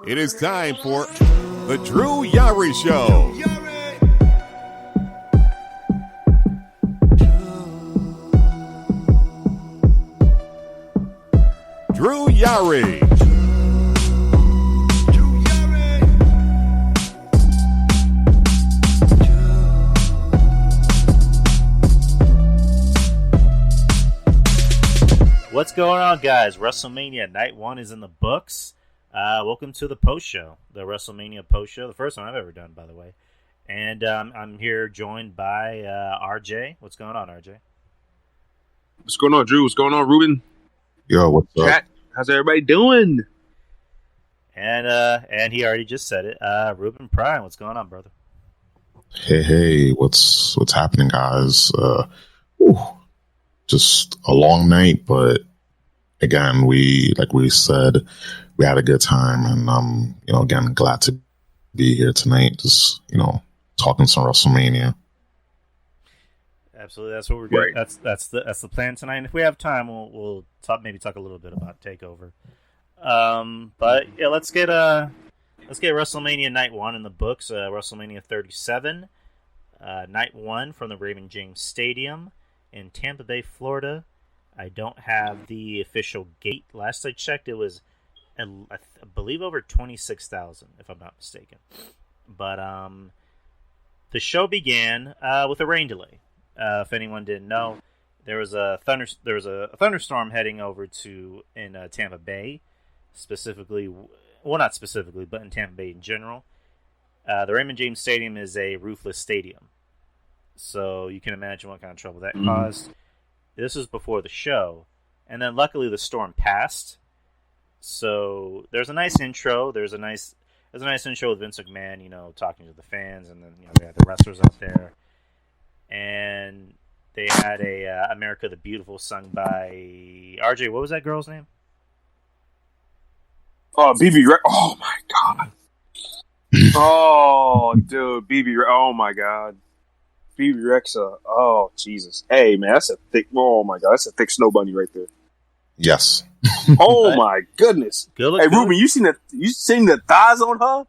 It is time for the Drew Yari Show. Drew Yari. What's going on, guys? WrestleMania Night 1 is in the books. Welcome to the post show, the WrestleMania post show, the first one I've ever done, by the way. And I'm here joined by RJ. What's going on, RJ? What's going on, Drew? What's going on, Ruben? Yo, what's up? Chat. How's everybody doing? And he already just said it. Ruben Prime, what's going on, brother? Hey, what's happening, guys? Just a long night, but again, we said, we had a good time, and again, glad to be here tonight. Just talking some WrestleMania. Absolutely, that's what we're doing. Right. That's the plan tonight. And if we have time, we'll talk a little bit about Takeover. But yeah, let's get WrestleMania Night 1 in the books. WrestleMania 37, Night 1 from the Raymond James Stadium in Tampa Bay, Florida. I don't have the official gate. Last I checked, it was, I believe, over 26,000, if I'm not mistaken. But the show began with a rain delay. If anyone didn't know, there was a thunderstorm heading over in Tampa Bay, specifically. Well, not specifically, but in Tampa Bay in general. The Raymond James Stadium is a roofless stadium, so you can imagine what kind of trouble that caused. This was before the show, and then luckily the storm passed. So there's a nice intro. There's a nice intro with Vince McMahon, talking to the fans, and then they had the wrestlers out there, and they had a "America the Beautiful" sung by RJ. What was that girl's name? Oh, BB Rex. Oh my god. Oh, dude, BB Rex. Oh my god. BB Rexa. Oh Jesus. Hey man, that's a thick. Oh my god, that's a thick snow bunny right there. Yes. Oh my goodness. Hey Ruben, you seen the thighs on her?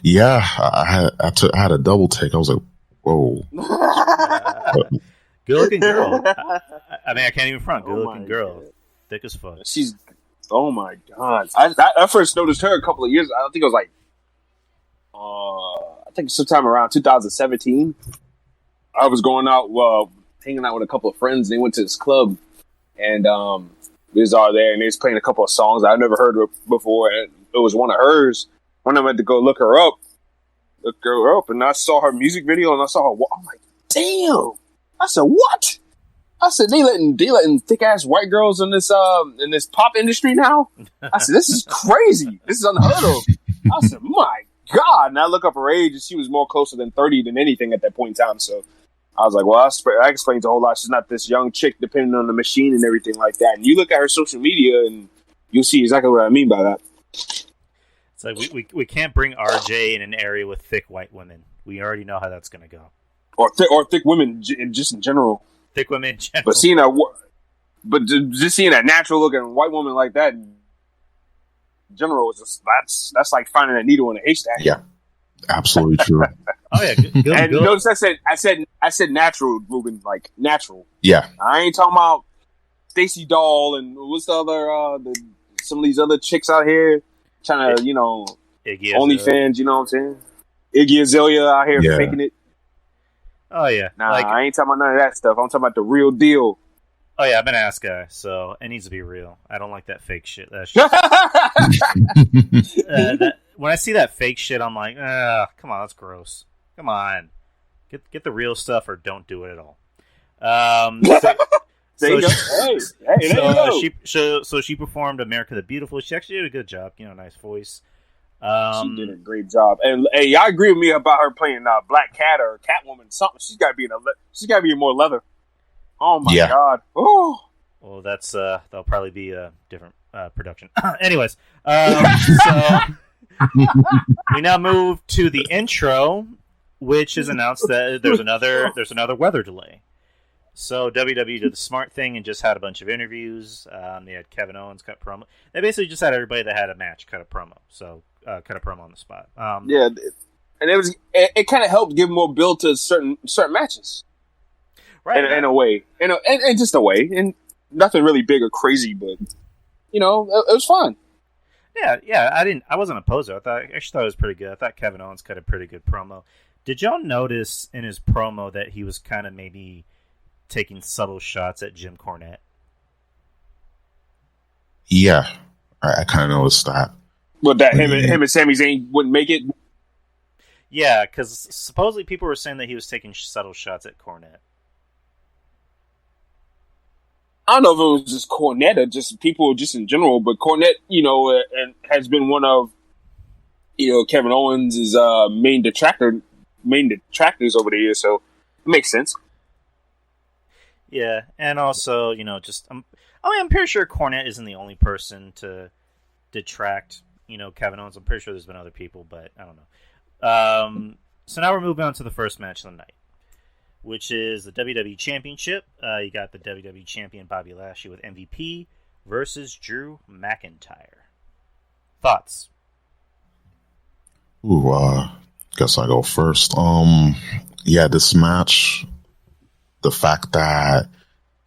Yeah, I had a double take. I was like, whoa. Good looking girl. I mean, I can't even front. Good looking girl. God. Thick as fuck. She's. Oh my god. I first noticed her a couple of years. I think it was like. I think sometime around 2017. I was going out, hanging out with a couple of friends. They went to this club, and we was all there, and they was playing a couple of songs I've never heard before, and it was one of hers. One of them had to go look her up, and I saw her music video, and I saw her. I'm like, damn! I said, what? I said, they letting thick ass white girls in this pop industry now. I said, this is crazy. This is unheard of. I said, my God! And I look up her age, and she was more closer than 30 than anything at that point in time. So I was like, well, that explains a whole lot. She's not this young chick depending on the machine and everything like that. And you look at her social media, and you'll see exactly what I mean by that. It's like we can't bring RJ in an area with thick white women. We already know how that's going to go. Or thick women just in general. Thick women in general. But just seeing a natural looking white woman like that in general is just that's like finding a needle in a haystack. Yeah, absolutely true. Oh yeah, good. And notice I said natural, Ruben, like natural. Yeah, I ain't talking about Stacey Dahl and what's the other some of these other chicks out here trying to Iggy OnlyFans. You know what I'm saying? Iggy Azalea out here faking it. Oh yeah, nah, I ain't talking about none of that stuff. I'm talking about the real deal. Oh yeah, I'm an ass guy, so it needs to be real. I don't like that fake shit. That shit. When I see that fake shit, I'm like, come on, that's gross. Come on, get the real stuff or don't do it at all. So she performed "America the Beautiful." She actually did a good job. Nice voice. She did a great job. And hey, y'all agree with me about her playing Black Cat or Catwoman? Something. She's got to be in more leather. Oh my god! Oh, well, that'll probably be a different production. Anyways, so we now move to the intro, which is announced that there's another weather delay. So WWE did the smart thing and just had a bunch of interviews. They had Kevin Owens cut promo. They basically just had everybody that had a match cut a promo. So cut a promo on the spot. Yeah, and it kind of helped give more build to certain matches, right? In a way, and just a way, and nothing really big or crazy, but it was fun. Yeah. I wasn't opposed to it. I actually thought it was pretty good. I thought Kevin Owens cut a pretty good promo. Did y'all notice in his promo that he was kind of maybe taking subtle shots at Jim Cornette? Yeah, I kind of noticed that. Well, that him and Sami Zayn wouldn't make it. Yeah, because supposedly people were saying that he was taking subtle shots at Cornette. I don't know if it was just Cornette or just people just in general, but Cornette, and has been one of, Kevin Owens' main detractors over the years, so it makes sense. Yeah, and also, I'm pretty sure Cornette isn't the only person to detract, Kevin Owens. I'm pretty sure there's been other people, but I don't know. So now we're moving on to the first match of the night, which is the WWE Championship. You got the WWE Champion Bobby Lashley with MVP versus Drew McIntyre. Thoughts? Ooh, guess I go first. Yeah, this match, the fact that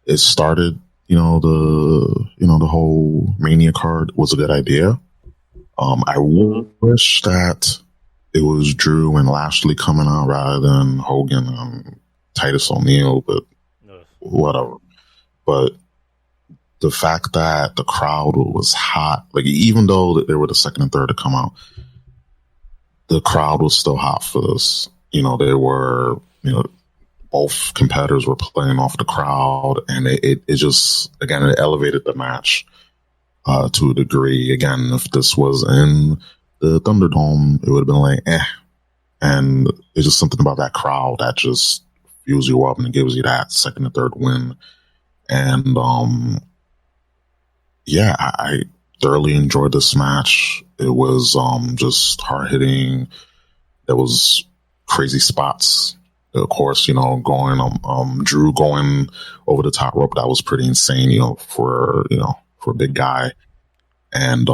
it started, the whole Mania card was a good idea. I wish that it was Drew and Lashley coming out rather than Hogan and Titus O'Neil, but whatever. But the fact that the crowd was hot, like even though they were the second and third to come out, the crowd was still hot for this. They were, both competitors were playing off the crowd, and it just, again, it elevated the match to a degree. Again, if this was in the Thunderdome, it would have been like, eh. And it's just something about that crowd that just fuels you up and gives you that second and third win. And I thoroughly enjoyed this match. It was just hard hitting. There was crazy spots. Of course, going Drew going over the top rope, that was pretty insane, for a big guy. And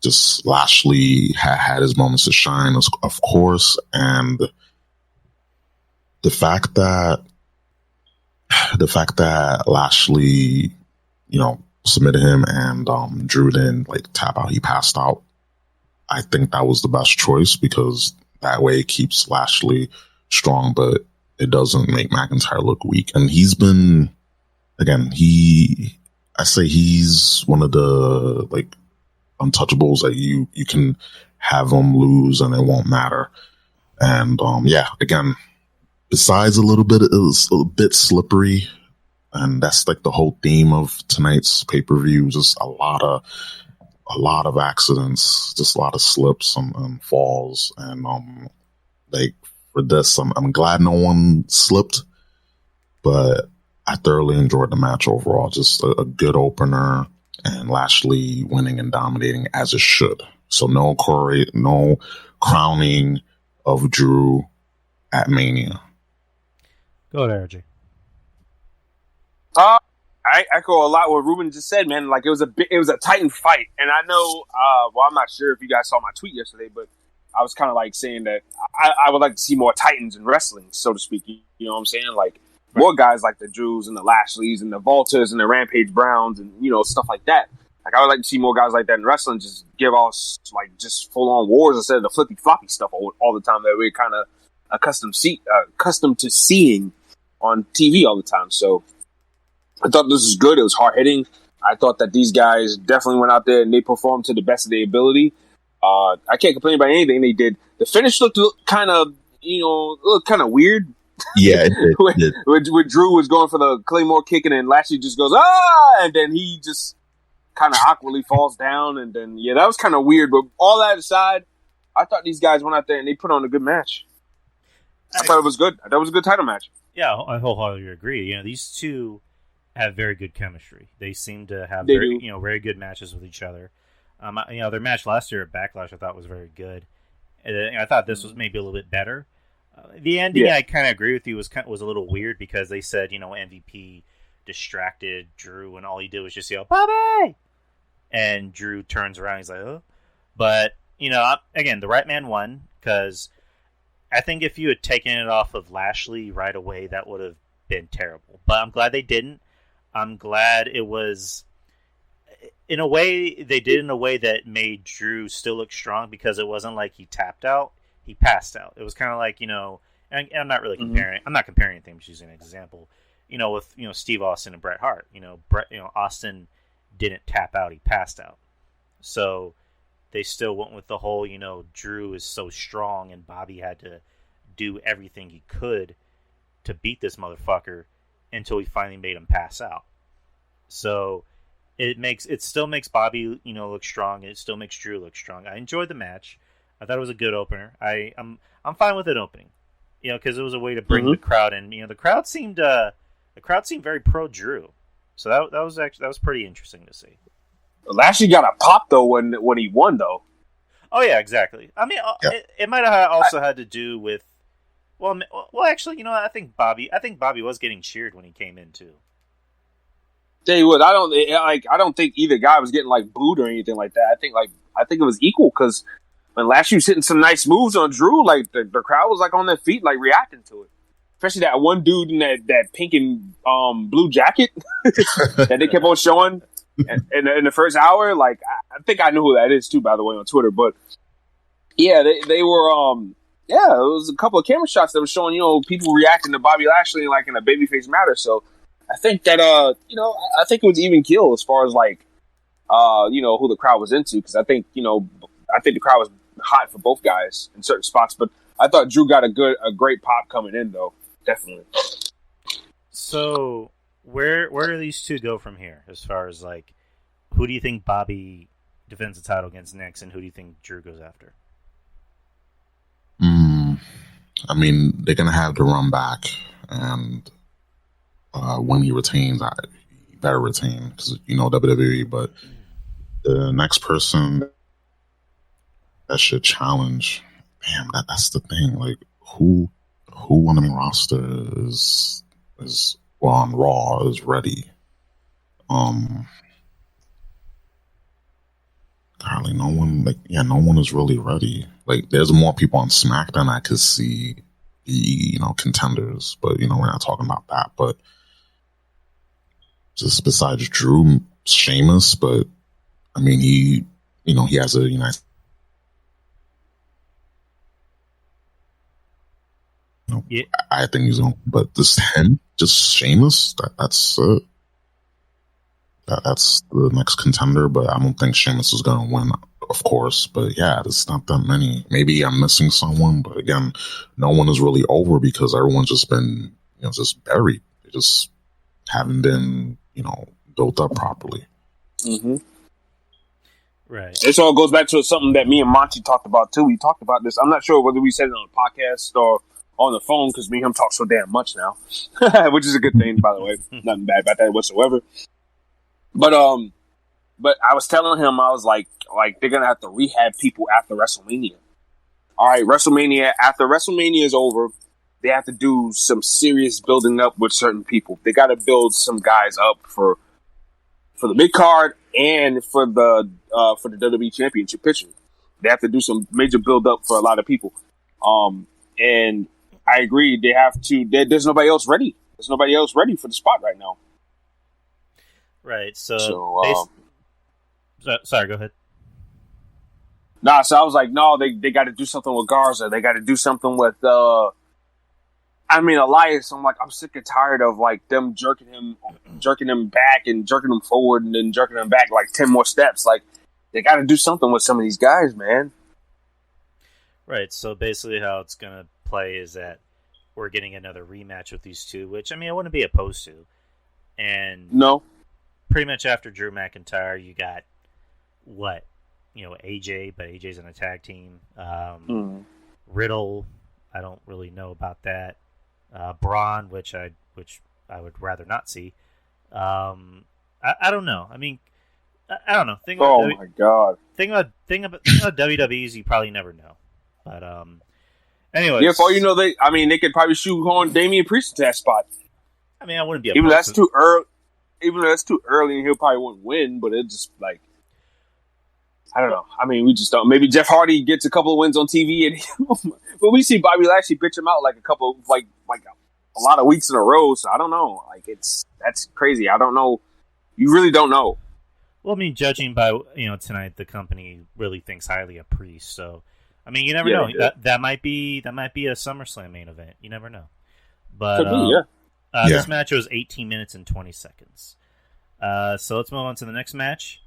just Lashley had his moments to shine, of course, and the fact that Lashley, submitted him and Drew didn't tap out, he passed out. I think that was the best choice because that way it keeps Lashley strong, but it doesn't make McIntyre look weak. And he's been, again, I say he's one of the untouchables that you can have him lose and it won't matter. And again, besides it was a bit slippery, and that's the whole theme of tonight's pay-per-view, just a lot of accidents, just a lot of slips and falls. And for this, I'm glad no one slipped, but I thoroughly enjoyed the match overall. Just a good opener, and Lashley winning and dominating as it should. So no crowning of Drew at Mania. Go ahead, RJ. I echo a lot what Ruben just said, man. It was a Titan fight, and I know. I'm not sure if you guys saw my tweet yesterday, but I was kind of saying that I would like to see more Titans in wrestling, so to speak. You know what I'm saying? More guys like the Drews and the Lashleys and the Volters and the Rampage Browns and stuff like that. I would like to see more guys like that in wrestling. Just give us just full on wars instead of the flippy floppy stuff all the time that we're kind of accustomed to seeing on TV all the time. So I thought this was good. It was hard hitting. I thought that these guys definitely went out there and they performed to the best of their ability. I can't complain about anything they did. The finish looked kind of weird. Yeah, when Drew was going for the Claymore kick and then Lashley just goes, and then he just kind of awkwardly falls down, and then that was kind of weird. But all that aside, I thought these guys went out there and they put on a good match. I thought it was good. I thought it was a good title match. Yeah, I wholeheartedly agree. These two have very good chemistry. They seem to have very good matches with each other. Their match last year at Backlash I thought was very good. I thought this was maybe a little bit better. The ending, I kind of agree with you, was a little weird because they said, MVP distracted Drew and all he did was just yell, "Bobby!" And Drew turns around, he's like, "Oh." But, again, the right man won, because I think if you had taken it off of Lashley right away, that would have been terrible. But I'm glad they didn't. I'm glad it was, in a way, they did in a way that made Drew still look strong, because it wasn't like he tapped out, he passed out. It was kind of like, and I'm not really comparing, I'm not comparing anything, I'm just using an example, with, Steve Austin and Bret Hart. Austin didn't tap out, he passed out. So they still went with the whole, Drew is so strong and Bobby had to do everything he could to beat this motherfucker until he finally made him pass out. So it still makes Bobby, look strong. It still makes Drew look strong. I enjoyed the match. I thought it was a good opener. I'm fine with it opening, because it was a way to bring the crowd in. The crowd seemed very pro Drew. So that was pretty interesting to see. Lashley got a pop though when he won though. Oh yeah, exactly. I mean, it might have also had to do with. Well, actually, I think Bobby was getting cheered when he came in too. Tell you what, I don't think either guy was getting like booed or anything like that. I think it was equal, because when Lashley was hitting some nice moves on Drew, like the crowd was like on their feet, like reacting to it. Especially that one dude in that pink and blue jacket that they kept on showing in the first hour. Like I think I knew who that is too, by the way, on Twitter. But yeah, they were it was a couple of camera shots that were showing, people reacting to Bobby Lashley like in a babyface matter. So I think that, I think it was even kill as far as like, who the crowd was into. Because I think the crowd was hot for both guys in certain spots. But I thought Drew got a great pop coming in though. Definitely. So where do these two go from here? As far as like, who do you think Bobby defends the title against next, and who do you think Drew goes after? I mean, they're gonna have to run back, and when he retains, he better retain, because WWE. But the next person that should challenge, that's the thing. Like, who on the main roster is on Raw is ready? Apparently no one is really ready. Like, there's more people on SmackDown I could see the, contenders, but, we're not talking about that. But just besides Drew, Sheamus, but, I mean, he has a United. Yeah. I think he's on, but just him, just Sheamus, that's it. That's the next contender, but I don't think Sheamus is going to win, of course. But yeah, there's not that many. Maybe I'm missing someone, but again, no one is really over, because everyone's just been, just buried. They just haven't been, built up properly. Mm-hmm. Right. This all goes back to something that me and Monty talked about too. We talked about this. I'm not sure whether we said it on the podcast or on the phone, because me and him talk so damn much now, which is a good thing, by the way. Nothing bad about that whatsoever. But I was telling him, I was like they're gonna have to rehab people after WrestleMania. All right, after WrestleMania is over, they have to do some serious building up with certain people. They got to build some guys up for the mid card and for the WWE Championship picture. They have to do some major build up for a lot of people. And I agree, they have to. There's nobody else ready. There's nobody else ready for the spot right now. Right. So sorry, go ahead. So I was like, no, they got to do something with Garza. They got to do something with, Elias. I'm like, I'm sick and tired of like them jerking him back and jerking him forward and then jerking him back like 10 more steps. Like, they got to do something with some of these guys, man. Right. So basically, how it's gonna play is that we're getting another rematch with these two, which I wouldn't be opposed to. And no. Pretty much after Drew McIntyre, you got AJ, but AJ's in a tag team. Riddle, I don't really know about that. Braun, which I would rather not see. I don't know. I don't know. My god. Thing about WWE is you probably never know. But anyway. Yeah, for all you know, they could probably shoehorn Damian Priest to that spot. I wouldn't be even though that's too early. Even though that's too early, and he'll probably won't win, but it's just like I don't know. I mean, we just don't. Maybe Jeff Hardy gets a couple of wins on TV, and but we see Bobby Lashley bitch him out like a lot of weeks in a row. So I don't know. Like that's crazy. I don't know. You really don't know. Well, I mean, judging by tonight, the company really thinks highly of Priest. So, I mean, you never know. That might be a SummerSlam main event. You never know. But this match was 18 minutes and 20 seconds. So let's move on to the next match.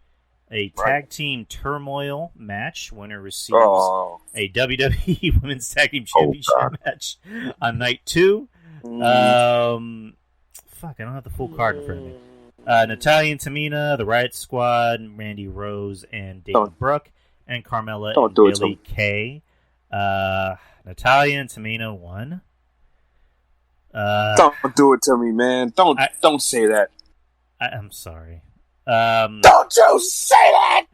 A tag team turmoil match. Winner receives a WWE Women's Tag Team Championship match on night 2. I don't have the full card in front of me. Natalya and Tamina, the Riot Squad, Randy Rose and David Brooke, and Carmella and Billie Kay. Natalya and Tamina won. Don't do it to me, man. Don't say that. I'm sorry. Don't you say that!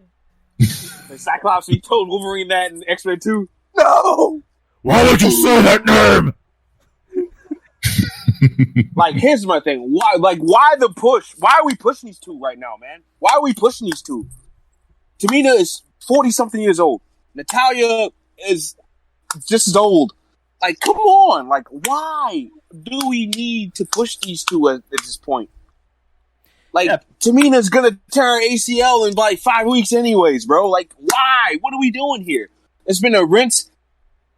Cyclops, he told Wolverine that in X-Men 2. No! Why would you say that name? Like, here's my thing. Why the push? Why are we pushing these two right now, man? Why are we pushing these two? Tamina is 40-something years old. Natalya is just as old. Like, come on. Like, why do we need to push these two at this point? Like, Tamina's gonna tear her ACL in like 5 weeks anyways, bro. Like, why? What are we doing here? It's been a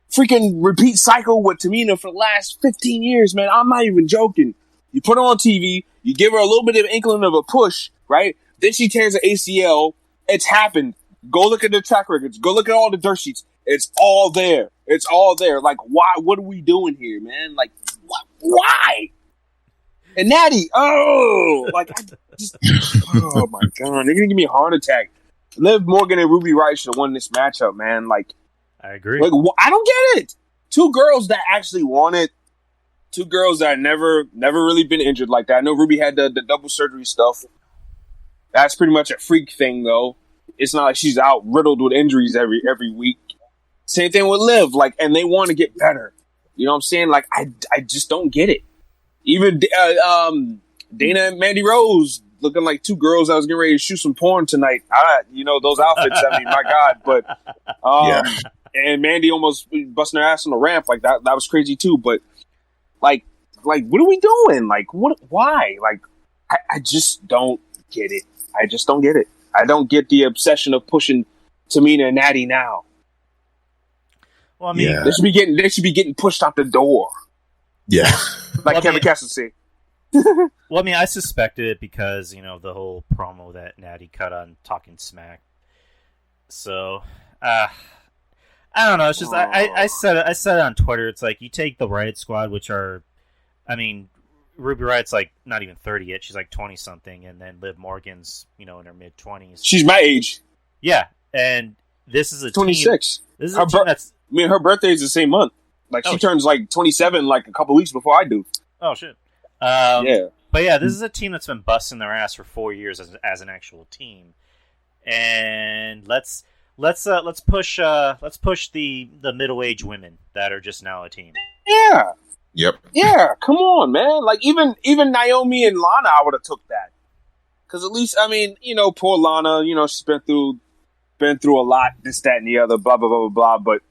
freaking repeat cycle with Tamina for the last 15 years, man. I'm not even joking. You put her on TV, you give her a little bit of inkling of a push, right? Then she tears her ACL. It's happened. Go look at the track records. Go look at all the dirt sheets. It's all there. It's all there. Like, why? What are we doing here, man? Like, what? Why? And Natty, oh my God, they're gonna give me a heart attack. Liv Morgan and Ruby Riott should have won this matchup, man. Like, I agree. Like, I don't get it. Two girls that actually won it. Two girls that never really been injured like that. I know Ruby had the double surgery stuff. That's pretty much a freak thing, though. It's not like she's out riddled with injuries every week. Same thing with Liv, like, and they want to get better. You know what I'm saying? Like, I just don't get it. Even Dana and Mandy Rose looking like two girls that was getting ready to shoot some porn tonight. Those outfits. I mean, my God. But and Mandy almost busting her ass on the ramp like that. That was crazy too. But like, what are we doing? Like, what? Why? Like, I just don't get it. I just don't get it. I don't get the obsession of pushing Tamina and Natty now. Well, I mean, they should be getting pushed out the door. Yeah, like Kevin Cassidy said. Well, I mean, I suspected it because the whole promo that Natty cut on Talking Smack. So, I don't know. It's just I said it on Twitter. It's like you take the Riot Squad, which are, I mean, Ruby Riott's like not even 30 yet. She's like 20 something, and then Liv Morgan's in her mid 20s. She's my age. Yeah, and this is a 26. Team, this is a team that's. I mean, her birthday is the same month. Like, she turns like 27 like a couple weeks before I do. Oh shit. Yeah. But yeah, this is a team that's been busting their ass for 4 years as an actual team, and let's push the middle-aged women that are just now a team. Yeah. Yep. Yeah. Come on, man. Like even Naomi and Lana, I would have took that. Because at least, I mean, poor Lana, she's been through a lot, this, that, and the other, blah blah blah blah blah. But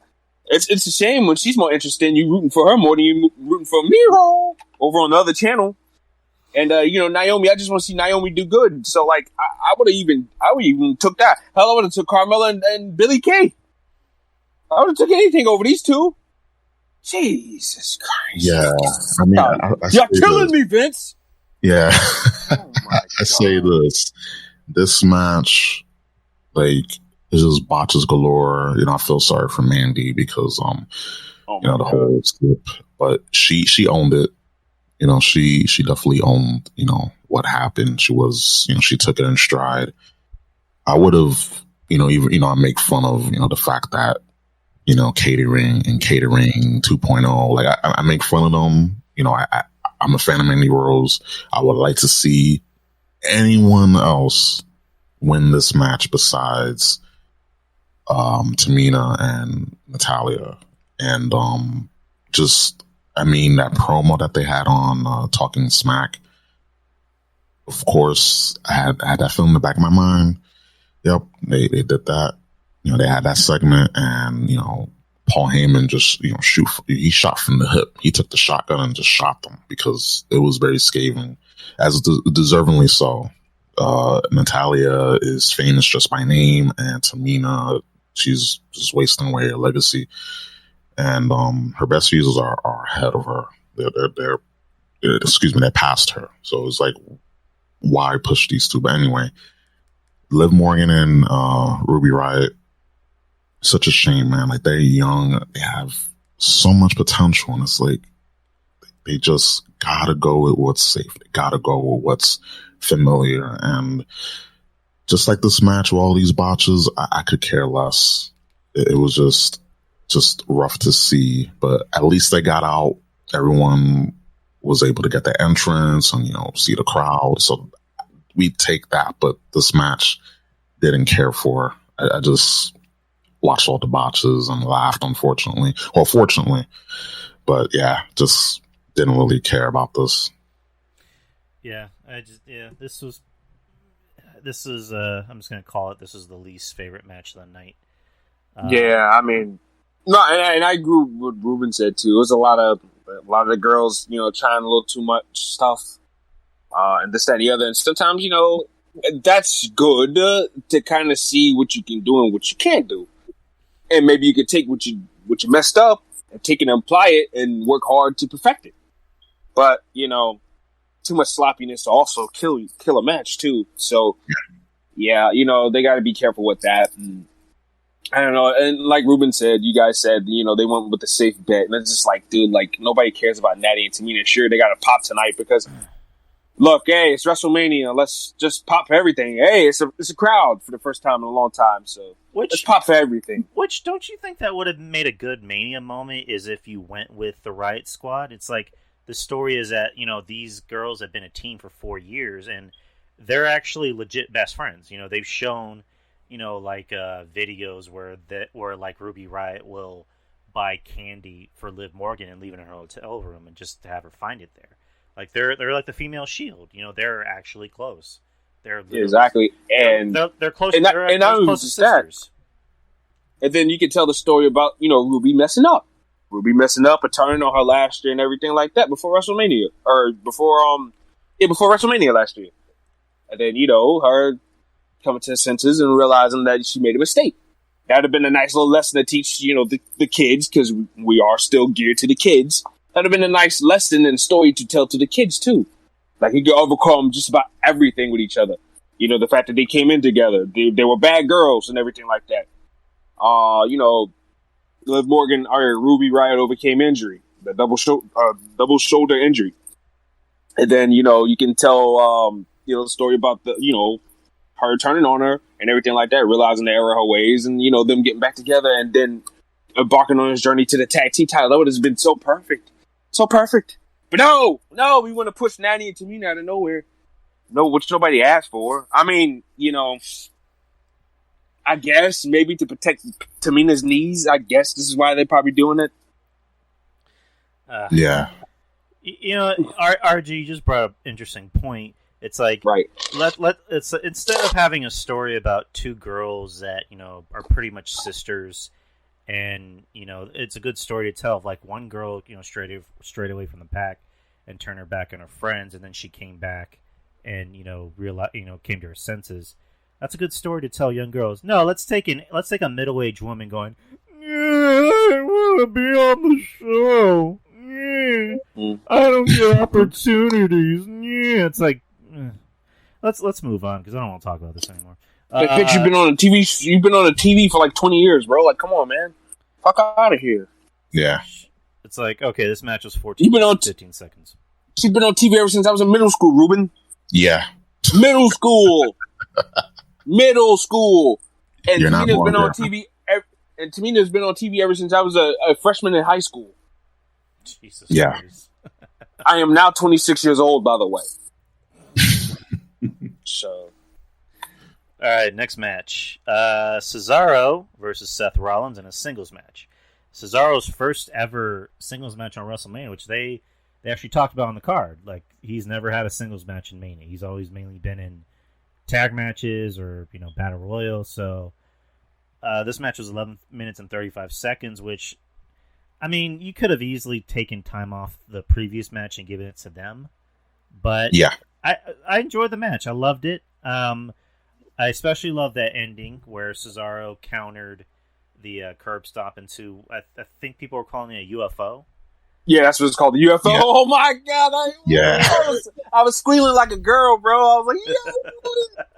it's a shame when she's more interested in you rooting for her more than you rooting for Miro over on the other channel. And Naomi, I just want to see Naomi do good. So like, I would even took that. Hell, I would have took Carmella and Billie Kay. I would have took anything over these two. Jesus Christ! Yeah, I mean, you're killing me, Vince. Yeah, oh my I say this match, like, is just botches galore. I feel sorry for Mandy because the whole skip, but she owned it. She definitely owned, what happened. She was, she took it in stride. I would have, I make fun of, the fact that, catering 2.0, like I make fun of them. I'm a fan of Mandy Rose. I would like to see anyone else win this match besides Tamina and Natalya. And that promo that they had on Talking Smack, of course, I had that film in the back of my mind. Yep, they did that. they had that segment, and Paul Heyman just he shot from the hip. He took the shotgun and just shot them because it was very scathing, as deservingly so. Natalia is famous just by name, and Tamina, she's just wasting away her legacy. And her best users are ahead of her. They're past her. So it's like, why push these two? But anyway, Liv Morgan and Ruby Riott, such a shame, man. Like, they're young, they have so much potential, and it's like they just gotta go with what's safe. They gotta go with what's familiar. And just like this match with all these botches, I could care less. It was just rough to see, but at least they got out. Everyone was able to get the entrance and see the crowd. So we take that, but this match didn't care for. I just watched all the botches and laughed, unfortunately. Well, fortunately. But yeah, just didn't really care about this. Yeah, this is I'm just gonna call it, this is the least favorite match of the night. Yeah, I mean, no, and I agree with what Ruben said too. It was a lot of the girls, trying a little too much stuff, and this, that, and the other. And sometimes, that's good to kind of see what you can do and what you can't do, and maybe you could take what you messed up and take it and apply it and work hard to perfect it. But too much sloppiness also kill a match too. So yeah, they got to be careful with that. And I don't know. And like Ruben said, you guys said, they went with the safe bet. And it's just like, dude, like, nobody cares about Natty and Tamina. Sure, they got to pop tonight because, look, hey, it's WrestleMania. Let's just pop for everything. Hey, it's a crowd for the first time in a long time. So let's pop for everything. Which, don't you think that would have made a good Mania moment is if you went with the Riot Squad? It's like, the story is that, these girls have been a team for 4 years, and they're actually legit best friends. They've shown, videos where like Ruby Riott will buy candy for Liv Morgan and leave it in her hotel room and just to have her find it there. Like, they're like the female Shield. They're actually close. They're exactly, and they're close. And they're close to sisters. And then you can tell the story about Ruby messing up and turning on her last year and everything like that before WrestleMania, or before WrestleMania last year. And then, her coming to her senses and realizing that she made a mistake. That would have been a nice little lesson to teach, the kids, because we are still geared to the kids. That would have been a nice lesson and story to tell to the kids too. Like, you could overcome just about everything with each other. The fact that they came in together. They were bad girls and everything like that. Liv Morgan or Ruby Riott overcame injury, the double shoulder injury, and then you can tell the story about the her turning on her and everything like that, realizing the error of her ways, and them getting back together, and then embarking on his journey to the tag team title. That would have been so perfect. But no, we want to push Natty and Tamina out of nowhere, which nobody asked for. I mean, I guess maybe to protect Tamina's knees. I guess this is why they're probably doing it. Yeah. RG, you just brought up an interesting point. It's like, right. It's instead of having a story about two girls that are pretty much sisters, and it's a good story to tell. Of like one girl, strayed away from the pack and turned her back on her friends, and then she came back and came to her senses. That's a good story to tell young girls. No, let's take a middle-aged woman going, yeah, I want to be on the show. Yeah, I don't get opportunities. Yeah, it's like, let's move on because I don't want to talk about this anymore. Bitch, you've been on the TV for like 20 years, bro. Like, come on, man, fuck out of here. Yeah, it's like, okay, this match was 15 seconds. She's been on TV ever since I was in middle school, Ruben. Yeah, middle school. Middle school, and Tamina's been on TV. And Tamina's been on TV ever since I was a freshman in high school. Jesus. Yeah, I am now 26 years old, by the way. So, all right, next match: Cesaro versus Seth Rollins in a singles match. Cesaro's first ever singles match on WrestleMania, which they actually talked about on the card. Like, he's never had a singles match in Mania. He's always mainly been in tag matches or battle royal. So This match was 11 minutes and 35 seconds, which, I mean, you could have easily taken time off the previous match and given it to them. But Yeah. I enjoyed the match. I loved it. I especially loved that ending where Cesaro countered the curb stomp into, I think people were calling it a UFO. Yeah, that's what it's called, the UFO. Yeah. Oh my god! Yeah. I was squealing like a girl, bro. I was like, yo,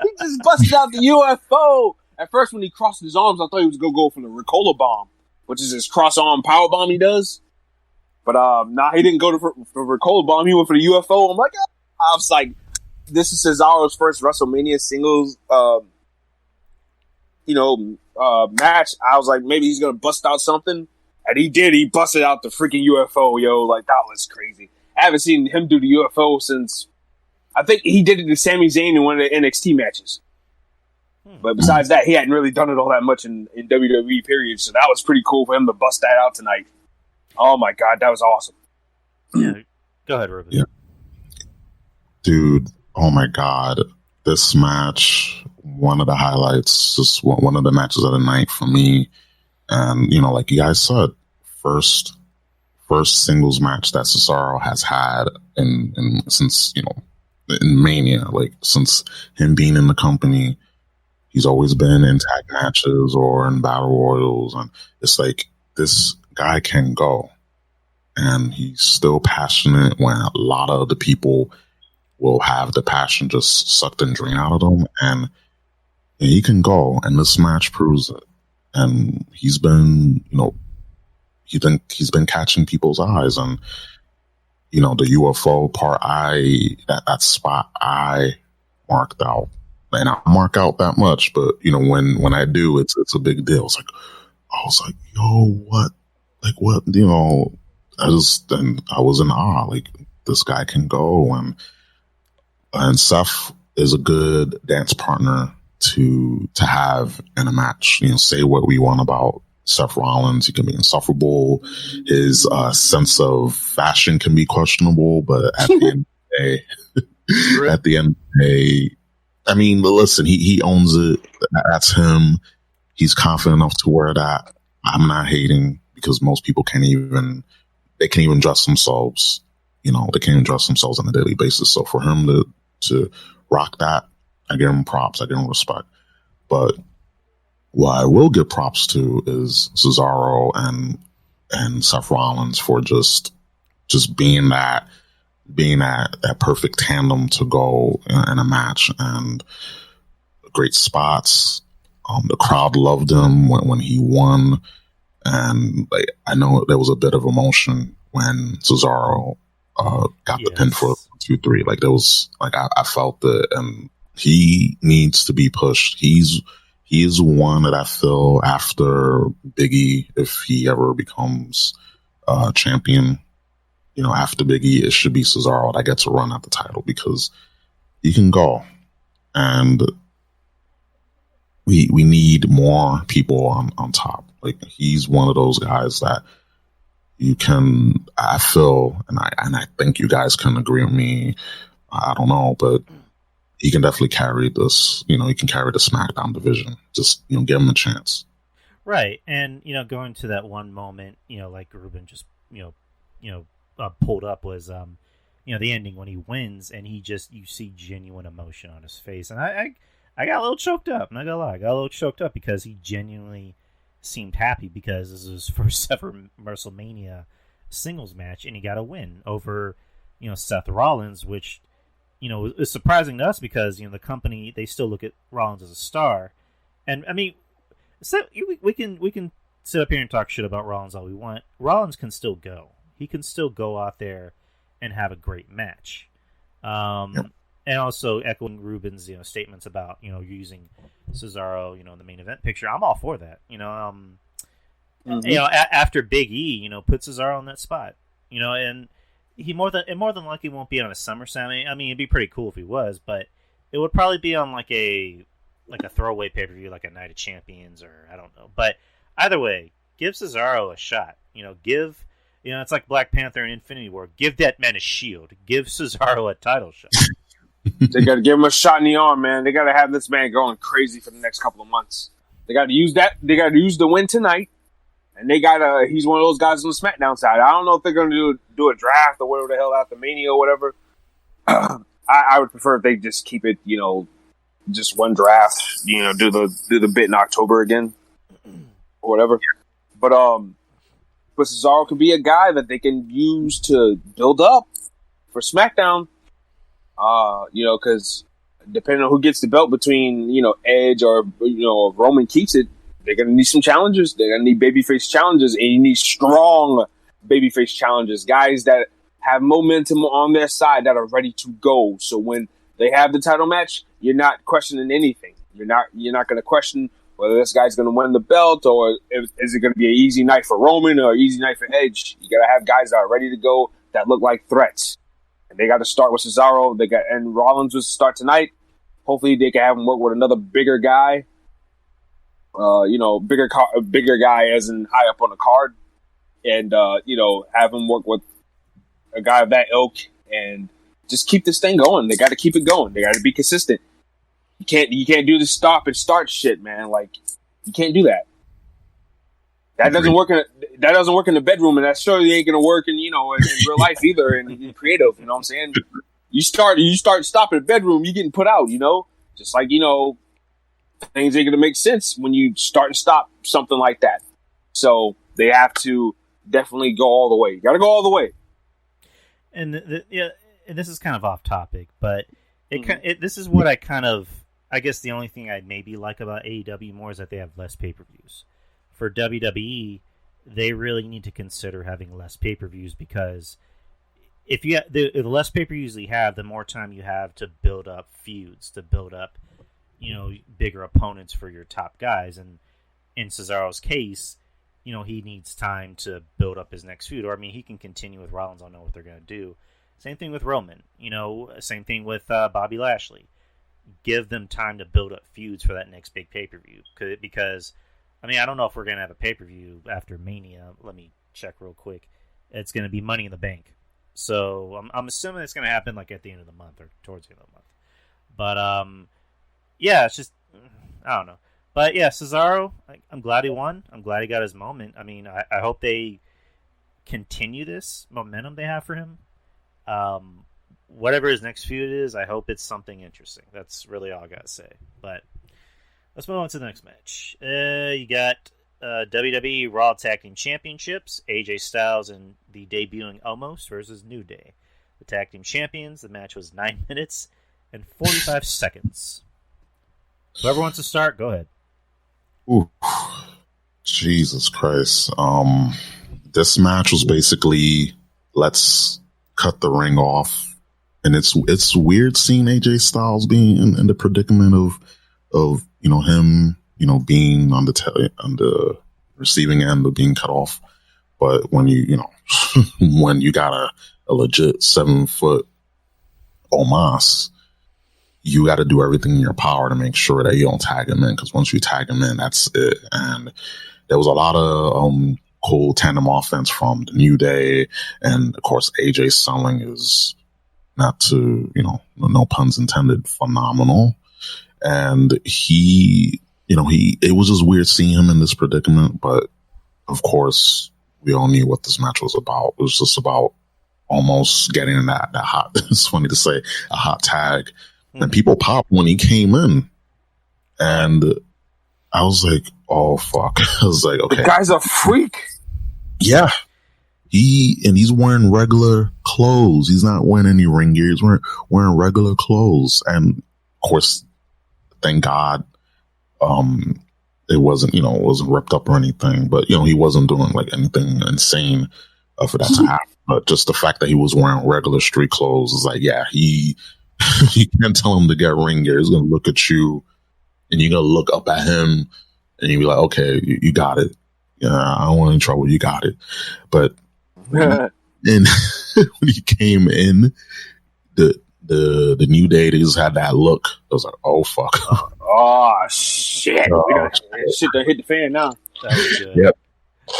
he just busted out the UFO. At first, when he crossed his arms, I thought he was gonna go for the Ricola bomb, which is his cross arm power bomb he does. But he didn't go for Ricola bomb. He went for the UFO. I'm like, I was like, this is Cesaro's first WrestleMania singles, match. I was like, maybe he's gonna bust out something. And he did. He busted out the freaking UFO, yo. Like, that was crazy. I haven't seen him do the UFO since... I think he did it to Sami Zayn in one of the NXT matches. But besides that, he hadn't really done it all that much in WWE, period. So that was pretty cool for him to bust that out tonight. Oh, my God. That was awesome. Yeah. Go ahead, Ruben. Yeah. Dude, oh, my God. This match, one of the highlights, just one of the matches of the night for me. And, like you guys said, first singles match that Cesaro has had in since, in Mania, like since him being in the company, he's always been in tag matches or in battle royals. And it's like, this guy can go. And he's still passionate when a lot of the people will have the passion just sucked and drained out of them. And he can go. And this match proves it. And he's been, he's been catching people's eyes, and the UFO part, that spot I marked out, and I mark out that much, but when I do, it's a big deal. It's like, I was like, yo, what, I was in awe, like, this guy can go, and Seth is a good dance partner to have in a match. Say what we want about Seth Rollins. He can be insufferable. His sense of fashion can be questionable, but at the end of the day, I mean, listen, he owns it. That's him. He's confident enough to wear that. I'm not hating, because most people can't even dress themselves. They can't even dress themselves on a daily basis. So for him to rock that, I give him props. I give him respect. But what I will give props to is Cesaro and Seth Rollins for just being that perfect tandem to go in a match, and great spots. The crowd loved him when he won, and I know there was a bit of emotion when Cesaro got the pin for 2-3. Like, there was, I felt it, and he needs to be pushed. He's one that I feel, after Biggie, if he ever becomes champion, after Biggie, it should be Cesaro that gets a run at the title, because he can go. And we need more people on top. Like, he's one of those guys that I feel, and I think you guys can agree with me. I don't know, but he can definitely carry this, he can carry the SmackDown division. Just, give him a chance. Right. And, going to that one moment, like Ruben just, pulled up was, the ending when he wins, and you see genuine emotion on his face. And I got a little choked up. I'm not gonna lie. I got a little choked up because he genuinely seemed happy, because this is his first ever WrestleMania singles match, and he got a win over, Seth Rollins, which, is surprising to us, because, the company, they still look at Rollins as a star. And, I mean, we can sit up here and talk shit about Rollins all we want. Rollins can still go. He can still go out there and have a great match. Yep. And also echoing Ruben's, statements about, using Cesaro, in the main event picture. I'm all for that. After Big E, put Cesaro in that spot, and he more than likely won't be on a SummerSlam. I mean, it'd be pretty cool if he was, but it would probably be on like a throwaway pay-per-view, like a Night of Champions, or I don't know. But either way, give Cesaro a shot. It's like Black Panther and Infinity War. Give that man a shield. Give Cesaro a title shot. They got to give him a shot in the arm, man. They got to have this man going crazy for the next couple of months. They got to use that. They got to use the win tonight, and they got he's one of those guys on the SmackDown side. I don't know if they're going to do a draft or whatever the hell after Mania or whatever. I would prefer if they just keep it, just one draft. Do the bit in October again or whatever. But Cesaro could be a guy that they can use to build up for SmackDown. Because depending on who gets the belt between, Edge or, Roman keeps it, they're going to need some challenges. They're going to need babyface challenges, and you need strong babyface challenges. Guys that have momentum on their side that are ready to go. So when they have the title match, you're not questioning anything. You're not going to question whether this guy's going to win the belt or is it going to be an easy night for Roman or an easy night for Edge. You got to have guys that are ready to go that look like threats. And they got to start with Cesaro. And Rollins was to start tonight. Hopefully they can have him work with another bigger guy. Bigger guy as in high up on the card. And, have him work with a guy of that ilk and just keep this thing going. They got to keep it going. They got to be consistent. You can't do the stop and start shit, man. Like, you can't do that. That doesn't work in the bedroom, and that surely ain't gonna work in real life either. And in creative, you know what I'm saying? You start stopping the bedroom, you getting put out. Just like things ain't gonna make sense when you start and stop something like that. So they have to definitely go all the way. You gotta go all the way. And this is kind of off topic, but this is what I guess the only thing I maybe like about AEW more is that they have less pay-per-views. For WWE, they really need to consider having less pay-per-views because if you have, the less pay-per-views you have, the more time you have to build up feuds, to build up, bigger opponents for your top guys. And in Cesaro's case, he needs time to build up his next feud. Or, I mean, he can continue with Rollins. I don't know what they're going to do. Same thing with Roman. Same thing with Bobby Lashley. Give them time to build up feuds for that next big pay-per-view. Because, I mean, I don't know if we're going to have a pay-per-view after Mania. Let me check real quick. It's going to be Money in the Bank. So I'm assuming it's going to happen like at the end of the month or towards the end of the month. But, yeah, it's just, I don't know. But, yeah, Cesaro, I'm glad he won. I'm glad he got his moment. I mean, I hope they continue this momentum they have for him. Whatever his next feud is, I hope it's something interesting. That's really all I got to say. But let's move on to the next match. You got WWE Raw Tag Team Championships, AJ Styles and the debuting Omos versus New Day. The Tag Team Champions. The match was 9 minutes and 45 seconds. Whoever wants to start, go ahead. Ooh, Jesus Christ. This match was basically, let's cut the ring off. And it's weird seeing AJ Styles being in the predicament of him being on the receiving end of being cut off. But when when you got a legit 7-foot Omos, you got to do everything in your power to make sure that you don't tag him in, because once you tag him in, that's it. And there was a lot of cool tandem offense from the New Day, and of course AJ's selling is, not to, no puns intended, phenomenal. And it was just weird seeing him in this predicament, but of course we all knew what this match was about. It was just about almost getting in that hot, it's funny to say, a hot tag. And people popped when he came in. And I was like, oh fuck. I was like, okay. The guy's a freak. Yeah. He's wearing regular clothes. He's not wearing any ring gear. He's wearing regular clothes. And of course, thank God, it wasn't ripped up or anything, but he wasn't doing like anything insane for that to happen. But just the fact that he was wearing regular street clothes is like, yeah, you can't tell him to get ring gear. He's going to look at you and you're going to look up at him and you'll be like, okay, you got it. Yeah, I don't want any trouble. You got it. But and when he came in, the New Day, they just had that look. I was like, oh fuck. Oh shit. Shit that hit the fan now. Yep.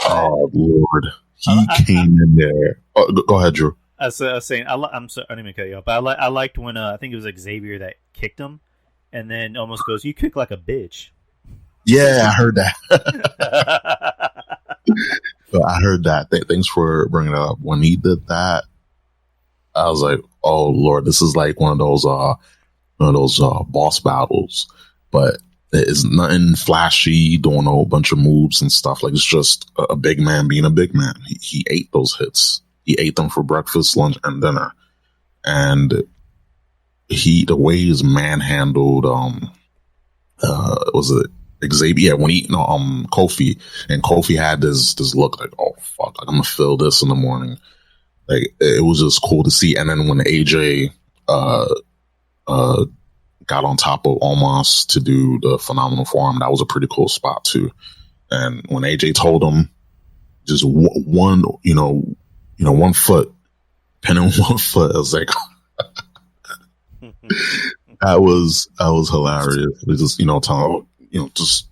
Oh Lord. He came in there. Oh, go ahead, Drew. I was saying, I'm sorry, I didn't mean to cut you off, but I liked when I think it was Xavier that kicked him, and then almost goes, "You kick like a bitch." Yeah, I heard that. But I heard that. Thanks for bringing it up. When he did that, I was like, "Oh Lord, this is like one of those boss battles." But it's nothing flashy, doing a whole bunch of moves and stuff. Like, it's just a big man being a big man. He ate those hits. He ate them for breakfast, lunch, and dinner. And the way he's manhandled, was it Xavier? Yeah, when Kofi, and Kofi had this look like, oh fuck, like, I'm gonna feel this in the morning. Like, it was just cool to see. And then when AJ got on top of Omos to do the phenomenal forearm, that was a pretty cool spot too. And when AJ told him just one foot, pin in 1 foot, I was like, that was hilarious. It was just, telling, just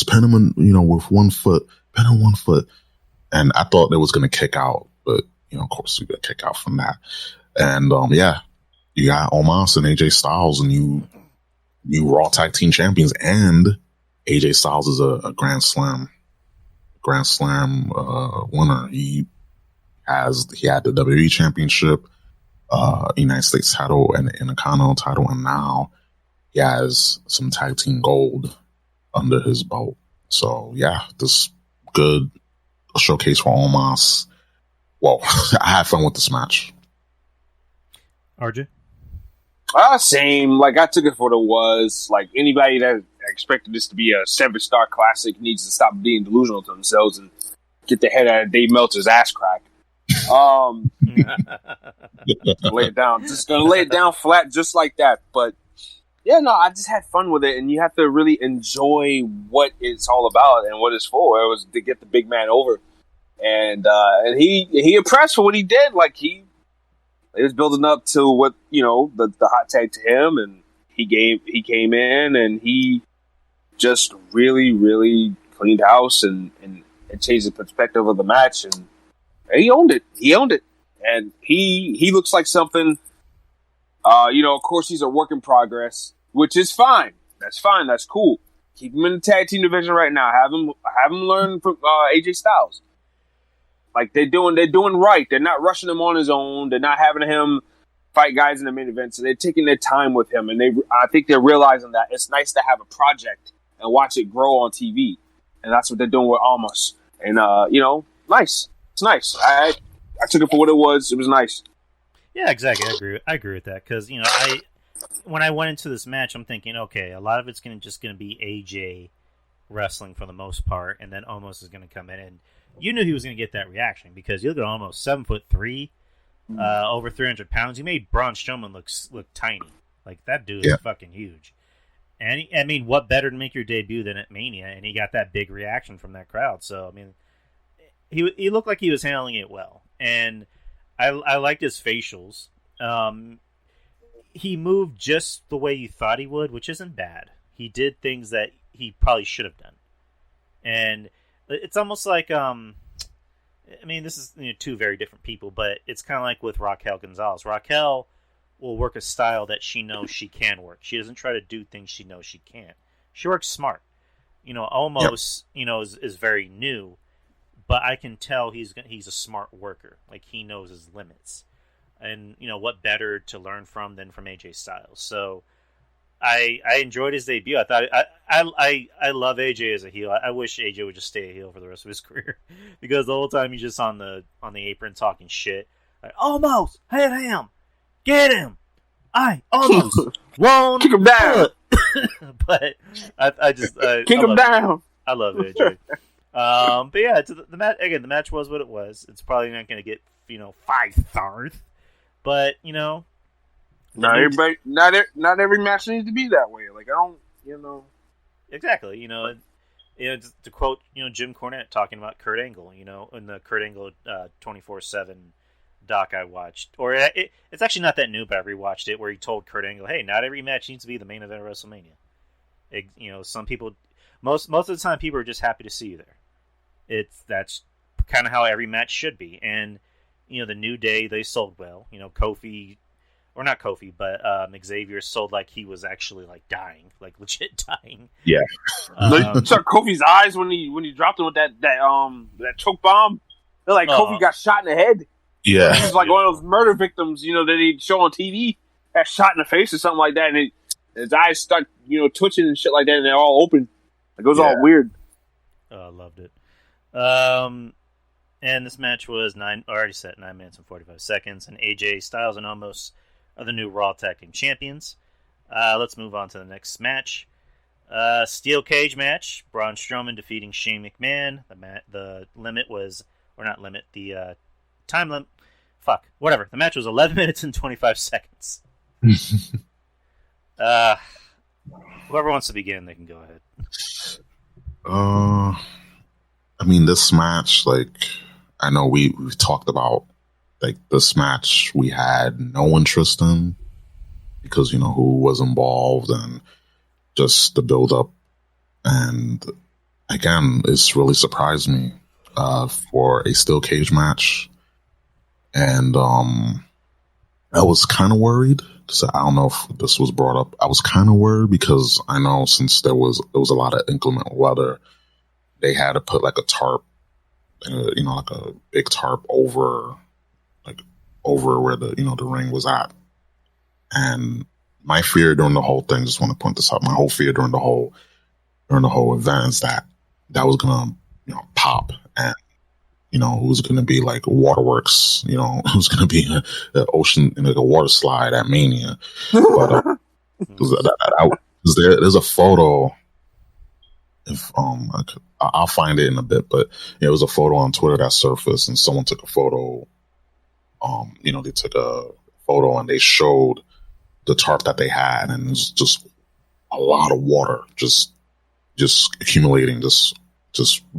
pin him, with 1 foot, pin him 1 foot. And I thought it was going to kick out, but, of course, we got to kick out from that. And, you got Omos and AJ Styles, and you Raw Tag Team Champions, and AJ Styles is a Grand Slam winner. He had the WWE Championship, United States title, and the Intercontinental title, and now he has some tag team gold under his belt. So yeah, this good showcase for Omos. Well, I had fun with this match. RJ? Same. Like, I took it for what it was. Like, anybody that expected this to be a 7-star classic needs to stop being delusional to themselves and get their head out of Dave Meltzer's ass crack. Lay it down. Just gonna lay it down flat, just like that. But yeah, no, I just had fun with it, and you have to really enjoy what it's all about and what it's for. It was to get the big man over, and he impressed for what he did. Like, he was building up to what, the hot tag to him, and he came in and he just really, really cleaned house and changed the perspective of the match, and he owned it. And he looks like something, of course he's a work in progress, which is fine. That's fine. That's cool. Keep him in the tag team division right now. Have him learn from AJ Styles. Like, they're doing right. They're not rushing him on his own. They're not having him fight guys in the main event. So they're taking their time with him, and I think they're realizing that it's nice to have a project and watch it grow on TV. And that's what they're doing with Almas. And nice. It's nice. I took it for what it was. It was nice. Yeah, exactly. I agree with that, because when I went into this match, I'm thinking, okay, a lot of it's just going to be AJ wrestling for the most part, and then Omos is going to come in, and you knew he was going to get that reaction, because you look at Omos, 7'3", over 300 pounds. He made Braun Strowman look tiny. Like, that dude is fucking huge. And what better to make your debut than at Mania? And he got that big reaction from that crowd. So he looked like he was handling it well, and I liked his facials. He moved just the way you thought he would, which isn't bad. He did things that he probably should have done, and it's almost like this is two very different people, but it's kind of like with Raquel Gonzalez. Raquel will work a style that she knows she can work. She doesn't try to do things she knows she can't. She works smart. Omos, is very new, but I can tell he's a smart worker. Like, he knows his limits, and what better to learn from than from AJ Styles. So I enjoyed his debut. I thought I love AJ as a heel. I wish AJ would just stay a heel for the rest of his career, because the whole time he's just on the apron talking shit. Like, Omos, hit him, get him. I almost won't kick him down. But I just kick him down. I love AJ. But yeah, the match again. The match was what it was. It's probably not going to get 5 stars, but not everybody. Not every match needs to be that way. Like, I don't. Exactly. To quote Jim Cornette talking about Kurt Angle. In the Kurt Angle 24/7 doc I watched, or it's actually not that new, but I rewatched it, where he told Kurt Angle, "Hey, not every match needs to be the main event of WrestleMania. Some people, most of the time, people are just happy to see you there. That's kind of how every match should be." And the New Day, they sold well. Kofi or not Kofi, but Xavier sold like he was actually like dying, like legit dying. Yeah. You saw Kofi's eyes when he dropped him with that choke bomb. They're like Kofi got shot in the head. Yeah. He was like one of those murder victims, that they show on TV, got shot in the face or something like that, and his eyes start, twitching and shit like that, and they're all open. It goes all weird. Oh, I loved it. And this match was 9 minutes and 45 seconds, and AJ Styles and Omos are the new Raw Tag Team Champions. Let's move on to the next match. Steel cage match. Braun Strowman defeating Shane McMahon. The limit was, or not limit, the time limit. Fuck, whatever. The match was 11 minutes and 25 seconds. Whoever wants to begin, they can go ahead. I mean, this match, like, I know we've talked about, like, this match we had no interest in because, who was involved and just the build-up. And, again, it's really surprised me for a steel cage match. And I was kind of worried because I don't know if this was brought up. I was kind of worried because I know since there was a lot of inclement weather, they had to put like a tarp, like a big tarp over where the the ring was at. And my fear during the whole thing, just want to point this out, my whole fear during the whole event is that was gonna pop, and it was gonna be like waterworks, it was gonna be an ocean, like a water slide at Mania. But there's a photo. If I'll find it in a bit, but it was a photo on Twitter that surfaced, and someone took a photo. They took a photo and they showed the tarp that they had, and it was just a lot of water, just accumulating, just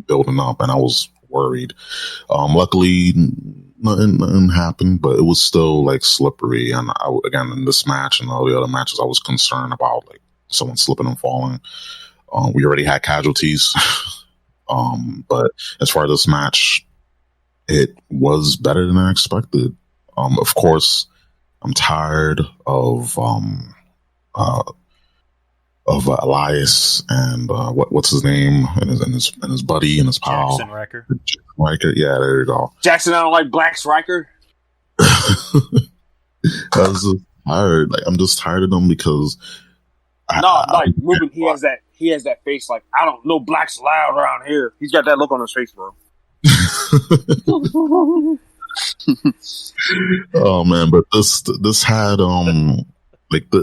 building up, and I was worried. Luckily, nothing happened, but it was still like slippery. And again, in this match and all the other matches, I was concerned about like someone slipping and falling. We already had casualties, but as far as this match, it was better than I expected. Of course, I'm tired of Elias and what's his name and his buddy and his pal Jackson Riker. Yeah, there you go. Jackson, I don't like Black Striker. I was just tired. Like, I'm just tired of them because Ruben, he has that face like, I don't know, Black's loud around here. He's got that look on his face, bro. Oh man, but this had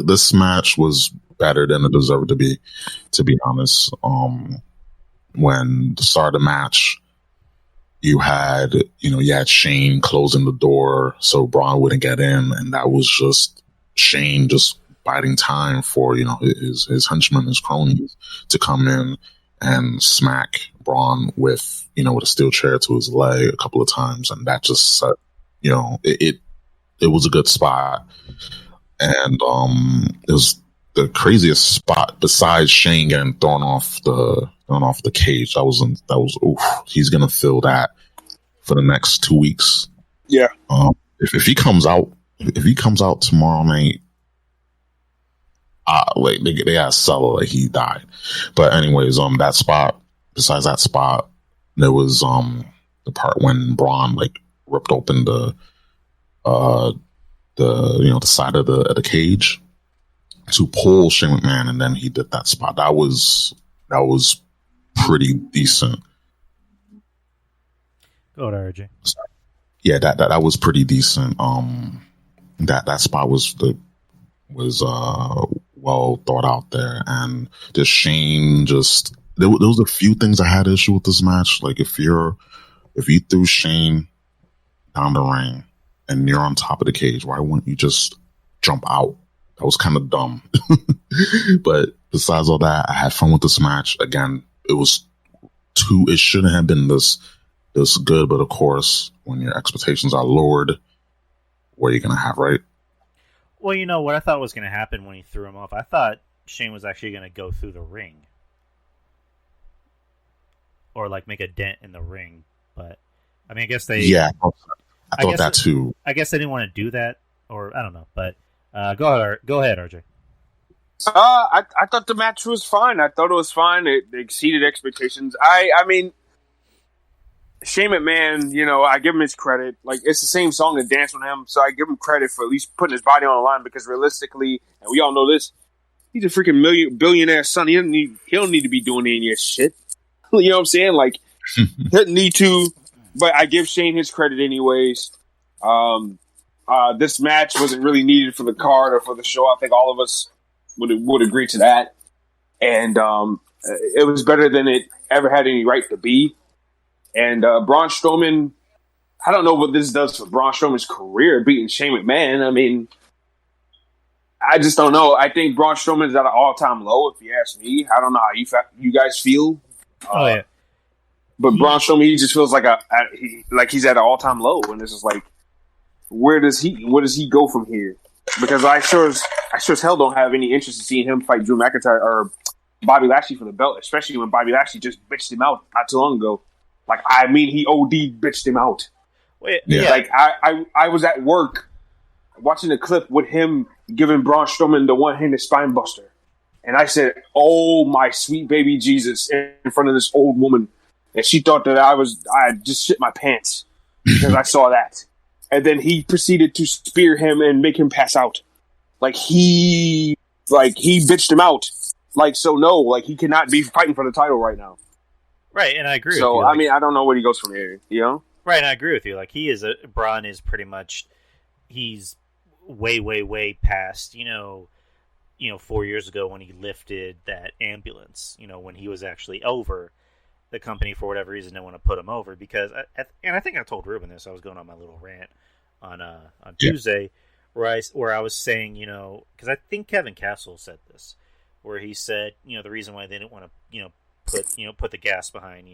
this match was better than it deserved to be honest. When the start of the match, you had Shane closing the door so Braun wouldn't get in, and that was just Shane just biding time for his henchmen, his cronies to come in and smack Braun with a steel chair to his leg a couple of times, and that just set, it was a good spot. And it was the craziest spot besides Shane getting thrown off the cage. That was oof, he's gonna feel that for the next 2 weeks. Yeah. If he comes out tomorrow night, they gotta sell it like he died. But anyways, that spot. Besides that spot, there was the part when Braun like ripped open the side of the cage to pull Shane McMahon, and then he did that spot. That was pretty decent. Go to RJ. Yeah, that was pretty decent. That spot was well thought out there, and just Shane just there was a few things I had issue with this match. Like if you threw Shane down the ring and you're on top of the cage, why wouldn't you just jump out? That was kind of dumb. But besides all that, I had fun with this match. Again, it shouldn't have been this good, but of course, when your expectations are lowered, what are you gonna have, right? Well, what I thought was going to happen when he threw him off, I thought Shane was actually going to go through the ring. Or, like, make a dent in the ring. But, I mean, I guess they... Yeah, I thought that too. I guess they didn't want to do that, or I don't know. But Go ahead, RJ. I thought the match was fine. I thought it was fine. It exceeded expectations. I mean, Shane McMahon, you know, I give him his credit. Like, it's the same song and dance with him, so I give him credit for at least putting his body on the line because realistically, and we all know this, he's a freaking billionaire son. He don't need to be doing any of this shit. You know what I'm saying? Like, he doesn't need to, but I give Shane his credit anyways. This match wasn't really needed for the card or for the show. I think all of us would agree to that. And it was better than it ever had any right to be. And Braun Strowman, I don't know what this does for Braun Strowman's career, beating Shane McMahon. I mean, I just don't know. I think Braun Strowman is at an all-time low, if you ask me. I don't know how you guys feel. Yeah. But Braun Strowman, he just feels like he's at an all-time low. And it's just like, where does he go from here? Because I sure as hell don't have any interest in seeing him fight Drew McIntyre or Bobby Lashley for the belt, especially when Bobby Lashley just bitched him out not too long ago. Like, I mean, he OD bitched him out. Wait, yeah. Like, I was at work watching a clip with him giving Braun Strowman the one-handed spine buster. And I said, oh, my sweet baby Jesus, in front of this old woman. And she thought that I just shit my pants because I saw that. And then he proceeded to spear him and make him pass out. He bitched him out. Like, so no, like, he cannot be fighting for the title right now. Right, and I agree so, with you. I mean, I don't know where he goes from here, you know? Right, and I agree with you. Like, Braun is pretty much, he's way, way, way past, 4 years ago when he lifted that ambulance, when he was actually over the company for whatever reason. Didn't want to put him over because, and I think I told Ruben this, I was going on my little rant on Tuesday where I was saying, because I think Kevin Castle said this, where he said, the reason why they didn't want to, put the gas behind,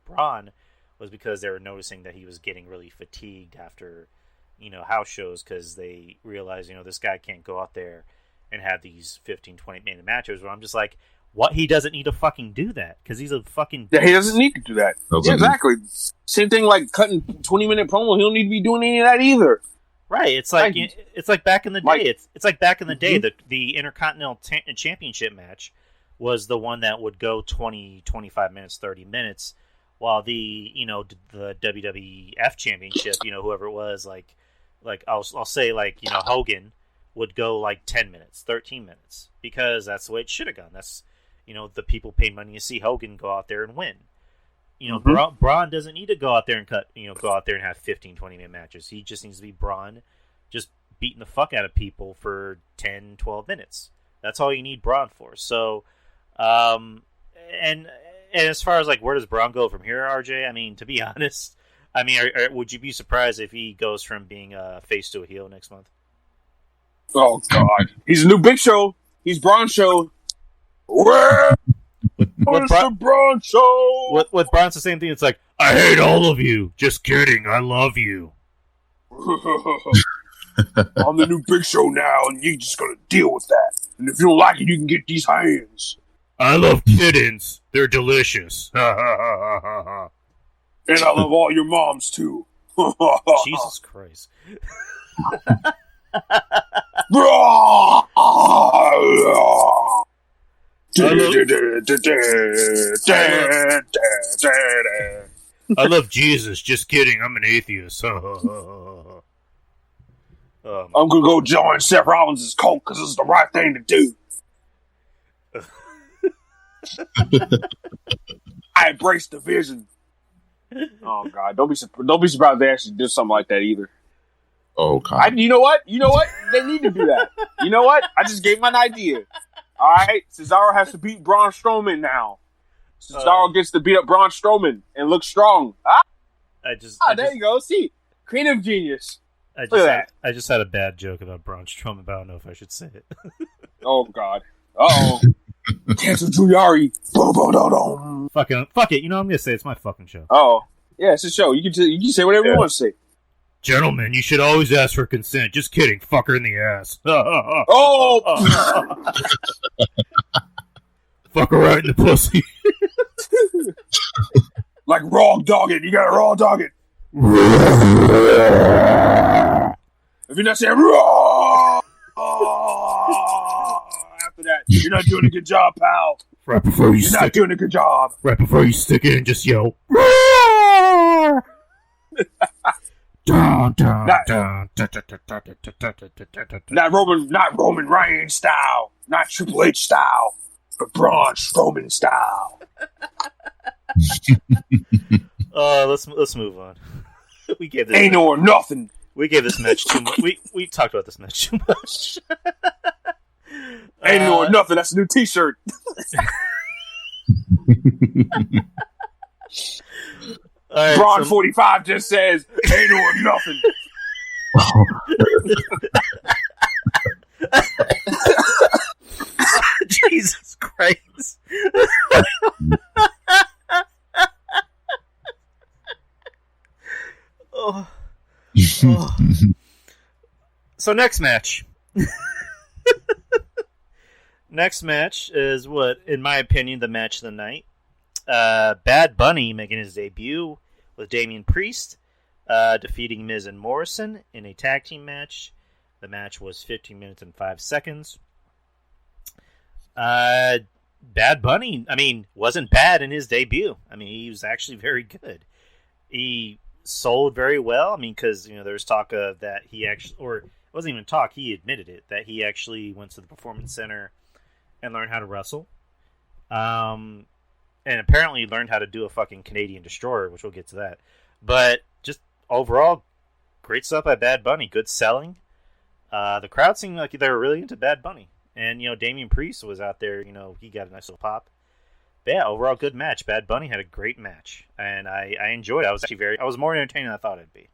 Braun was because they were noticing that he was getting really fatigued after, house shows because they realized, this guy can't go out there and have these 15, 20-minute matches where I'm just like, what? He doesn't need to fucking do that because he's a fucking... Yeah, he doesn't need to do that. Yeah, exactly. Same thing like cutting 20-minute promo. He don't need to be doing any of that either. Right. It's like it's like back in the day. It's like back in the day, the Intercontinental Championship match was the one that would go 20, 25 minutes, 30 minutes, while the WWF Championship, whoever it was, like I'll say Hogan would go like 10 minutes, 13 minutes, because that's the way it should have gone. That's the people paid money to see Hogan go out there and win. Braun doesn't need to go out there and go out there and have 15, 20-minute matches. He just needs to be Braun, just beating the fuck out of people for 10, 12 minutes. That's all you need Braun for. So, and as far as like where does Braun go from here, RJ? I mean, to be honest, would you be surprised if he goes from being a face to a heel next month? Oh God, he's a new Big Show. He's Braun Show. Where? What's the Braun Show? With Braun's the same thing. It's like, I hate all of you. Just kidding. I love you. I'm the new Big Show now, and you just gotta deal with that. And if you don't like it, you can get these hands. I love kittens. They're delicious. And I love all your moms too. Jesus Christ. I love Jesus. Just kidding. I'm an atheist. I'm gonna go join Seth Rollins' cult because it's the right thing to do. I embrace the vision. Oh God! Don't be surprised if they actually did something like that either. Oh God! You know what? They need to do that. You know what? I just gave him an idea. All right, Cesaro has to beat Braun Strowman now. Cesaro gets to beat up Braun Strowman and look strong. There you go. See, creative genius. I just had a bad joke about Braun Strowman, but I don't know if I should say it. Oh God! Uh-oh. Cancel Juniari. Fuck it. I'm gonna say it's my fucking show. Oh yeah, it's a show. You can say whatever you want to say. Gentlemen, you should always ask for consent. Just kidding. Fuck her in the ass. Oh! Fuck her right in the pussy. Like raw dog it. You gotta raw dog it. If you're not saying raw, Oh, after that, you're not doing a good job, pal. Right before You're not doing a good job. Right before you stick it and just yell, roar! Dun, dun, Not- dun, dun, dun, dun, dun, dun, dun, dun, dun, dun. Not Roman Reigns style, not Triple H style, but Braun Strowman style. Let's move on. We gave this Ain't no or nothing. We gave this match too much. We talked about this match too much. Ain't no or nothing. That's a new T-shirt. All right, Braun 45 just says, "Ain't no or nothing." Jesus Christ. Oh. Oh. So next match. Next match is what, in my opinion, the match of the night. Bad Bunny making his debut with Damian Priest, defeating Miz and Morrison in a tag team match. The match was 15 minutes and 5 seconds. Bad Bunny, wasn't bad in his debut. He was actually very good. He sold very well. Because there's talk of that he actually, or it wasn't even talk, he admitted it, that he actually went to the Performance Center and learned how to wrestle. And apparently learned how to do a fucking Canadian Destroyer, which we'll get to that. But just overall, great stuff by Bad Bunny. Good selling. The crowd seemed like they were really into Bad Bunny. And, Damian Priest was out there, he got a nice little pop. But yeah, overall good match. Bad Bunny had a great match. And I enjoyed it. I was more entertaining than I thought it'd be.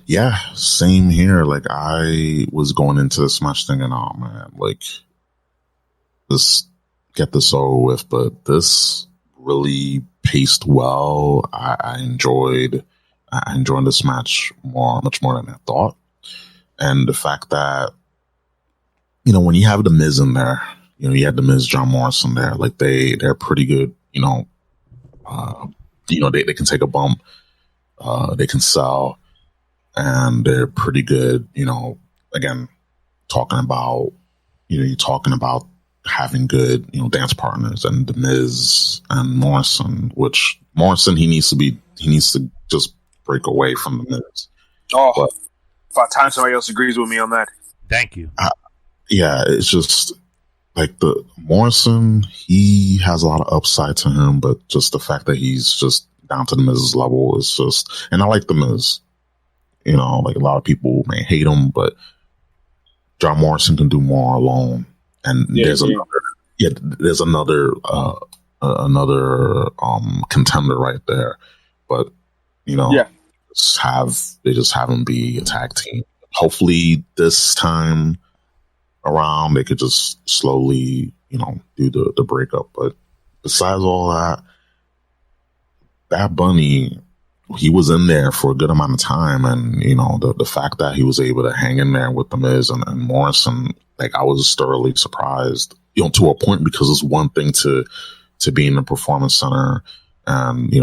Yeah, same here. Like, I was going into this match thinking, oh man, like, just get this over with. But this really paced well. I enjoyed this match much more than I thought. And the fact that, when you have the Miz in there, you had the Miz, John Morrison there, like they're pretty good. They can take a bump, they can sell, and they're pretty good. Again, talking about having good, dance partners, and the Miz and Morrison, which Morrison he needs to just break away from the Miz. Oh, but, about time somebody else agrees with me on that. Thank you. Yeah, it's just like the Morrison, he has a lot of upside to him, but just the fact that he's just down to the Miz's level is just, and I like the Miz. Like a lot of people may hate him, but John Morrison can do more alone. And there's another contender right there. But they just have him be a tag team. Hopefully this time around they could just slowly, do the breakup. But besides all that, Bad Bunny, he was in there for a good amount of time, and the fact that he was able to hang in there with the Miz and Morrison, like I was thoroughly surprised, to a point, because it's one thing to be in the Performance Center and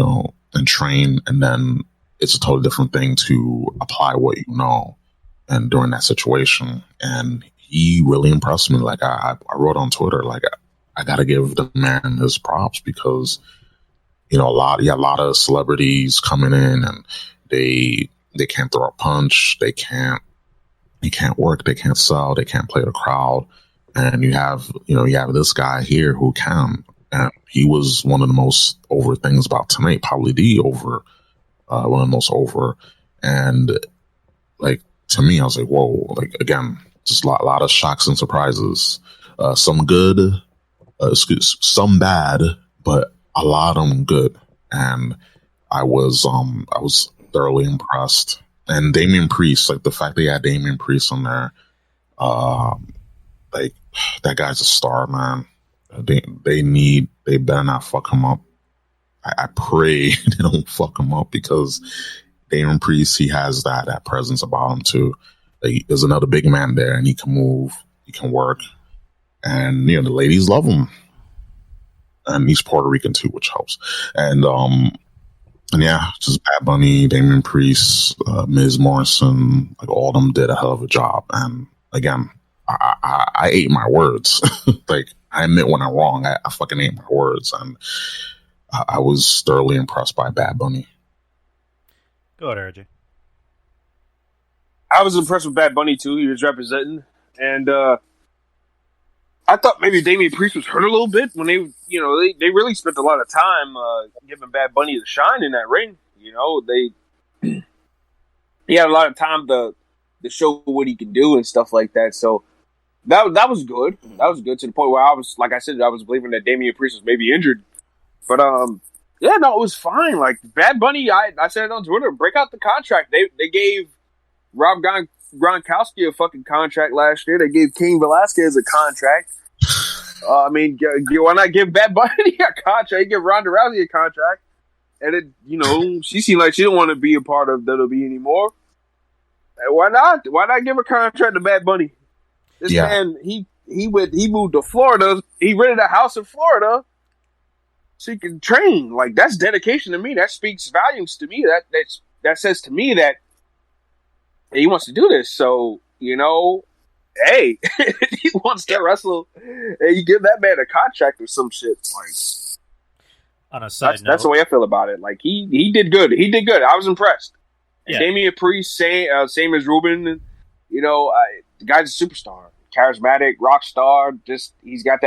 and train, and then it's a totally different thing to apply what you know, and during that situation, and he really impressed me. Like I wrote on Twitter, like I got to give the man his props, because a lot of celebrities coming in and they can't throw a punch, they can't work, they can't sell, they can't play the crowd, and you have this guy here who can, and he was one of the most over things about tonight, probably one of the most over, and like to me, I was like, whoa, like again, just a lot of shocks and surprises, some good, some bad, but a lot of them good, and I was thoroughly impressed. And Damian Priest, like the fact they had Damian Priest on there, like that guy's a star, man. They better not fuck him up. I pray they don't fuck him up, because Damian Priest, he has that presence about him too. Like, there's another big man there, and he can move, he can work, and the ladies love him. And he's Puerto Rican too, which helps. And And yeah, just Bad Bunny, Damian Priest, Ms. Morrison, like all of them did a hell of a job. And again, I ate my words. Like, I admit when I'm wrong. I fucking ate my words, and I was thoroughly impressed by Bad Bunny. Go ahead, RJ. I was impressed with Bad Bunny too. He was representing, and I thought maybe Damian Priest was hurt a little bit when they really spent a lot of time giving Bad Bunny the shine in that ring. He had a lot of time to show what he can do and stuff like that. So that was good. That was good to the point where I was, like I said, I was believing that Damian Priest was maybe injured. But yeah, no, it was fine. Like Bad Bunny, I said it on Twitter, break out the contract. They gave Rob Gronkowski a fucking contract last year. They gave Cain Velasquez a contract. I mean, why not give Bad Bunny a contract? Give Ronda Rousey a contract. And it, she seemed like she didn't want to be a part of WWE anymore. Why not? Why not give a contract to Bad Bunny? This man, he moved to Florida. He rented a house in Florida so he can train. Like, that's dedication to me. That speaks volumes to me. That says to me that he wants to do this. So, hey, he wants to wrestle. Hey, you give that man a contract or some shit. Like, on a side note, that's the way I feel about it. Like, he did good. He did good. I was impressed. And yeah. Damian Priest, same as Ruben. The guy's a superstar, charismatic, rock star. Just he's got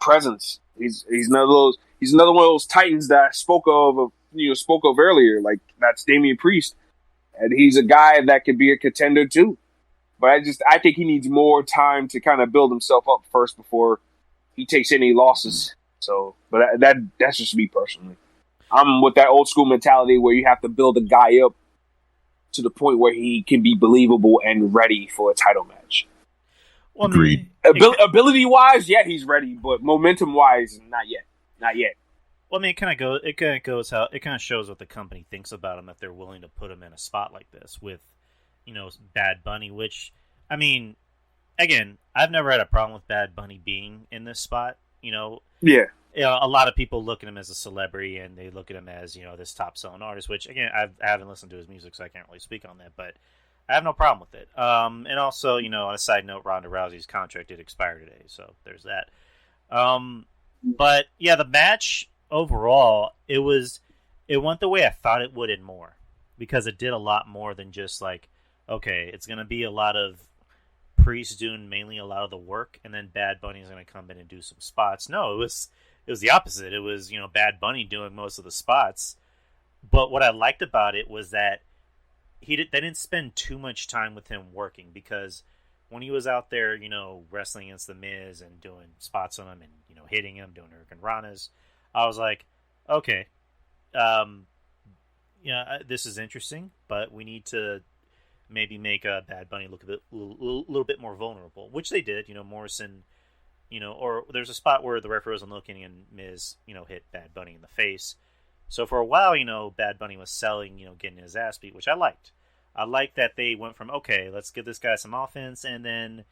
presence. He's another one of those titans that I spoke of earlier. Like, that's Damian Priest, and he's a guy that could be a contender too. But I think he needs more time to kind of build himself up first before he takes any losses. So, but that's just me personally. I'm with that old school mentality where you have to build a guy up to the point where he can be believable and ready for a title match. Well, Agreed. Ability wise, yeah, he's ready, but momentum wise, not yet. Not yet. Well, I mean, it kind of shows what the company thinks about him, that they're willing to put him in a spot like this with, Bad Bunny, which, I mean, again, I've never had a problem with Bad Bunny being in this spot, Yeah. A lot of people look at him as a celebrity, and they look at him as, this top-selling artist, which, again, I haven't listened to his music, so I can't really speak on that, but I have no problem with it. And also, on a side note, Ronda Rousey's contract did expire today, so there's that. But, yeah, the match, overall, it went the way I thought it would and more, because it did a lot more than just, like, okay, it's going to be a lot of Priest doing mainly a lot of the work, and then Bad Bunny's going to come in and do some spots. No, it was the opposite. It was, Bad Bunny doing most of the spots. But what I liked about it was that they didn't spend too much time with him working, because when he was out there, wrestling against The Miz and doing spots on him and, hitting him, doing Hurricane Ranas, I was like, okay, this is interesting, but we need to maybe make Bad Bunny look a little bit more vulnerable, which they did. Morrison, or there's a spot where the referee wasn't looking and Miz, hit Bad Bunny in the face. So for a while, Bad Bunny was selling, getting his ass beat, which I liked. I liked that they went from, okay, let's give this guy some offense, and then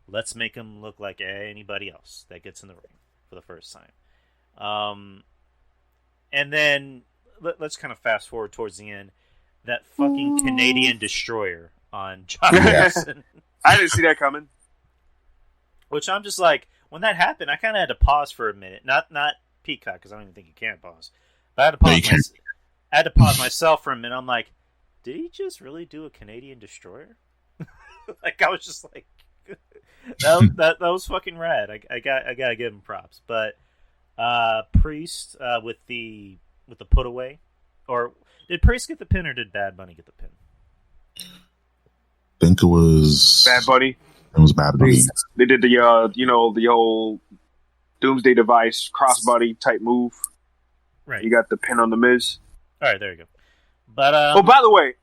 let's make him look like anybody else that gets in the ring for the first time. And then let's kind of fast forward towards the end. That fucking Canadian destroyer on John Morrison. I didn't see that coming. Which I'm just like, when that happened, I kind of had to pause for a minute. Not Peacock, because I don't even think you can pause. But I had to pause myself for a minute. I'm like, did he just really do a Canadian destroyer? Like, I was just like, that was fucking rad. I gotta give him props. But Priest with the put away, or did Priest get the pin, or did Bad Bunny get the pin? I think it was Bad Bunny. It was Bad Bunny. They did the whole Doomsday Device crossbody type move. Right. You got the pin on the Miz. All right, there you go. But by the way,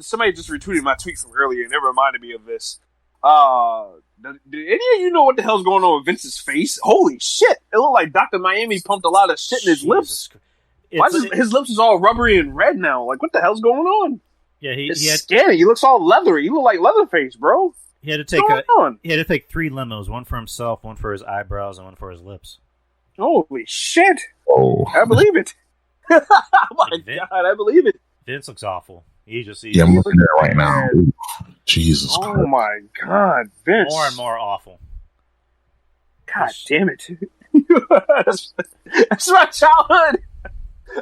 somebody just retweeted my tweet from earlier, and it reminded me of this. Did any of you know what the hell's going on with Vince's face? Holy shit! It looked like Dr. Miami pumped a lot of shit in his lips. Why is his lips is all rubbery and red now? Like, what the hell's going on? Yeah, he had scary. He looks all leathery. He look like Leatherface, bro. He had to take 3 limos, one for himself, one for his eyebrows, and one for his lips. Holy shit! Oh, I believe it. Oh my Vin- God, I believe it. Vince looks awful. He's Yeah, I'm looking at it right now. Ooh, Jesus Oh Christ. my God, Vince. more and more awful. God damn it. That's my childhood.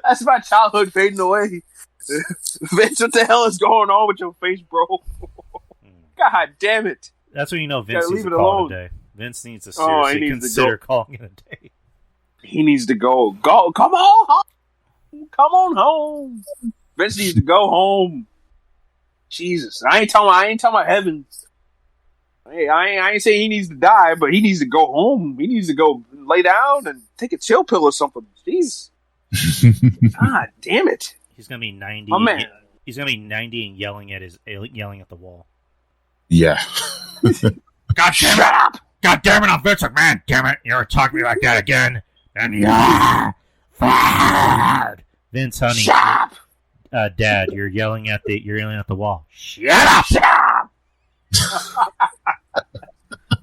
That's my childhood fading away. Vince, what the hell is going on with your face, bro? God damn it. That's when you know Vince Gotta needs to leave it call alone. it a day. Vince needs to He seriously needs to consider go. calling it a day. He needs to go. Go. Come on home. Come on home. Vince needs to go home. Jesus. I ain't talking about heaven. Hey, I ain't saying he needs to die, but he needs to go home. He needs to go lay down and take a chill pill or something. Jeez. God damn it. He's gonna be 90. My man. He's gonna be 90 and yelling at the wall. Yeah. God damn it! up! God damn it! I'm Vince McMahon. Damn it! You're talking to me like that again. And yeah, fired. Vince, honey. Shut up! Dad, you're yelling at the wall. Shut up! Shut up!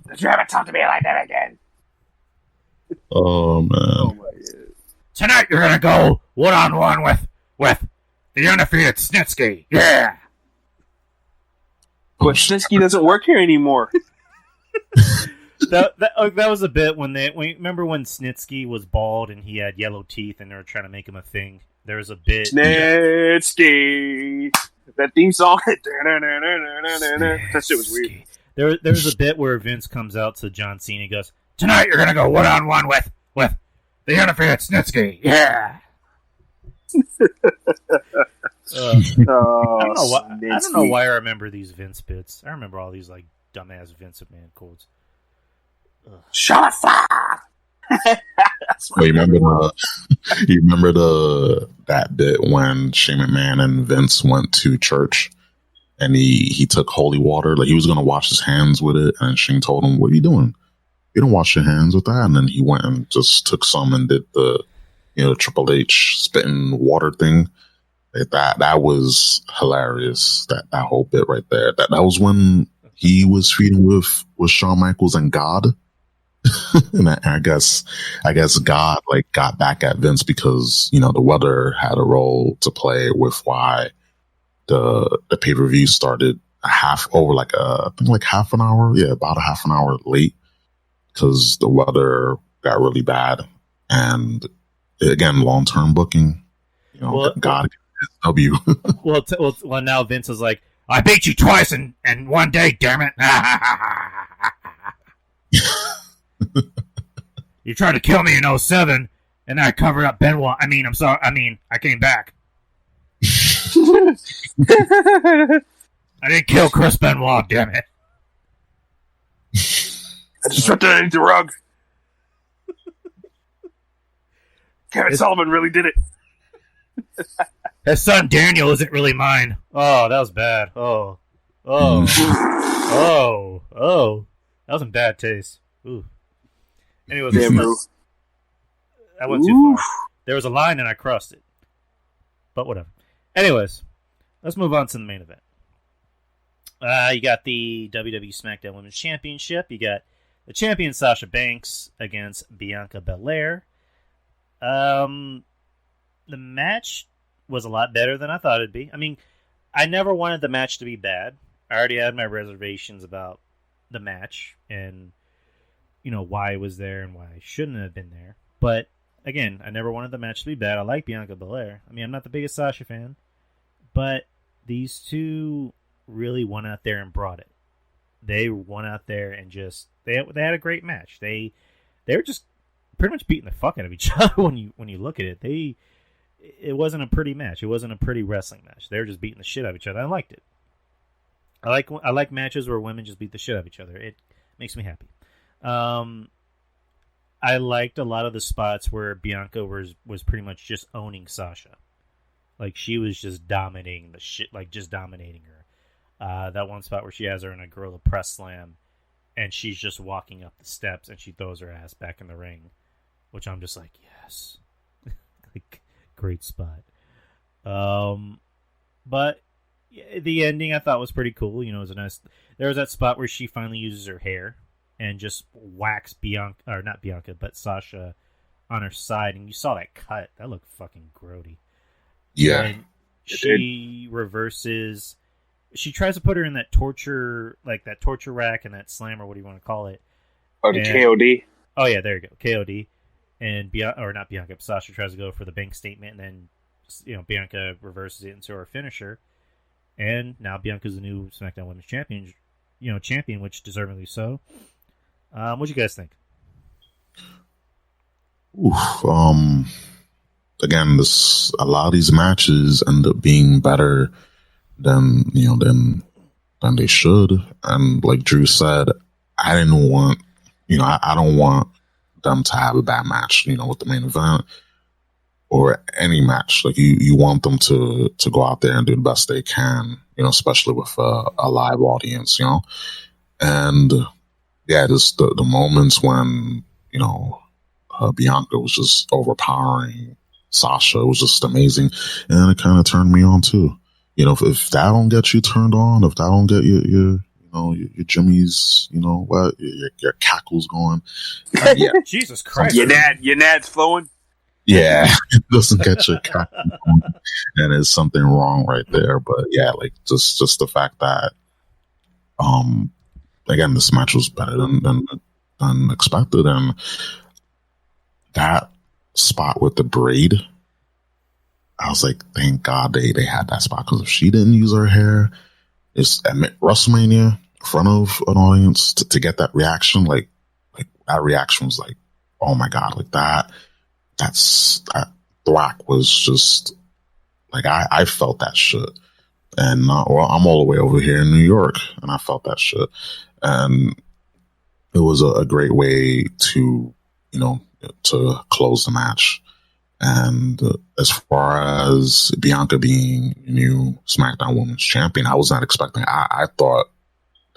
Did you ever talk to me like that again? Oh man. Oh my God. Tonight you're gonna go one-on-one with the undefeated Snitsky. Yeah. But Snitsky doesn't work here anymore. That was a bit remember when Snitsky was bald and he had yellow teeth and they were trying to make him a thing. There was a bit. Snitsky. That theme song. That shit was weird. There was a bit where Vince comes out to John Cena and goes, "Tonight you're gonna go one-on-one with the undefeated Snitsky." Yeah. I don't know why I remember these Vince bits. I remember all these like dumbass Vince McMahon quotes. Shut up! Well, you remember that bit when Shane McMahon and Vince went to church and he took holy water, like he was gonna wash his hands with it, and Shane told him, "What are you doing? You don't wash your hands with that." And then he went and just took some and did the Triple H spitting water thing. That was hilarious. That whole bit right there. That was when he was feuding with Shawn Michaels and God. And I guess God like got back at Vince because the weather had a role to play with why the pay-per-view started I think like half an hour, about a half an hour late because the weather got really bad, and again, long-term booking. God W. Well, now Vince is like, "I beat you twice in one day, damn it." You tried to kill me in 07, and I covered up Benoit. I came back. I didn't kill Chris Benoit, damn it. I just swept it underneath the rug. Kevin Sullivan really did it. His son Daniel isn't really mine. Oh, that was bad. Oh. That was in bad taste. Ooh. Anyways, Damn, bro. I went too far. There was a line and I crossed it. But whatever. Anyways, let's move on to the main event. You got the WWE SmackDown Women's Championship. You got the champion Sasha Banks against Bianca Belair. The match was a lot better than I thought it'd be. I mean, I never wanted the match to be bad. I already had my reservations about the match and why it was there and why I shouldn't have been there. But again, I never wanted the match to be bad. I like Bianca Belair. I mean, I'm not the biggest Sasha fan, but these two really went out there and brought it. They went out there and just they had a great match. They were just pretty much beating the fuck out of each other when you look at it. It wasn't a pretty match. It wasn't a pretty wrestling match. They were just beating the shit out of each other. I liked it. I like matches where women just beat the shit out of each other. It makes me happy. I liked a lot of the spots where Bianca was pretty much just owning Sasha. Like, she was just dominating the shit, like, just dominating her. That one spot where she has her in a gorilla press slam, and she's just walking up the steps, and she throws her ass back in the ring, which I'm just like, yes. Like, great spot. But the ending I thought was pretty cool. It was a nice... There was that spot where she finally uses her hair and just whacks Bianca, or not Bianca, but Sasha on her side, and you saw that cut. That looked fucking grody. Yeah. And she reverses. She tries to put her in that torture rack and that slam, or what do you want to call it? Or the KOD. Oh yeah, there you go, KOD. And not Bianca, Sasha tries to go for the bank statement, and then Bianca reverses it into her finisher. And now Bianca's the new SmackDown Women's Champion, which deservedly so. What do you guys think? Again, a lot of these matches end up being better than they should. And like Drew said, I didn't want, I don't want them to have a bad match, with the main event or any match. Like you want them to go out there and do the best they can, especially with a live audience, and yeah, just the moments when, Bianca was just overpowering Sasha. It was just amazing. And it kind of turned me on too. If that don't get you turned on, if that don't get your jimmies, your cackles going. Yeah. Jesus Christ. Your nad's flowing. Yeah, it doesn't get your cackles going. And there's something wrong right there. But yeah, like just the fact that, again, this match was better than expected. And that spot with the braid, I was like, thank God they had that spot, because if she didn't use her hair, it's at WrestleMania in front of an audience to get that reaction, like that reaction was like, oh my God, like that thwack was just like, I felt that shit. And I'm all the way over here in New York, and I felt that shit. And it was a great way to, to close the match. And as far as Bianca being new SmackDown Women's Champion, I was not expecting. I thought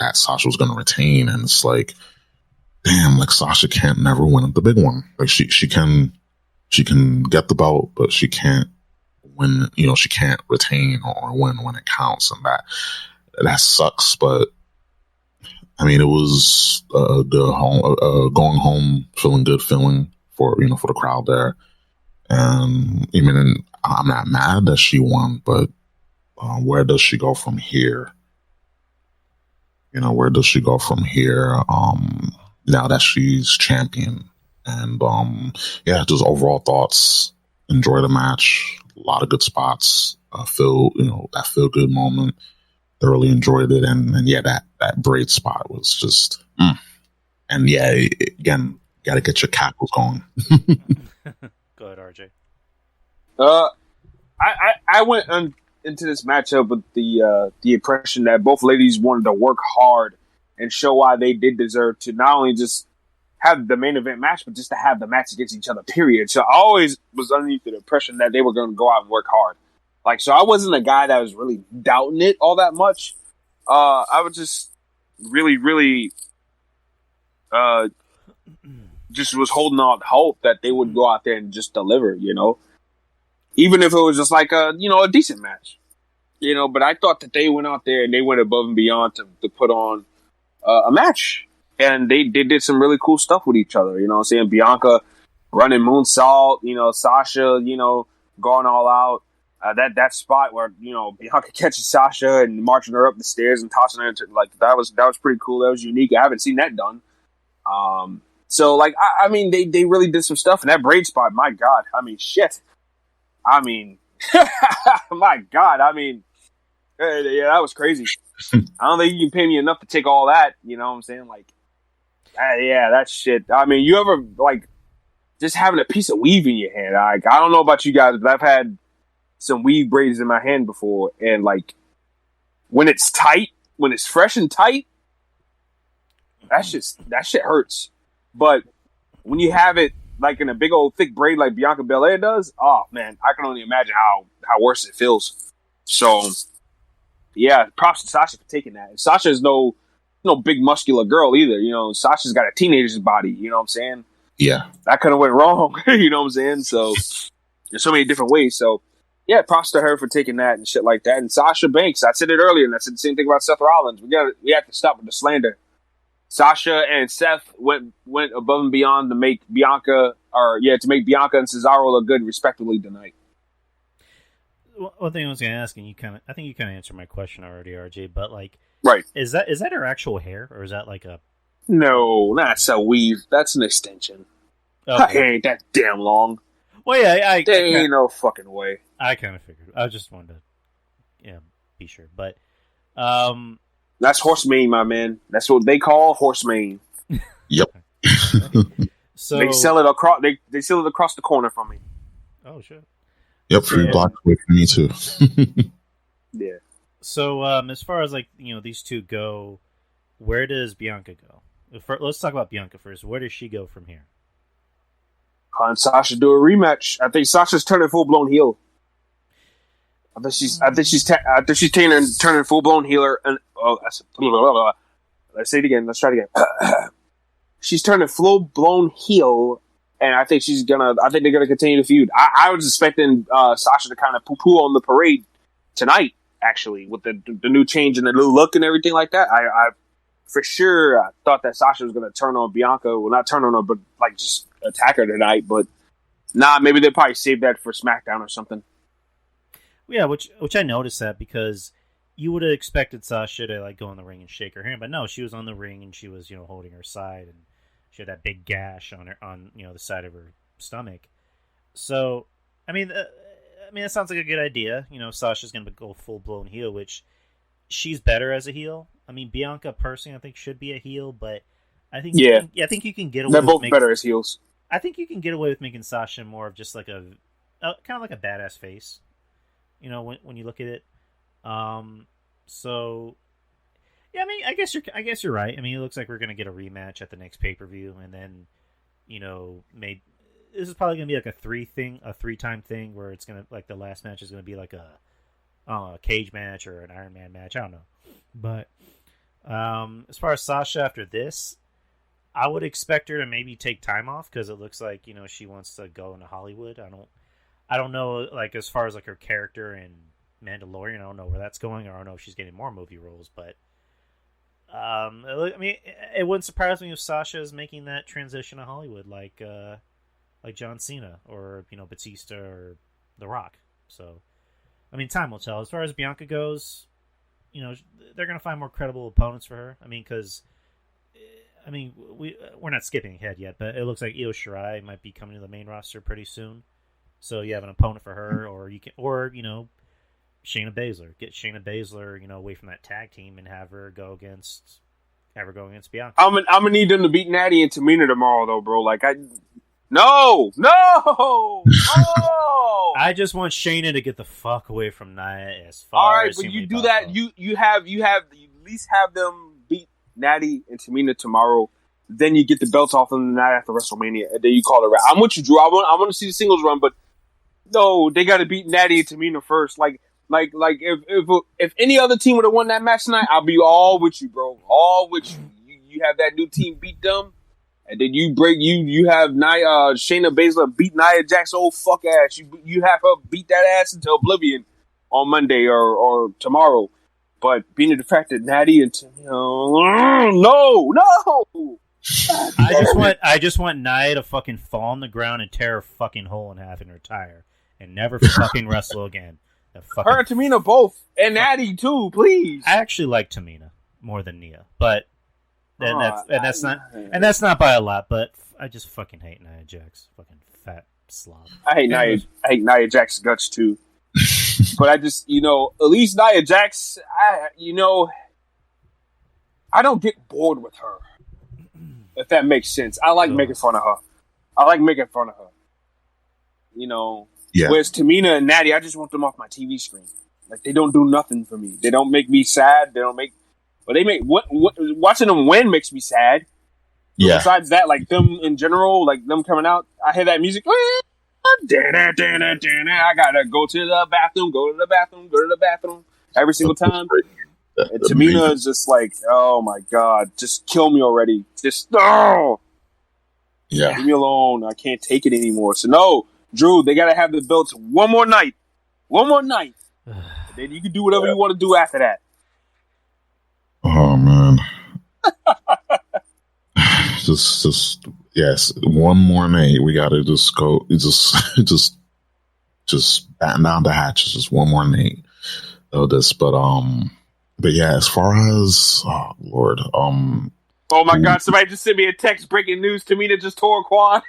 that Sasha was going to retain, and it's like, damn, like Sasha can't never win at the big one. Like she can get the belt, but she can't win. She can't retain or win when it counts, and that sucks. But I mean, it was a good going home, feeling good feeling for the crowd there. And I'm not mad that she won, but where does she go from here? Where does she go from here? Now that she's champion, and just overall thoughts. Enjoy the match. A lot of good spots. That feel good moment. Thoroughly enjoyed it, and yeah, that braid spot was just. And yeah, again, got to get your cackles going. Go ahead, RJ. I went into this matchup with the impression that both ladies wanted to work hard and show why they did deserve to not only just have the main event match, but just to have the match against each other, period. So I always was underneath the impression that they were going to go out and work hard. Like, so I wasn't a guy that was really doubting it all that much. I was just really, really just was holding out hope that they would go out there and just deliver, even if it was just like a decent match, but I thought that they went out there and they went above and beyond to put on a match, and they did some really cool stuff with each other. Saying Bianca running moonsault, Sasha, going all out. That spot where Bianca catches Sasha and marching her up the stairs and tossing her into, like, that was pretty cool. That was unique. I haven't seen that done. So like I mean they really did some stuff in that braid spot. My God, I mean shit. I mean, my God, I mean, yeah, that was crazy. I don't think you can pay me enough to take all that. You know what I'm saying? Like, yeah, that shit. I mean, you ever like just having a piece of weave in your hand? Like, I don't know about you guys, but I've had some weave braids in my hand before, and like when it's tight, when it's fresh and tight, that shit hurts. But when you have it like in a big old thick braid like Bianca Belair does, oh man, I can only imagine how worse it feels. So yeah, props to Sasha for taking that. And Sasha is no big muscular girl either. Sasha's got a teenager's body. You know what I'm saying? Yeah, that could have went wrong. You know what I'm saying? So there's so many different ways. So yeah, props to her for taking that and shit like that. And Sasha Banks, I said it earlier, and I said the same thing about Seth Rollins. We have to stop with the slander. Sasha and Seth went above and beyond to make Bianca to make Bianca and Cesaro look good respectively tonight. One thing I was going to ask, and I think you kind of answered my question already, RJ. But like, right, is that her actual hair, or is that like a? No, that's a weave. That's an extension. Okay. Her hair ain't that damn long. Well, yeah, there ain't no fucking way. I kind of figured. I just wanted to, be sure. But that's horse mane, my man. That's what they call horse mane. Yep. So they sell it across. They sell it across the corner from me. Oh shit. Yep, 3 blocks away from me too. Yeah. So as far as like these two go, where does Bianca go? Let's talk about Bianca first. Where does she go from here? And Sasha do a rematch. I think Sasha's turning full blown heel. I think she's turning full blown healer. And let's say it again. Let's try it again. She's turning full blown heel, and I think they're gonna continue to feud. I was expecting Sasha to kind of poo poo on the parade tonight, actually, with the new change and the new look and everything like that. I for sure thought that Sasha was gonna turn on Bianca. Well, not turn on her, but like just attack her tonight. But nah, maybe they'll probably save that for SmackDown or something. Yeah, which I noticed that because you would have expected Sasha to like go in the ring and shake her hand, but no, she was on the ring and she was holding her side, and she had that big gash on the side of her stomach. So I mean that sounds like a good idea. Sasha's gonna go full blown heel, which she's better as a heel. I mean, Bianca personally, I think should be a heel, but I think I think you can get away. They're both better as heels. I think you can get away with making Sasha more of just like a kind of like a badass face. When you look at it. So yeah, I mean, I guess you're right. I mean, it looks like we're gonna get a rematch at the next pay-per-view, and then maybe this is probably gonna be like a 3-time thing where it's gonna like the last match is gonna be like a cage match or an Iron Man match. I don't know, but as far as Sasha after this, I would expect her to maybe take time off because it looks like she wants to go into Hollywood. I don't know, like, as far as, like, her character in Mandalorian, I don't know where that's going, or I don't know if she's getting more movie roles, but, I mean, it wouldn't surprise me if Sasha is making that transition to Hollywood, like John Cena, or, Batista, or The Rock, so, I mean, time will tell. As far as Bianca goes, they're going to find more credible opponents for her, I mean, because, we're not skipping ahead yet, but it looks like Io Shirai might be coming to the main roster pretty soon. So you have an opponent for her, or Shayna Baszler. Get Shayna Baszler, away from that tag team and have her go against Bianca. I'm gonna need them to beat Natty and Tamina tomorrow, though, bro. Like no. I just want Shayna to get the fuck away from Nia as far. All right, as but you do possible. that. You at least have them beat Natty and Tamina tomorrow. Then you get the belts off them the night after WrestleMania, and then you call it right. I'm with you, Drew. I want to see the singles run, but no, they got to beat Natty and Tamina first. Like if any other team would have won that match tonight, I'll be all with you, bro. All with you. You have that new team beat them, and then you have Shayna Baszler beat Nia Jax's old fuck ass. You have her beat that ass into oblivion on Monday or tomorrow. But being the fact that Natty and no. I just want Nia to fucking fall on the ground and tear her fucking hole in half and retire and never fucking wrestle again. Her and Tamina both, and Natty too, please. I actually like Tamina more than Nia, but that's not by a lot. But I just fucking hate Nia Jax, fucking fat slob. I hate Nia Jax's guts too. But I just at least Nia Jax, I don't get bored with her. If that makes sense. I like making fun of her. Yeah. Whereas Tamina and Natty, I just want them off my TV screen. Like, they don't do nothing for me. They don't make me sad. But they make watching them win makes me sad. Yeah. Besides that, like them in general, like them coming out, I hear that music. I gotta go to the bathroom every single time. And Tamina is just like, oh my god, just kill me already. Just Yeah. Leave me alone. I can't take it anymore. So no, Drew, they gotta have the belts one more night. And then you can do whatever you want to do after that. Oh man. just Yes, one more night. We got to just go. Just batten down the hatches. Just one more night of this. But yeah. As far as Lord, oh my God! Somebody just sent me a text. Breaking news: Tamina just tore a quad.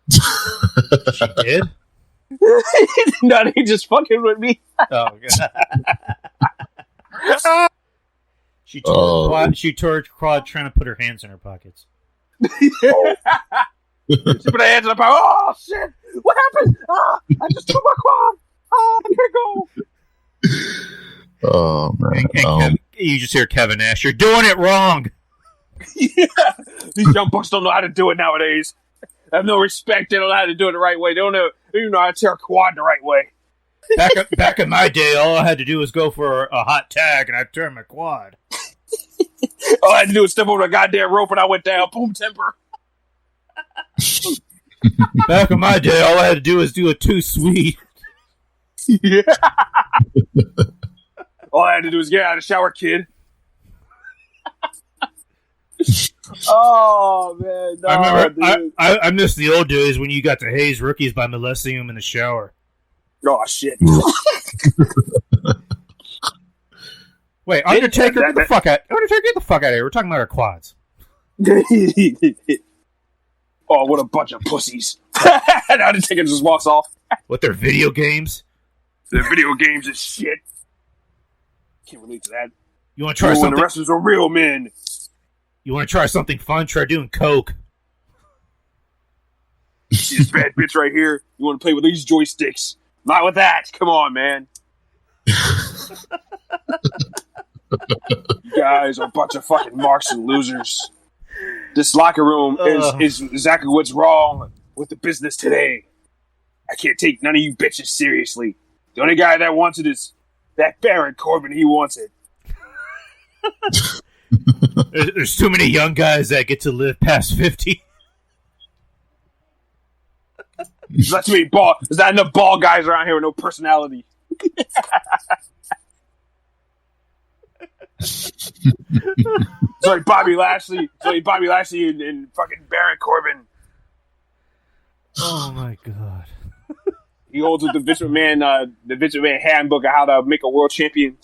She did? No, they just fucking with me. Oh God. She tore her quad trying to put her hands in her pockets. She put her hands in her pocket. Oh shit! What happened? I just tore my quad. Oh, I can't go. Oh man! And you just hear Kevin Nash. You're doing it wrong. Yeah, these young bucks don't know how to do it nowadays. They have no respect. They don't know how to do it the right way. They don't even know how to tear a quad the right way. Back in my day, all I had to do was go for a hot tag, and I'd turn my quad. All I had to do was step over the goddamn rope, and I went down. Boom, temper. Back in my day, all I had to do was do a too sweet. Yeah. All I had to do was get out of the shower, kid. Oh man! No, I remember. dude. I miss the old days when you got to haze rookies by molesting them in the shower. Oh shit! Wait, Undertaker, get the fuck out! Undertaker, get the fuck out of here! We're talking about our quads. Oh, what a bunch of pussies! And Undertaker just walks off. With their video games. Their video games is shit. Can't relate to that. You want to try something? The wrestlers are real men. You want to try something fun? Try doing coke. See this bad bitch right here? You want to play with these joysticks? Not with that. Come on, man. You guys are a bunch of fucking marks and losers. This locker room is exactly what's wrong with the business today. I can't take none of you bitches seriously. The only guy that wants it is that Baron Corbin. He wants it. There's too many young guys that get to live past 50. There's not too many there's not enough ball guys around here with no personality. So like Bobby Lashley and fucking Baron Corbin. Oh my God. He holds with the Vince McMahon handbook of how to make a world champion.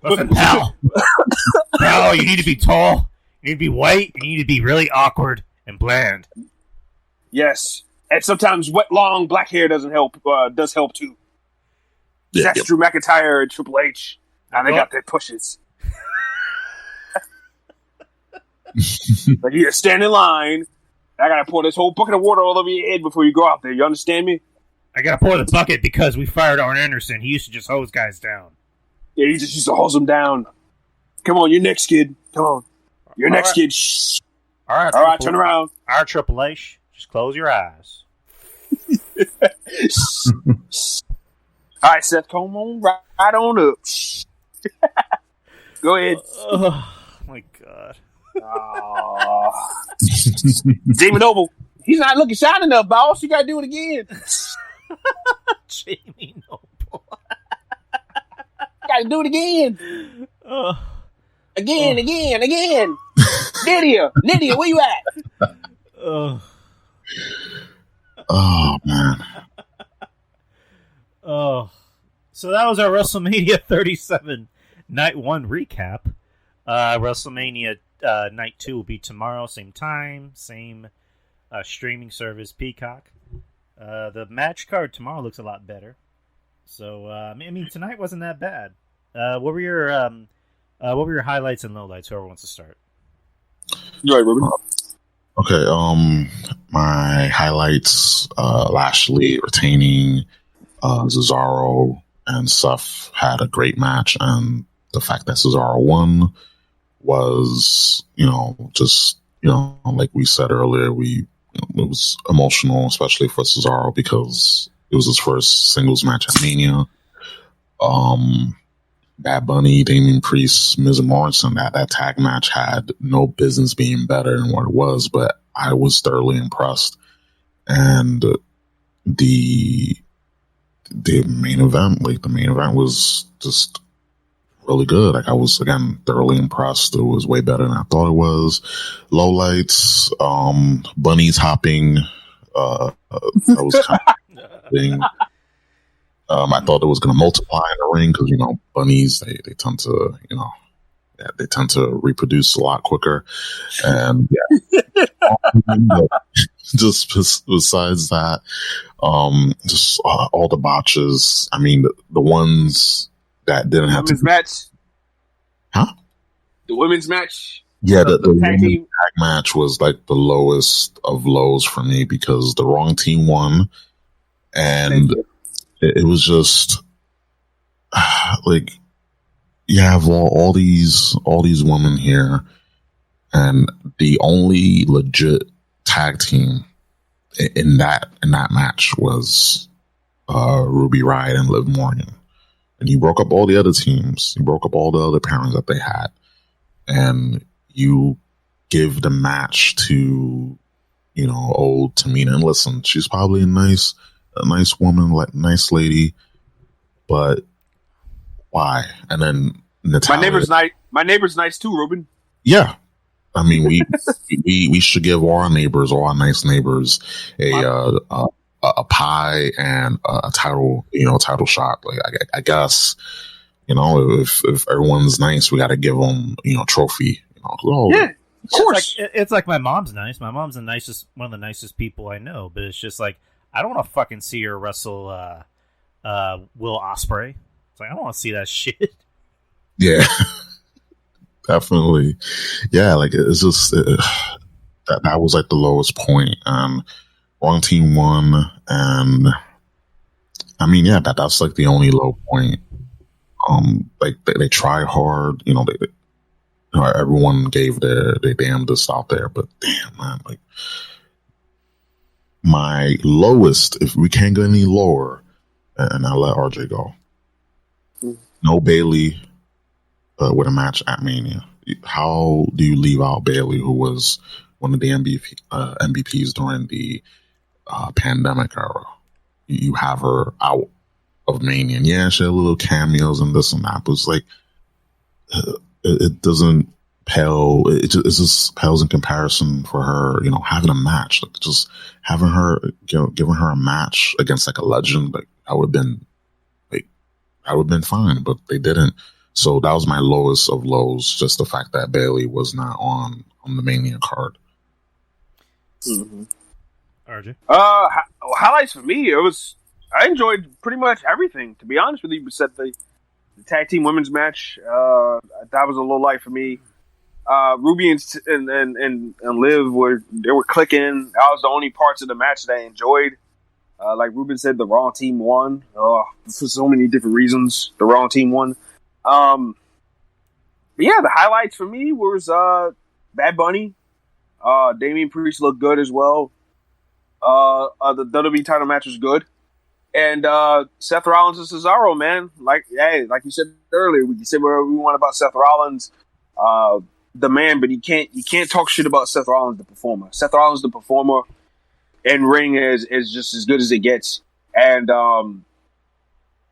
Listen, pal, you need to be tall, you need to be white, and you need to be really awkward and bland. Yes, and sometimes wet, long black hair doesn't help. Does help too. That's Drew McIntyre and Triple H. Now they got their pushes. Like you stand in line. I gotta pour this whole bucket of water all over your head before you go out there. You understand me? I gotta pour the bucket because we fired Arn Anderson. He used to just hose guys down. Yeah, he just used to hose them down. Come on, you're next, kid. Come on. You're next, kid. Shh. All right, turn around. All right, Triple H, just close your eyes. All right, Seth, come on, right on up. Go ahead. Oh, my God. Jamie Noble. He's not looking shiny enough, boss. You got to do it again. Jamie Noble. Got to do it again. Again. Lydia, where you at? Oh man. Oh, so that was our WrestleMania 37 Night 1 recap. WrestleMania Night 2 will be tomorrow, same time, same streaming service, Peacock. The match card tomorrow looks a lot better. So I mean, tonight wasn't that bad. What were your highlights and lowlights? Whoever wants to start. You're right, Ruben. Okay. My highlights: Lashley retaining, Cesaro and Seth had a great match, and the fact that Cesaro won was, like we said earlier, it was emotional, especially for Cesaro because it was his first singles match at Mania. Bad Bunny, Damian Priest, Miz and Morrison, that tag match had no business being better than what it was, but I was thoroughly impressed. And the main event was just really good. Like I was again thoroughly impressed. It was way better than I thought it was. Lowlights, bunnies hopping. That was kind of thing. I thought it was going to multiply in the ring because bunnies they tend to they tend to reproduce a lot quicker, and just besides that, just all the botches. I mean, the ones that didn't have women's to match, huh? The women's match. Yeah, the tag team tag match was like the lowest of lows for me because the wrong team won, and it was just like you have all these women here, and the only legit tag team in that match was Ruby Riott and Liv Morgan, and you broke up all the other teams. You broke up all the other pairings that they had, and you give the match to old Tamina. And listen, she's probably a nice woman, like nice lady, but why? And then Natalia. My neighbor's nice too, Ruben. Yeah, I mean we should give all our nice neighbors a pie and a title shot. Like I guess if everyone's nice, we got to give them a trophy. Yeah. Of course, it's like my mom's nice. My mom's one of the nicest people I know. But it's just like I don't want to fucking see her wrestle Will Ospreay. It's like I don't want to see that shit. Yeah, definitely. Yeah, like it's just that was like the lowest point. Wrong team won, and I mean, yeah, that's like the only low point. Like they tried hard, everyone gave their damnedest out there, but damn, man, like my lowest, if we can't go any lower, and I'll let RJ go. No Bailey with a match at Mania. How do you leave out Bailey, who was one of the MVPs during the pandemic era? You have her out of Mania, and yeah, she had little cameos and this and that, but it's like it doesn't pale. It just pales in comparison for her, having a match. Like just having her, giving her a match against like a legend, like I would have been fine, but they didn't. So that was my lowest of lows. Just the fact that Bailey was not on the Mania card. Mm-hmm. RJ, highlights for me. I enjoyed pretty much everything. To be honest with you, except the tag team women's match. That was a low light for me. Ruby and Liv were clicking. That was the only parts of the match that I enjoyed. Like Ruben said, the wrong team won for so many different reasons. The wrong team won. But yeah, the highlights for me was Bad Bunny. Damian Priest looked good as well. The WWE title match was good. And Seth Rollins and Cesaro, man. Like you said earlier, we can say whatever we want about Seth Rollins, the man, but you can't talk shit about Seth Rollins, the performer. Seth Rollins, the performer, in ring is just as good as it gets. And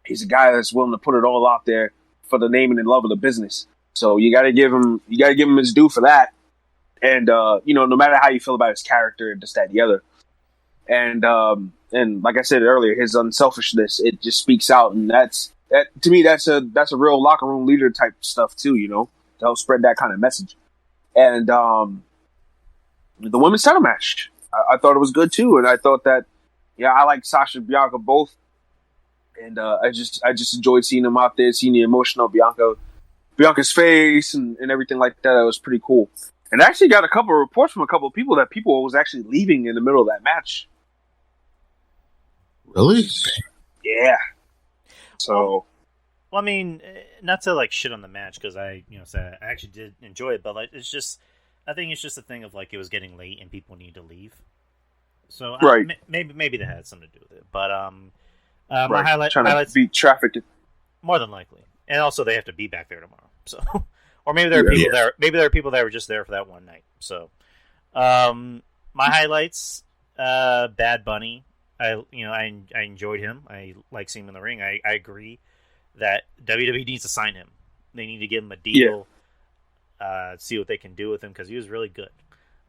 he's a guy that's willing to put it all out there for the name and the love of the business. So you gotta give him his due for that. And no matter how you feel about his character and this, that, and the other. And like I said earlier, his unselfishness, it just speaks out, and that to me, that's a real locker room leader type stuff too, to help spread that kind of message. And the women's title match, I thought it was good too, and I thought that, I like Sasha and Bianca both, and I just enjoyed seeing them out there, seeing the emotion of Bianca's face and everything like that. It was pretty cool. And I actually got a couple of reports from a couple of people that people was actually leaving in the middle of that match. Really? Yeah. So, well, I mean, not to like shit on the match because I actually did enjoy it, but like I think it's just a thing of like it was getting late and people need to leave. So right. Maybe that had something to do with it, but right. my highlights beat traffic more than likely, and also they have to be back there tomorrow. So, or maybe there are people there. Maybe there are people that were just there for that one night. So, my highlights: Bad Bunny. I enjoyed him. I like seeing him in the ring. I agree that WWE needs to sign him. they need to give him a deal. See what they can do with him because he was really good.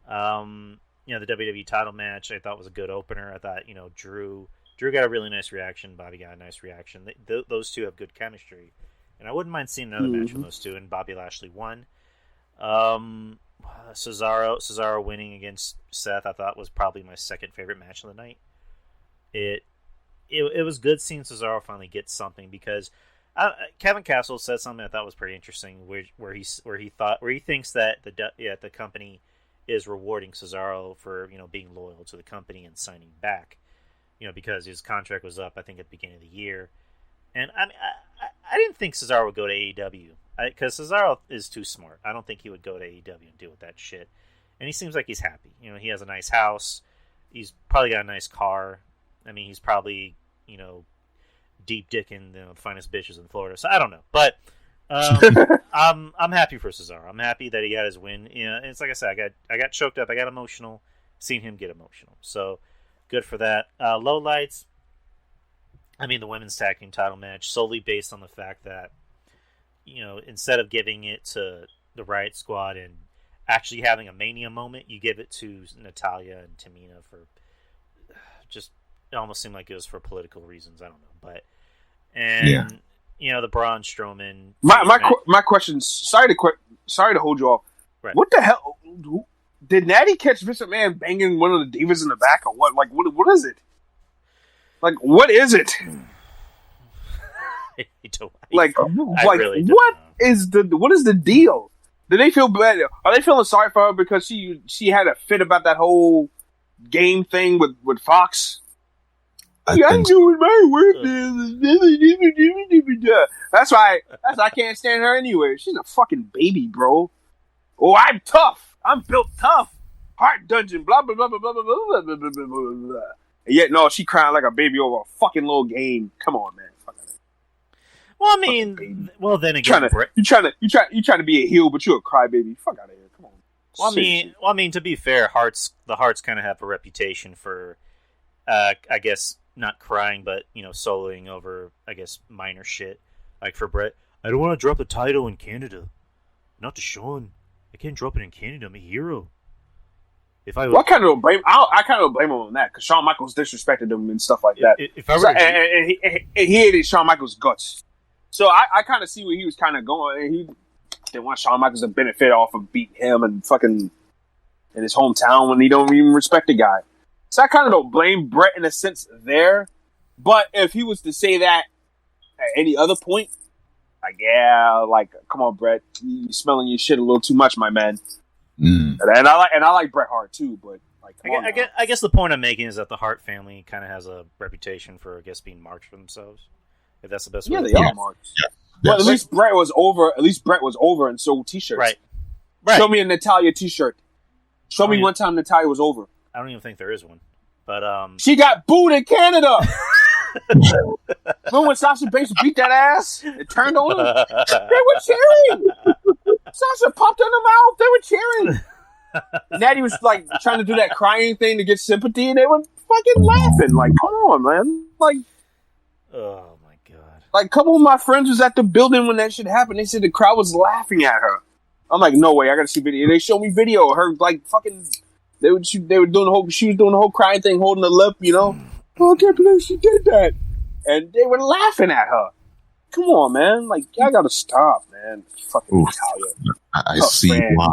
The WWE title match I thought was a good opener. I thought Drew got a really nice reaction. Bobby got a nice reaction. Those two have good chemistry, and I wouldn't mind seeing another match from those two. And Bobby Lashley won. Cesaro winning against Seth I thought was probably my second favorite match of the night. It was good seeing Cesaro finally get something because Kevin Castle said something I thought was pretty interesting, where he thinks that the company is rewarding Cesaro for being loyal to the company and signing back, because his contract was up I think at the beginning of the year, and I didn't think Cesaro would go to AEW because Cesaro is too smart. I don't think he would go to AEW and deal with that shit, and he seems like he's happy. He has a nice house, he's probably got a nice car. I mean, he's probably deep dicking the finest bitches in Florida. So I don't know, but I'm happy for Cesaro. I'm happy that he got his win. It's like I said, I got choked up. I got emotional seeing him get emotional. So good for that. Low lights. I mean, the women's tag team title match solely based on the fact that instead of giving it to the Riot Squad and actually having a Mania moment, you give it to Natalya and Tamina for just. It almost seemed like it was for political reasons. I don't know, but the Braun Strowman. My question. Sorry to hold you off. Right. What the hell? Did Natty catch Vince McMahon banging one of the divas in the back or what? Like what is it? Like what is it? I don't, really what is the deal? Do they feel bad? Are they feeling sorry for her because she had a fit about that whole game thing with Fox? I'm doing my work. That's why I can't stand her anyway. She's a fucking baby, bro. Oh, I'm tough. I'm built tough. Heart dungeon. Blah blah blah blah blah blah blah blah blah blah blah. And yet, no, she crying like a baby over a fucking little game. Come on, man. Fuck it. Well, I mean, then again, you trying to be a heel, but you're a crybaby. Fuck out of here. Come on. Well, I mean, to be fair, the Hearts kind of have a reputation for, I guess. Not crying, but soloing over, I guess, minor shit. Like for Brett, I don't want to drop the title in Canada. Not to Sean. I can't drop it in Canada. I'm a hero. If I, I kind of blame him on that because Shawn Michaels disrespected him and stuff like that. If I were and he hated Shawn Michaels' guts. So I kind of see where he was kind of going. He didn't want Shawn Michaels to benefit off of beating him and fucking in his hometown when he don't even respect the guy. So I kind of don't blame Brett in a sense there. But if he was to say that at any other point, come on, Brett, you smelling your shit a little too much, my man. And I like Bret Hart too, but I guess the point I'm making is that the Hart family kind of has a reputation for, I guess, being marked for themselves. If that's the best way. Yeah, they are marked. Yeah. Well, at least Bret was over and sold T-shirts. Right. Show me a Natalya T-shirt. Show me one time Natalya was over. I don't even think there is one. But she got booed in Canada. Remember when Sasha Banks beat that ass? It turned on them. They were cheering. Sasha popped in the mouth. They were cheering. Natty was like trying to do that crying thing to get sympathy, and they were fucking laughing. Like, come on, man. Like, oh my god. Like, a couple of my friends was at the building when that shit happened. They said the crowd was laughing at her. I'm like, no way. I gotta see video. They showed me video of her like fucking. They were doing the whole. She was doing the whole crying thing, holding the lip. Oh, I can't believe she did that. And they were laughing at her. Come on, man. Like, y'all gotta stop, man. Fucking Natalya. I see why.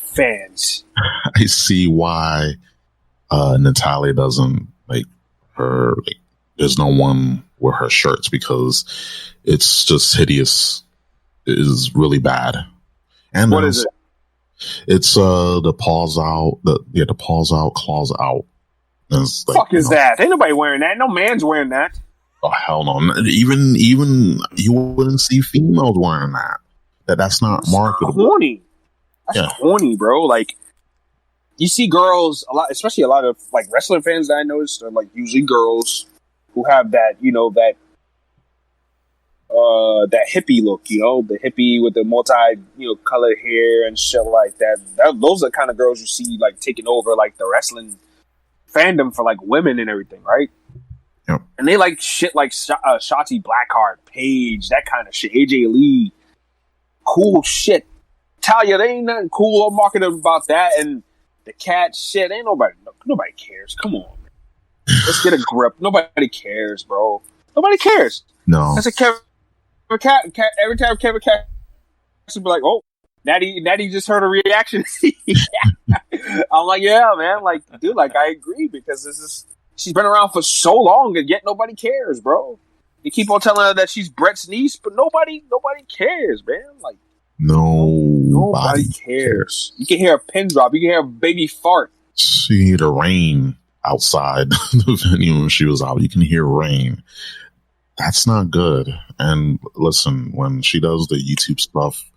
Fans. I see why Natalya doesn't like her. Like, there's no one with her shirts because it's just hideous. It is really bad. And what is it? It's the paws out. The paws out, claws out. Like, fuck is that? Ain't nobody wearing that. No man's wearing that. Oh hell no! Even you wouldn't see females wearing that. That's not marketable. Corny. That's corny, bro. Like, you see girls a lot, especially a lot of like wrestling fans that I noticed are like usually girls who have that, that hippie look, the hippie with the multi, colored hair and shit like that. Those are the kind of girls you see like taking over like the wrestling fandom for like women and everything, right? Yep. And they like shit like Shotzi Blackheart, Paige, that kind of shit, AJ Lee. cool shit. Talia, there ain't nothing cool or marketable about that. And the cat shit, ain't nobody cares. Come on, man. Let's get a grip. Nobody cares, bro. Nobody cares. No. That's a Kevin Cat. Every time Kevin Cat should be like, oh, Natty just heard a reaction. I'm like, yeah, man. Like, dude, like, I agree because she's been around for so long and yet nobody cares, bro. You keep on telling her that she's Brett's niece, but nobody cares, man. Like, nobody cares. You can hear a pin drop. You can hear a baby fart. She heard the rain outside the venue when she was out. You can hear rain. That's not good. And listen, when she does the YouTube stuff,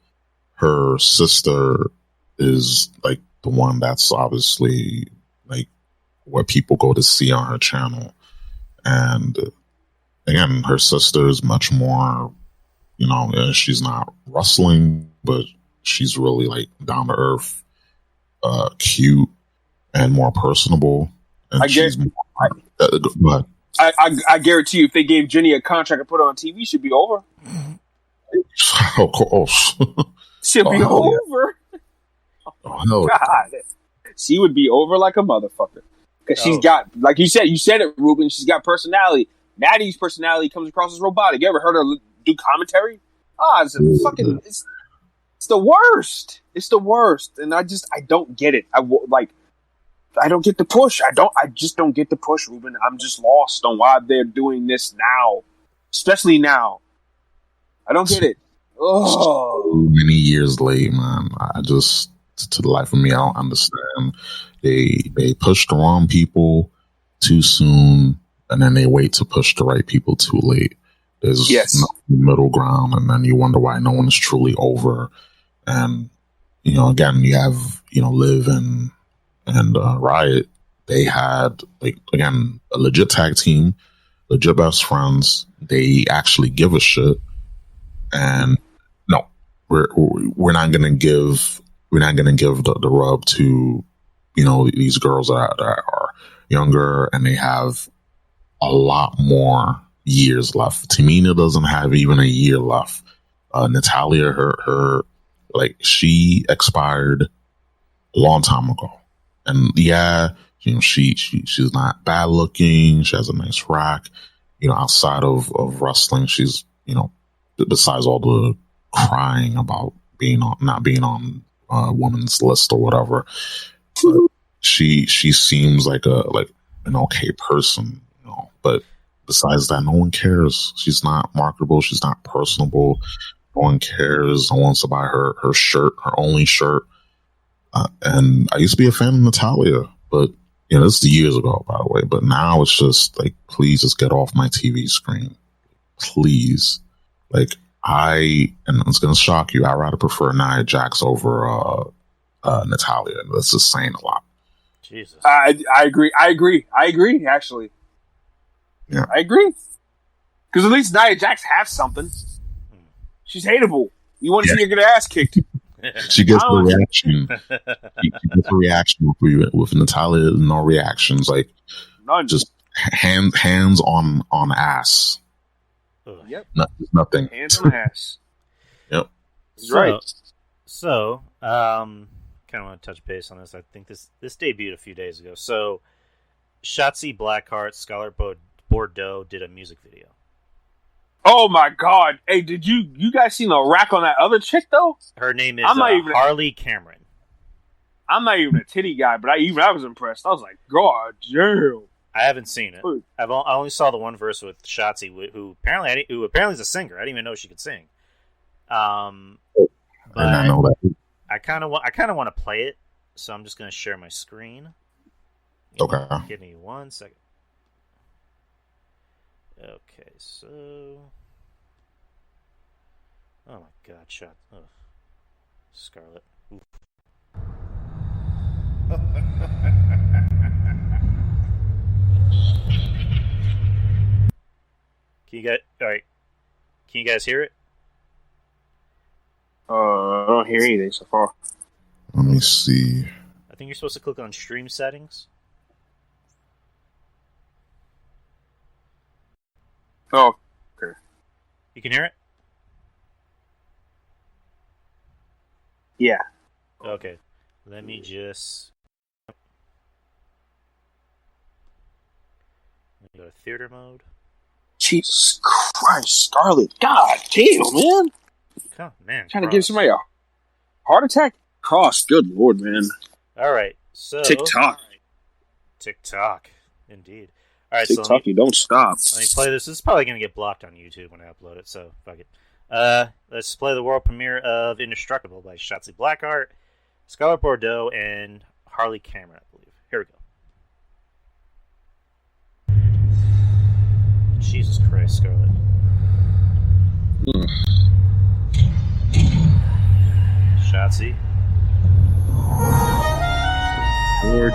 her sister is like the one that's obviously like what people go to see on her channel. And again, her sister is much more, she's not wrestling, but she's really like down to earth, cute, and more personable. And I guarantee you, if they gave Jenny a contract and put her on TV, she'd be over. Of course. She'll be over. God. She would be over like a motherfucker. Because she's got, like you said it, Ruben, she's got personality. Natty's personality comes across as robotic. You ever heard her do commentary? It's the worst. It's the worst. And I don't get it. I don't get the push. I just don't get the push, Ruben. I'm just lost on why they're doing this now. Especially now. I don't get it. Oh, so many years late, man. I just, to the life of me, I don't understand. They push the wrong people too soon, and then they wait to push the right people too late. There's no middle ground, and then you wonder why no one is truly over. And again, you have Liv and Riot. They had a legit tag team, legit best friends. They actually give a shit. And no, we're not gonna give the rub to these girls that are younger and they have a lot more years left. Tamina doesn't have even a year left. Natalia, her she expired a long time ago, and she's not bad looking. She has a nice rack. Outside of wrestling, she's besides all the crying about not being on a woman's list or whatever, but she seems like an okay person, but besides that, no one cares. She's not marketable. She's not personable. No one cares. No one wants to buy her shirt, her only shirt. And I used to be a fan of Natalia, but this is years ago, by the way. But now it's just like, please just get off my TV screen, please. And it's gonna shock you. I rather prefer Nia Jax over Natalia. That's just saying a lot. Jesus. I agree. Actually, yeah, I agree. Because at least Nia Jax has something. She's hateable. You want to see her get her ass kicked. She gets the reaction. She gets a reaction with Natalia. No reactions. None. Just hands on ass. Yep. Nothing. Hands on ass. Yep. Right. So, kind of want to touch base on this. I think this debuted a few days ago. So, Shotzi Blackheart, Scarlett Bordeaux did a music video. Oh my God! Hey, did you guys see the rack on that other chick though? Her name is Harley Cameron. I'm not even a titty guy, but I was impressed. I was like, God damn. I haven't seen it. I only saw the one verse with Shotzi, who apparently is a singer. I didn't even know she could sing. But I know that. I kind of want to play it, so I'm just going to share my screen. Okay. Give me 1 second. Okay, so. Oh my God, Scarlett. Oof. Can you guys hear it? I don't hear anything so far. Let me see. I think you're supposed to click on stream settings. Oh, okay. You can hear it? Yeah. Okay. Let me just... Let me go to theater mode. Jesus Christ, Scarlett. God damn, man. Oh, man. Trying to give somebody a heart attack? Cross. Good Lord, man. All right. So TikTok. Indeed. All right. TikTok, you don't stop. Let me play this. This is probably going to get blocked on YouTube when I upload it, so fuck it. Let's play the world premiere of Indestructible by Shotzi Blackheart, Scarlett Bordeaux, and Harley Cameron, I believe. Here we go. Jesus Christ, Scarlett. Shotzi. Lord.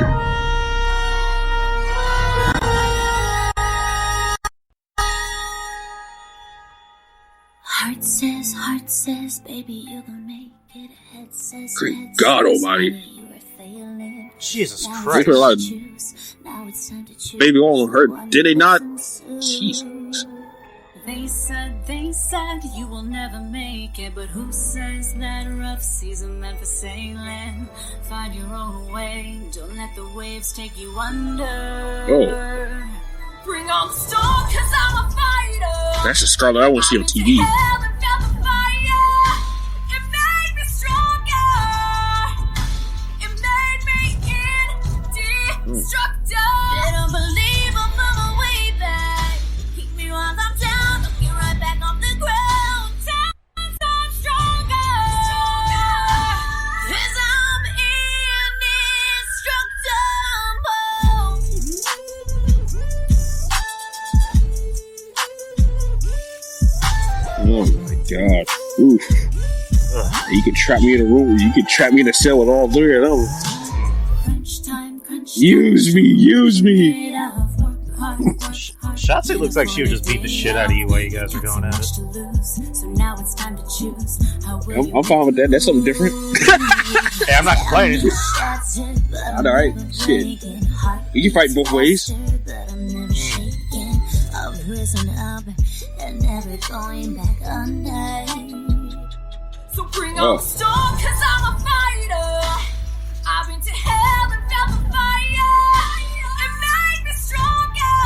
Heart says, baby, you gon' make it. Head says, Great God Almighty. Jesus They Christ. put a lot of baby oil on her. Did they not? Jesus. They said you will never make it, but who says that rough seas are meant for sailing? Find your own way, don't let the waves take you under. Oh. Bring on the storm, cause I'm a fighter. That's a Scarlett I want to see on TV. Oh my God. Oof. You can trap me in a room. You can trap me in a cell with all three of them. Use me. Shotzi looks like she would just beat the shit out of you while you guys are going at it. I'm fine with that. That's something different. Hey, I'm not complaining. Alright, shit. You can fight both ways. So bring on the storm, cause I'm a fighter. I've been to hell and felt the fire. It made me stronger.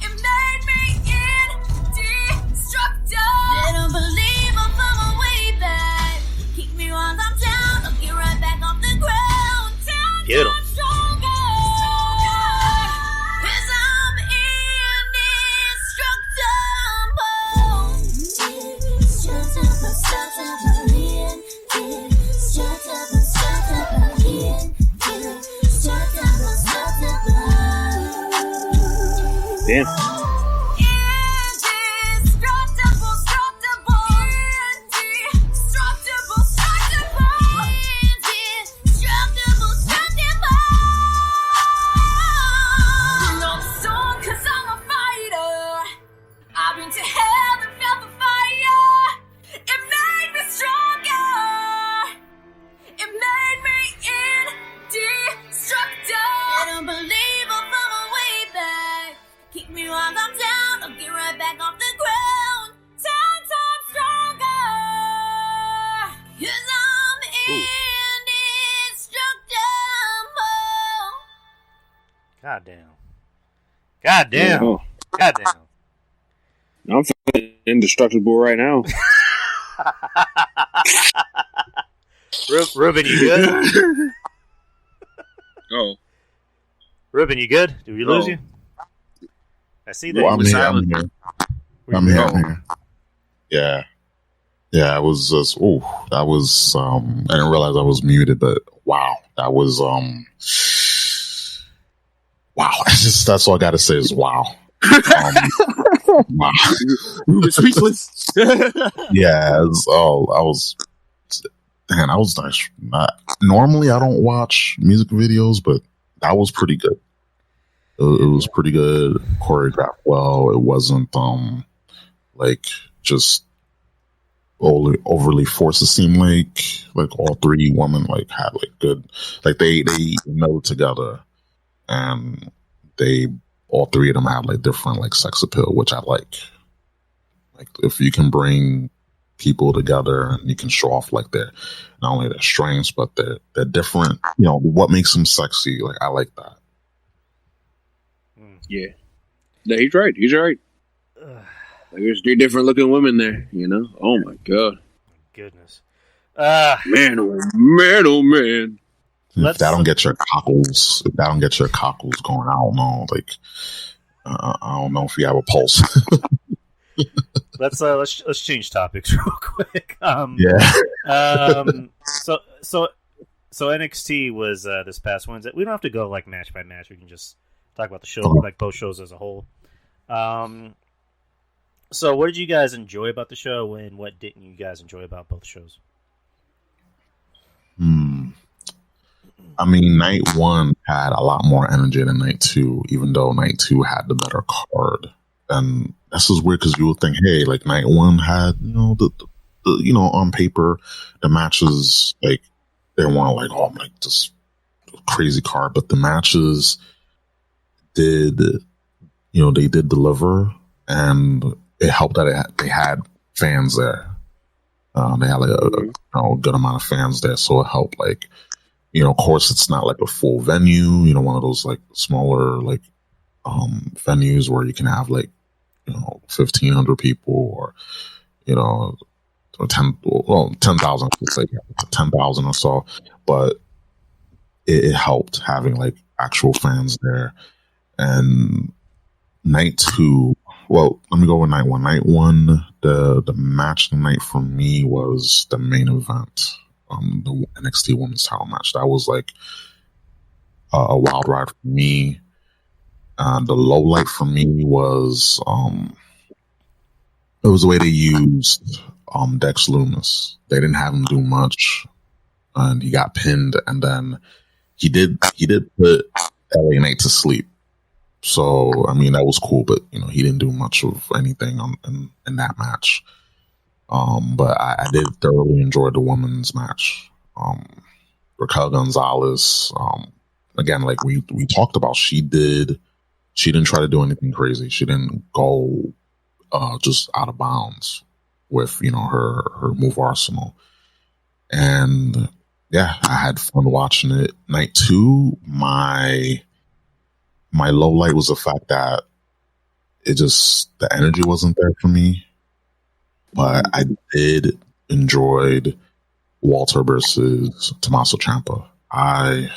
It made me indestructible. They don't believe I'm on my way back. Keep me while I'm down, I'll get right back off the ground. Get 'em. Damn. Goddamn. I'm feeling indestructible right now. Ruben, you good? Oh. Ruben, you good? Did we lose you? I see that. Well, I'm here. I'm here. Yeah. Yeah, I was just, I didn't realize I was muted, but wow. That was, wow. That's all I got to say is wow. Wow. Speechless. Yeah, I was not, normally I don't watch music videos, but that was pretty good. It was pretty good, choreographed well. It wasn't like just overly forced. It seemed like all three women like had like good, like they know together, and all three of them had like different like sex appeal, which I like. Like if you can bring people together, and you can show off like their not only their strengths but their different. You know what makes them sexy. Like I like that. Yeah, no, he's right. He's right. Like, there's 3 different looking women there. You know. Oh my god. Goodness. Man, oh man, oh man. If that don't get your cockles, going, I don't know. Like, I don't know if you have a pulse. Let's change topics real quick. So NXT was this past Wednesday. We don't have to go like match by match. We can just talk about the show, like both shows as a whole. So what did you guys enjoy about the show, and what didn't you guys enjoy about both shows? I mean, night 1 had a lot more energy than night 2, even though night 2 had the better card. And this is weird because you would think, hey, like night 1 had, the on paper, the matches, like they weren't like, oh, like this crazy card, but the matches did, they did deliver, and it helped that they had fans there. They had like a good amount of fans there, so it helped. Like, of course, it's not like a full venue. One of those like smaller like venues where you can have like 1,500 people, or 10,000, like 10,000 or so. But it helped having like actual fans there. And night 2. Well, let me go with night 1. Night 1, the match of the night for me was the main event, the NXT Women's Title match. That was like a wild ride for me. The low light for me was it was the way they used Dex Loomis. They didn't have him do much, and he got pinned, and then he did put LA Knight to sleep. So, I mean, that was cool, but, he didn't do much of anything in that match. But I did thoroughly enjoy the women's match. Raquel Gonzalez, again, like we talked about, she didn't try to do anything crazy. She didn't go just out of bounds with, her move arsenal. And, yeah, I had fun watching it. Night 2, my low light was the fact that the energy wasn't there for me. But I did enjoy Walter versus Tommaso Ciampa. Oh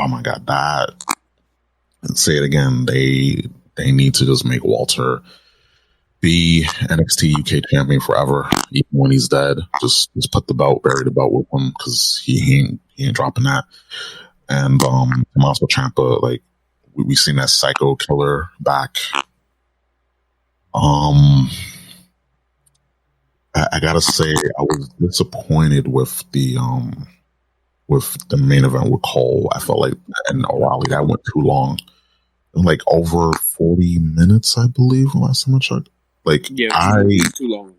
my God, and say it again, they need to just make Walter be NXT UK champion forever, even when he's dead. Just put bury the belt with him, because he ain't dropping that. And Tommaso Ciampa, like we seen that psycho killer back. I gotta say, I was disappointed with the main event with Cole. I felt like, and O'Reilly, that went too long, like over 40 minutes, I believe, last time I checked. Like, yeah, too long.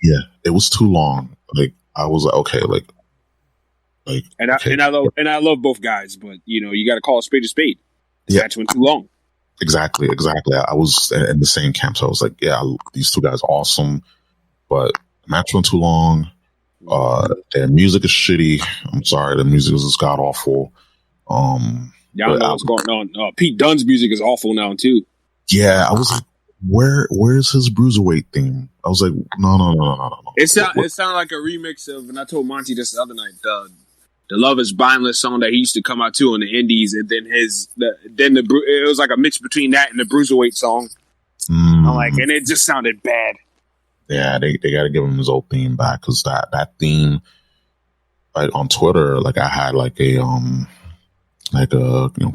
Yeah, it was too long. Like, I was like, okay, and okay. I love both guys, but you got to call a spade a spade. Yeah, Match went too long. Exactly. I was in the same camp, so I was like, yeah, these two guys are awesome, but the match went too long. Their music is shitty. I'm sorry, the music is just god awful. Y'all know what's going on. Pete Dunne's music is awful now too. Yeah, I was like, where's his Bruiserweight theme? I was like, no. It sounded like a remix of, and I told Monty this the other night, the Love Is Boundless song that he used to come out to in the Indies, and then it was like a mix between that and the Bruiserweight song. I'm like, and it just sounded bad. Yeah, they got to give him his old theme back, because that theme, like on Twitter, like I had like a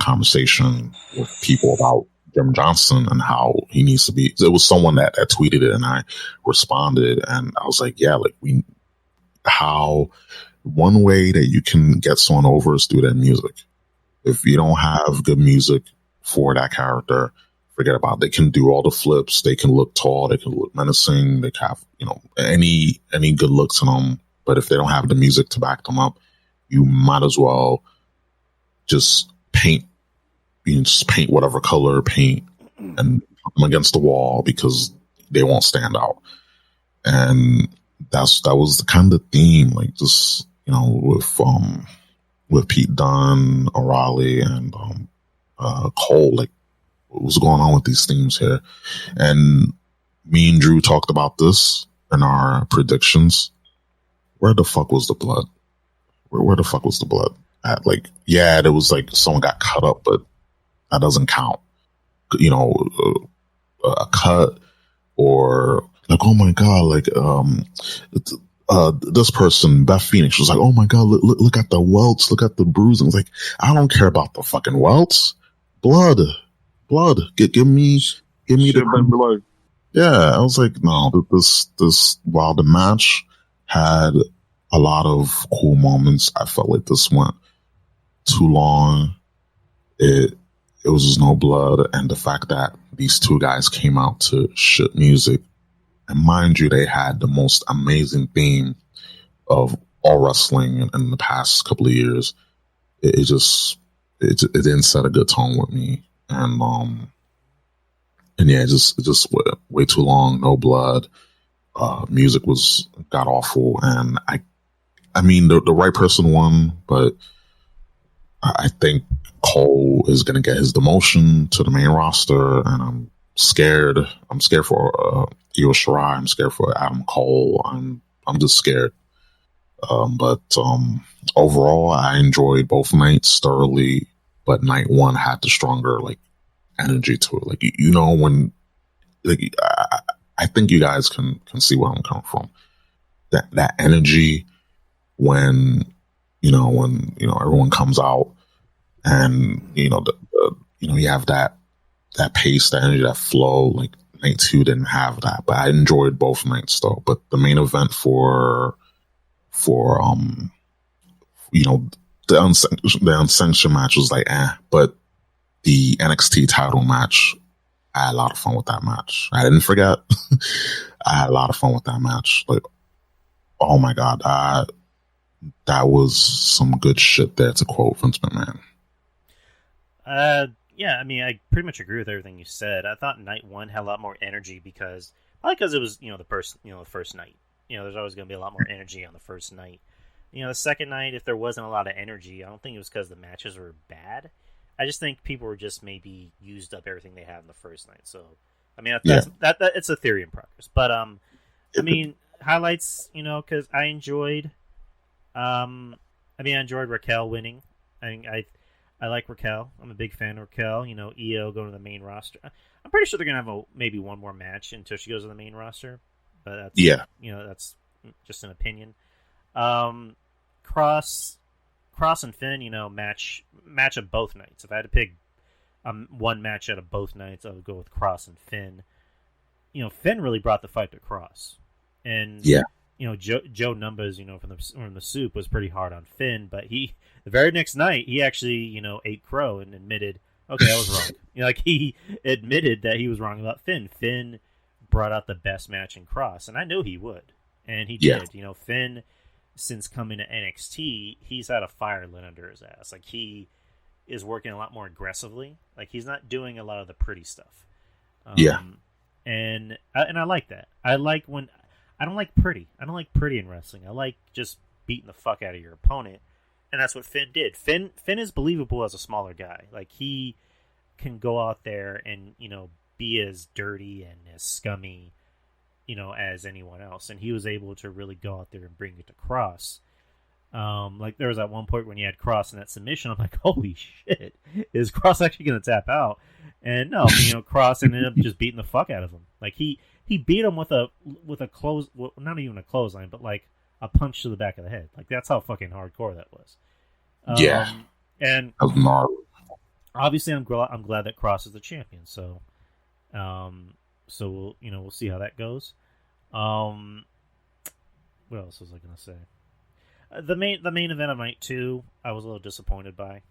conversation with people about Jim Johnson and how he needs to be. It was someone that tweeted it, and I responded, and I was like, yeah, like how one way that you can get someone over is through their music. If you don't have good music for that character, forget about it. They can do all the flips. They can look tall. They can look menacing. They can have, any good looks in them. But if they don't have the music to back them up, you might as well just paint. You can just paint whatever color paint and put them against the wall, because they won't stand out. and that was the kind of theme, like just with Pete Dunne, O'Reilly, and Cole, like what was going on with these themes here. And me and Drew talked about this in our predictions. Where the fuck was the blood? Where the fuck was the blood at? Like, yeah, there was like someone got cut up, but that doesn't count. A cut, or like, oh my god, like this person, Beth Phoenix, was like, oh my god, look at the welts, look at the bruising. Like, I don't care about the fucking welts. Blood. Give me the blood. Yeah, I was like, no, this while the match had a lot of cool moments, I felt like this went too long. It was just no blood, and the fact that these two guys came out to shit music, and mind you, they had the most amazing theme of all wrestling in the past couple of years. It didn't set a good tone with me, and yeah, it just way too long, no blood. Music got awful, and I mean the right person won, but I think Cole is going to get his demotion to the main roster, and I'm scared. I'm scared for Io Shirai. I'm scared for Adam Cole. I'm just scared. But overall, I enjoyed both nights thoroughly. But night one had the stronger like energy to it. Like when like I think you guys can see where I'm coming from. That energy when everyone comes out. And you have that pace, that energy, that flow. Like night two didn't have that, but I enjoyed both nights though. But the main event for the unsanctioned match was like but the NXT title match, I had a lot of fun with that match. I didn't forget. I had a lot of fun with that match. Like, oh my god, that was some good shit there, to quote Vince McMahon. Yeah, I mean, I pretty much agree with everything you said. I thought night one had a lot more energy because it was, the first night. There's always going to be a lot more energy on the first night. The second night, if there wasn't a lot of energy, I don't think it was because the matches were bad. I just think people were just maybe used up everything they had in the first night. So, I mean, that it's a theory in progress. But, I mean, highlights, because I enjoyed, I enjoyed Raquel winning. I like Raquel. I'm a big fan of Raquel. Io going to the main roster. I'm pretty sure they're going to have maybe one more match until she goes to the main roster. But that's, that's just an opinion. Cross and Finn, match of both nights. If I had to pick one match out of both nights, I would go with Cross and Finn. Finn really brought the fight to Cross. And Joe Numbers, from the Soup was pretty hard on Finn, but the very next night he actually, ate crow and admitted, okay, I was wrong. He admitted that he was wrong about Finn. Finn brought out the best match in Cross, and I knew he would, and he did. Finn, since coming to NXT, he's had a fire lit under his ass. Like, he is working a lot more aggressively. Like, he's not doing a lot of the pretty stuff. And I like that. I don't like pretty. I don't like pretty in wrestling. I like just beating the fuck out of your opponent. And that's what Finn did. Finn is believable as a smaller guy. Like, he can go out there and, be as dirty and as scummy, as anyone else. And he was able to really go out there and bring it to Cross. Like, there was at one point when he had Cross in that submission. I'm like, holy shit. Is Cross actually going to tap out? And no, Cross ended up just beating the fuck out of him. Like, he beat him with a close, well, not even a clothesline, but like a punch to the back of the head. Like, that's how fucking hardcore that was. And obviously, I'm glad that Cross is the champion. So, we'll see how that goes. What else was I gonna say? The main event of night 2, I was a little disappointed by.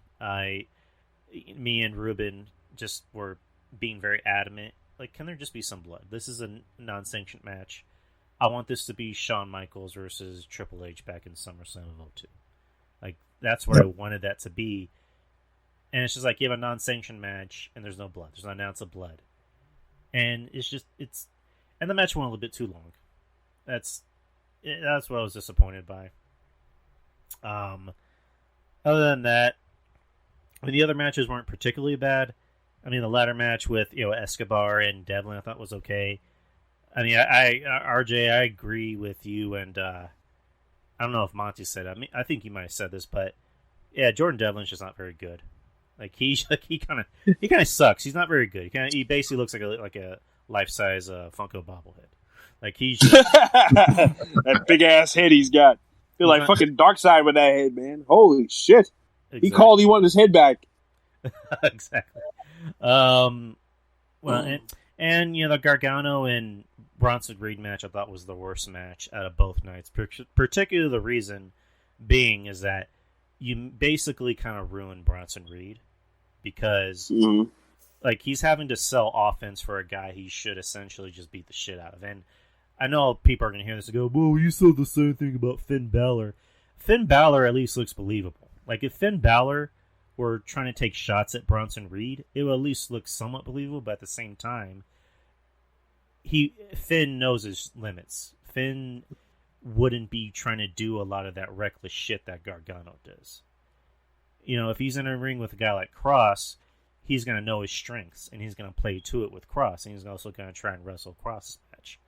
Me and Ruben just were being very adamant. Like, can there just be some blood? This is a non-sanctioned match. I want this to be Shawn Michaels versus Triple H back in SummerSlam of 02. Like, that's what I wanted that to be. And it's just like, you have a non-sanctioned match, and there's no blood. There's not an ounce of blood. And and the match went a little bit too long. That's what I was disappointed by. Other than that, I mean, the other matches weren't particularly bad. I mean, the ladder match with Escobar and Devlin I thought was okay. I mean, RJ, I agree with you, and I don't know if Monty said it. I mean, I think he might have said this, but yeah, Jordan Devlin's just not very good. Like he kind of sucks. He's not very good. He basically looks like a life-size Funko bobblehead. Like he's just... that big ass head he's got. Feel like fucking Darkseid with that head, man. Holy shit! Exactly. He called. He wanted his head back. Exactly. Well, and the Gargano and Bronson Reed match I thought was the worst match out of both nights. Particularly the reason being is that you basically kind of ruined Bronson Reed because like he's having to sell offense for a guy he should essentially just beat the shit out of. And I know people are going to hear this and go, "Well, you said the same thing about Finn Balor." Finn Balor at least looks believable. Like if Finn Balor were trying to take shots at Bronson Reed, it would at least look somewhat believable. But at the same time, Finn knows his limits. Finn wouldn't be trying to do a lot of that reckless shit that Gargano does. If he's in a ring with a guy like Cross, he's going to know his strengths, and he's going to play to it with Cross, and he's also going to try and wrestle Cross's match.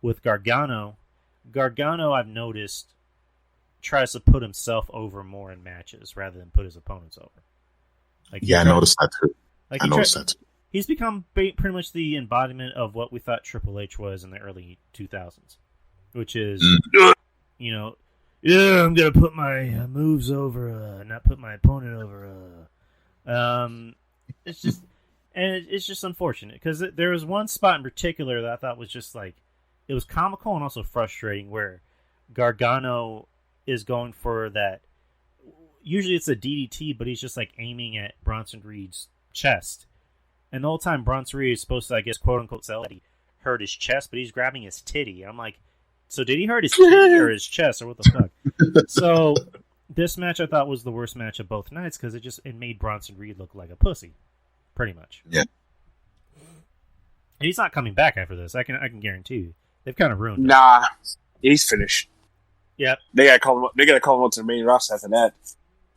With Gargano I've noticed tries to put himself over more in matches rather than put his opponents over. I noticed that too. I noticed that too. He's become pretty much the embodiment of what we thought Triple H was in the early 2000s, which is, I'm going to put my moves over, not put my opponent over. It's just unfortunate because there was one spot in particular that I thought was just like, it was comical and also frustrating where Gargano is going for that. Usually it's a DDT, but he's just like aiming at Bronson Reed's chest. And the whole time Bronson Reed is supposed to, I guess, quote unquote, sell that he hurt his chest, but he's grabbing his titty. I'm like, so did he hurt his titty or his chest or what the fuck? So this match I thought was the worst match of both nights because it made Bronson Reed look like a pussy, pretty much. Yeah. And he's not coming back after this. I can guarantee you. They've kind of ruined him. Nah, he's finished. Yep. They gotta call him. They gotta call him up to the main roster after that.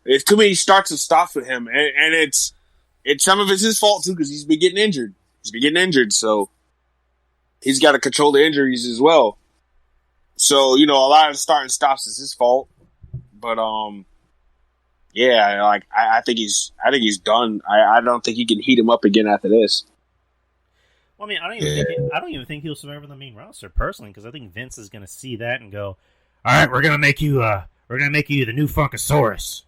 There's too many starts and stops with him, and it's some of it's his fault too because he's been getting injured. So he's got to control the injuries as well. So a lot of the start and stops is his fault. But I think he's done. I don't think he can heat him up again after this. Well, I mean, I don't even think he'll survive on the main roster personally because I think Vince is going to see that and go, "All right, we're gonna make you the new Funkasaurus."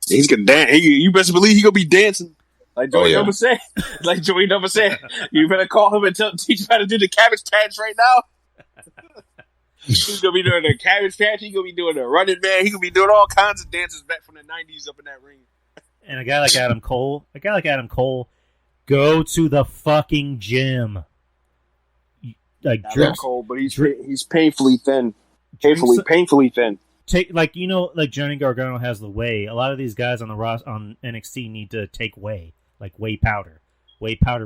He's gonna dance. You best believe he's gonna be dancing like Joey Number said. Like Joey Number said, you better call him and teach him how to do the Cabbage Patch right now. He's gonna be doing the Cabbage Patch. He's gonna be doing the Running Man. He's gonna be doing all kinds of dances back from the '90s up in that ring. And a guy like Adam Cole, go to the fucking gym. Like Adam Cole, but he's painfully thin. Painfully thin. Take like Johnny Gargano has the whey. A lot of these guys on the on NXT need to take whey, like whey powder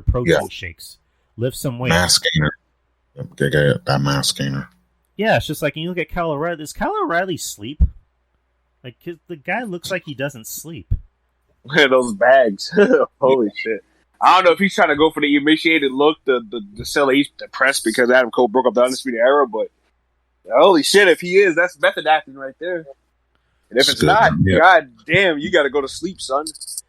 protein shakes. Lift some weight. Mass gainer. Get that mass gainer. Yeah, it's just like you look at Kyle O'Reilly. Does Kyle O'Reilly sleep? Like the guy looks like he doesn't sleep. Those bags. Holy shit. I don't know if he's trying to go for the emaciated look, the sell he's depressed because Adam Cole broke up the Undisputed Era, but holy shit, if he is, that's method acting right there. And if it's not, god damn, you gotta go to sleep, son. It's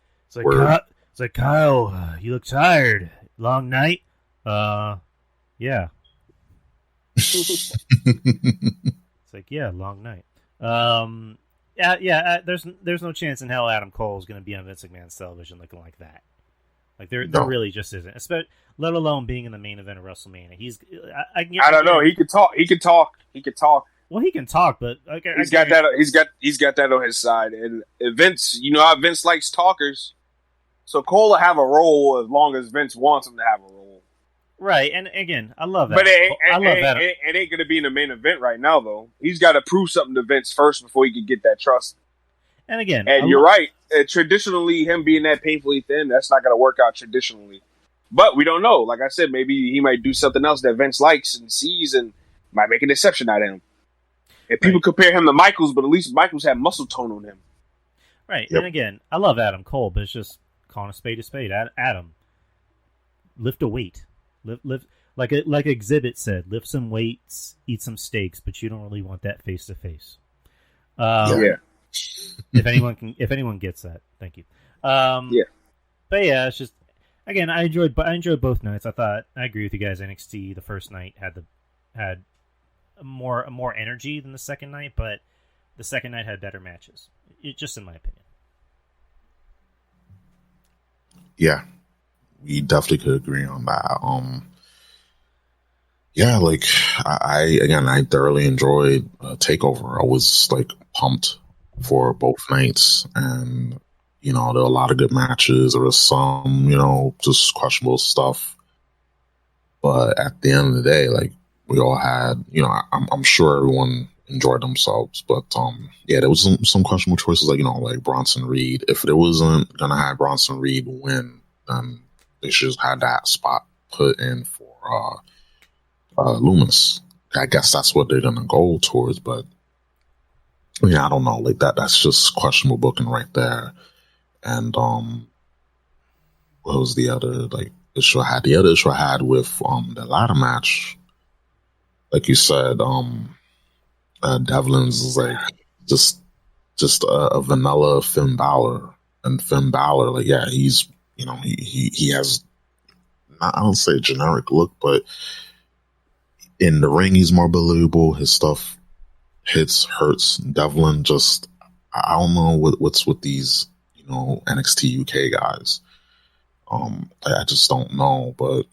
like Kyle, you look tired. Long night? Yeah. It's like, yeah, long night. There's no chance in hell Adam Cole is going to be on Vince McMahon's television looking like that. Like there really just isn't. Let alone being in the main event of WrestleMania. I don't know. He could talk. Well, he can talk, but he's got that on his side. And Vince, you know how Vince likes talkers. So Cole will have a role as long as Vince wants him to have a role. Right, and again, I love that. But it ain't going to be in the main event right now, though. He's got to prove something to Vince first before he can get that trust. And again, you're right. Traditionally, him being that painfully thin, that's not going to work out traditionally. But we don't know. Like I said, maybe he might do something else that Vince likes and sees, and might make an exception out of him. If people compare him to Michaels, but at least Michaels had muscle tone on him. Right, and again, I love Adam Cole, but it's just calling a spade. Adam, lift a weight. Lift like Exhibit said, lift some weights, eat some steaks, but you don't really want that face to face. Yeah. If anyone gets that, thank you. Yeah. But yeah, it's just again, I enjoyed both nights. I agree with you guys. NXT the first night had more energy than the second night, but the second night had better matches. Just in my opinion. Yeah, we definitely could agree on that. Yeah, like I thoroughly enjoyed Takeover. I was like pumped for both nights, and there were a lot of good matches. There was some, just questionable stuff, but at the end of the day, like we all had, I'm sure everyone enjoyed themselves, but there was some questionable choices, like Bronson Reed. If it wasn't gonna have Bronson Reed win, then they should have had that spot put in for Loomis. I guess that's what they're gonna go towards, but I don't know. Like that's just questionable booking right there. And what was the other issue I had? The other issue I had with the ladder match, like you said, Devlin's is like just a vanilla Finn Balor, and Finn Balor, he's he has, I don't say a generic look, but in the ring he's more believable. His stuff hurts. Devlin just, I don't know what's with these NXT UK guys. I just don't know, but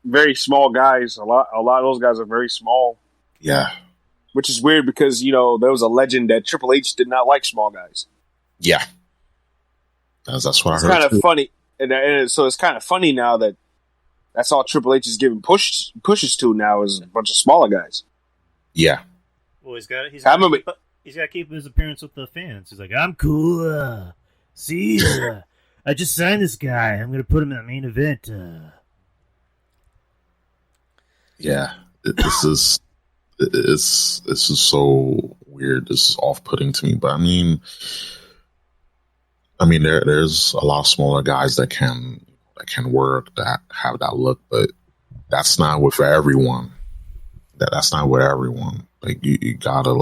very small guys. A lot of those guys are very small. Yeah. Which is weird because, there was a legend that Triple H did not like small guys. Yeah. That's what I heard. It's kind of funny. And so it's kind of funny now that that's all Triple H is giving pushes to now is a bunch of smaller guys. Yeah. Well, he's got to keep his appearance with the fans. He's like, I'm cool. See, I just signed this guy. I'm going to put him in the main event. Yeah. This is so weird. This is off-putting to me. But I mean, there's a lot of smaller guys that can work, that have that look, but that's not with everyone. That's not with everyone. Like you gotta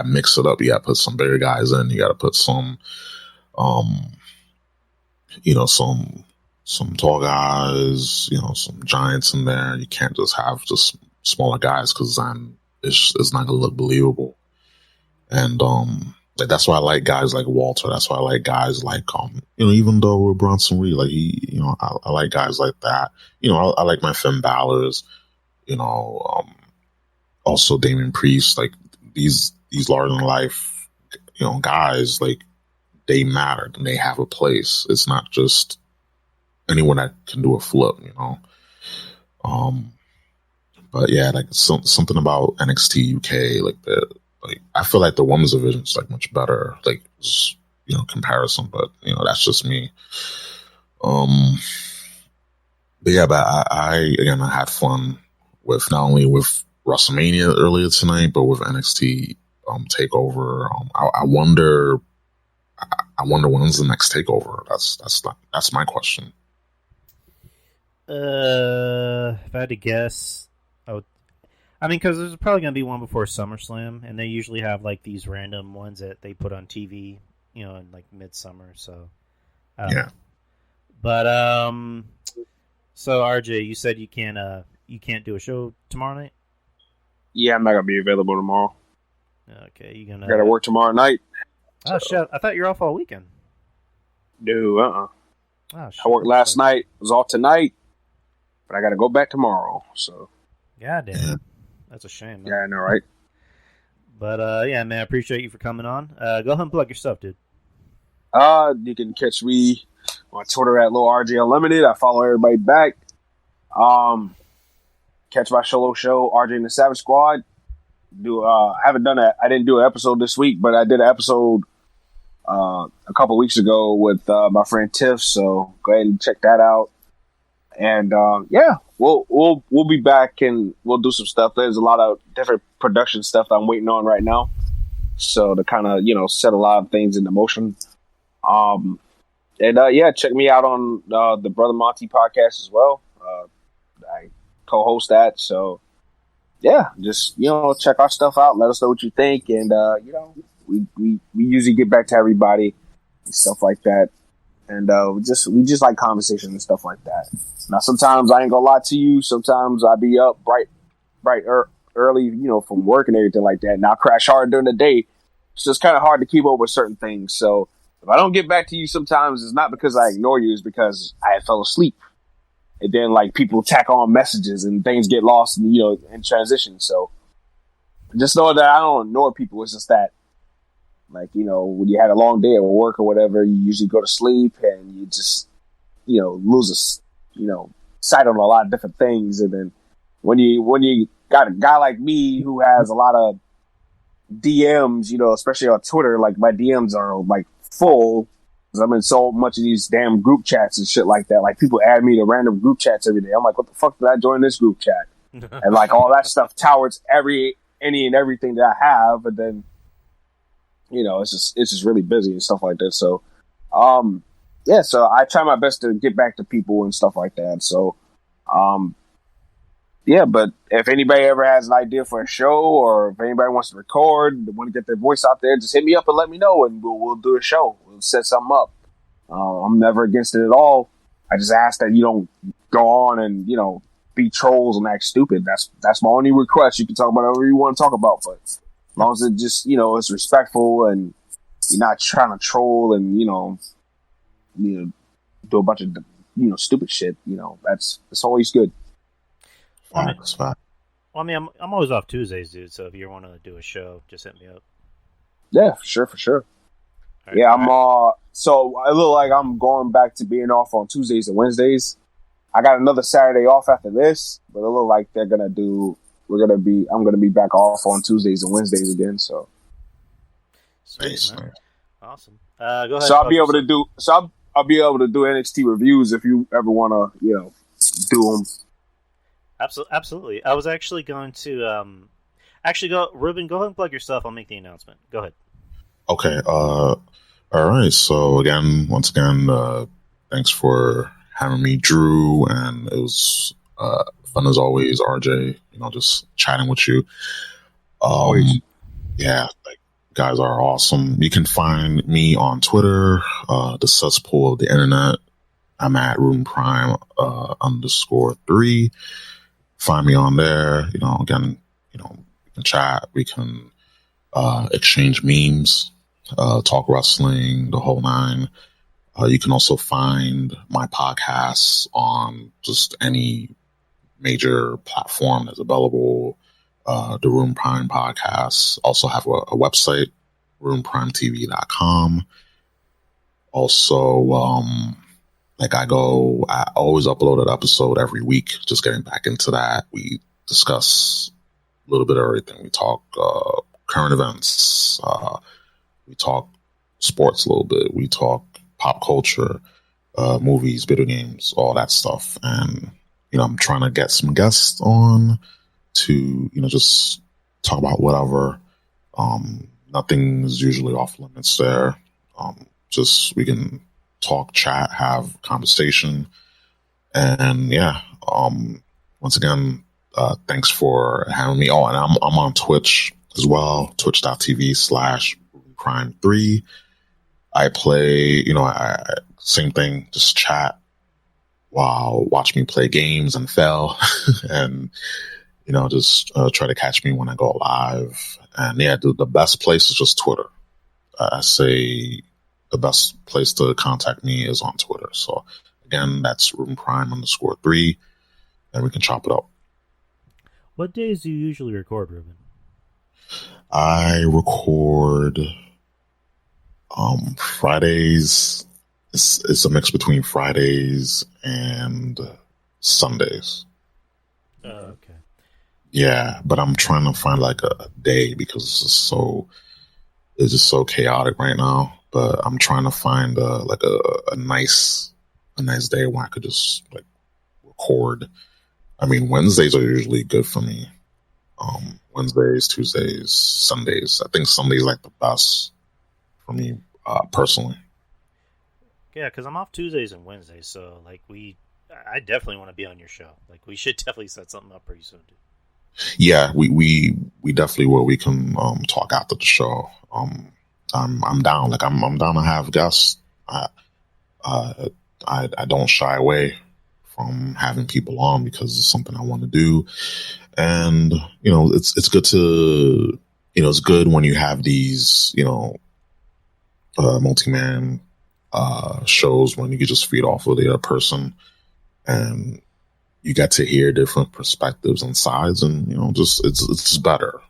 mix it up. You gotta put some bigger guys in. You gotta put some tall guys, some giants in there. You can't just have just smaller guys, because then it's not gonna look believable. And that's why I like guys like Walter. That's why I like guys like even though with Bronson Reed, like I like guys like that. I like my Finn Balor's. Also Damian Priest. Like these larger than life, guys, like they matter and they have a place. It's not just anyone that can do a flip. But yeah, like something about NXT UK, I feel like the women's division is much better, comparison. But that's just me. But yeah, but I had fun with not only with WrestleMania earlier tonight, but with NXT Takeover. I wonder when's the next Takeover. That's my question. If I had to guess, because there's probably going to be one before SummerSlam, and they usually have these random ones that they put on TV, in midsummer. So, yeah. But so RJ, you said you can't do a show tomorrow night. Yeah, I'm not gonna be available tomorrow. Okay, I gotta work tomorrow night. Oh shit! I thought you were off all weekend. No, Oh, shit. I worked last night. Was off tonight, but I gotta go back tomorrow. So, goddamn, that's a shame. Man. Yeah, I know, right? But yeah, man, I appreciate you for coming on. Go ahead and plug your stuff, dude. You can catch me on Twitter at Lil RJ Unlimited. I follow everybody back. Catch my solo show, RJ and the Savage Squad. I didn't do an episode this week, but I did an episode a couple weeks ago with my friend Tiff. So go ahead and check that out. And yeah, we'll be back and we'll do some stuff. There's a lot of different production stuff that I'm waiting on right now, so to kind of set a lot of things into motion. And yeah, check me out on the Brother Monty podcast as well. I co-host that, so yeah, just check our stuff out. Let us know what you think, and we usually get back to everybody and stuff like that. And we just like conversation and stuff like that. Now, sometimes I ain't gonna lie to you. Sometimes I be up early, from work and everything like that. And I crash hard during the day. So it's kind of hard to keep up with certain things. So if I don't get back to you sometimes, it's not because I ignore you. It's because I fell asleep. And then like people tack on messages and things get lost, in transition. So just know that I don't ignore people. It's just that, like, when you had a long day at work or whatever, you usually go to sleep and you just, lose sight on a lot of different things. And then when you got a guy like me who has a lot of DMs, especially on Twitter, like my DMs are like full because I'm in so much of these damn group chats and shit like that. Like people add me to random group chats every day. I'm like, what the fuck did I join this group chat? And like all that stuff towers any and everything that I have. And then, it's just really busy and stuff like that. So, yeah, so I try my best to get back to people and stuff like that. So, yeah, but if anybody ever has an idea for a show or if anybody wants to record, want to get their voice out there, just hit me up and let me know and we'll do a show. We'll set something up. I'm never against it at all. I just ask that you don't go on and, be trolls and act stupid. That's my only request. You can talk about whatever you want to talk about, but as long as it just, it's respectful and you're not trying to troll and, do a bunch of, stupid shit, that's always good. Facts. Well, I mean, I'm always off Tuesdays, dude, so if you want to do a show, just hit me up. Yeah, for sure. Right, yeah, so I look like I'm going back to being off on Tuesdays and Wednesdays. I got another Saturday off after this, but it look like I'm gonna be back off on Tuesdays and Wednesdays again. So, Sweet, man. Awesome. Go ahead. So I'll be able to do NXT reviews if you ever want to, do them. Absolutely. I was actually going to Ruben, go ahead and plug yourself. I'll make the announcement. Go ahead. Okay. All right. So once again, thanks for having me, Drew, and it was fun as always, RJ. Just chatting with you. Yeah, like guys are awesome. You can find me on Twitter, the cesspool of the internet. I'm at Ruben Prime _3. Find me on there. Again, we can chat. We can exchange memes, talk wrestling, the whole nine. You can also find my podcasts on just any major platform that's available. The Ruben Prime podcast. Also have a website, RubenPrimeTV.com. Also, I always upload an episode every week. Just getting back into that. We discuss a little bit of everything. We talk current events. We talk sports a little bit. We talk pop culture, movies, video games, all that stuff. And, I'm trying to get some guests on to, just talk about whatever. Nothing's usually off limits there. Just we can talk, chat, have conversation. And yeah, once again, thanks for having me. Oh, and I'm on Twitch as well, twitch.tv/Prime3. I play, same thing, just chat while watch me play games and fail and, just try to catch me when I go live. And yeah, the best place is just Twitter. I say the best place to contact me is on Twitter. So again, that's Ruben Prime _3, and we can chop it up. What days do you usually record, Ruben? I record Fridays. It's a mix between Fridays and Sundays. Oh, okay. Yeah, but I'm trying to find like a day because it's just so chaotic right now. But I'm trying to find a nice day where I could just record. I mean, Wednesdays are usually good for me. Wednesdays, Tuesdays, Sundays. I think Sunday's like the best for me personally. Yeah, because I'm off Tuesdays and Wednesdays, so like I definitely want to be on your show. Like we should definitely set something up pretty soon, dude. Yeah, we definitely will. We can talk after the show. I'm down. Like I'm down to have guests. I don't shy away from having people on because it's something I want to do. And, it's good to, it's good when you have these, multi-man shows when you can just feed off of the other person and you get to hear different perspectives and sides and, just, it's better.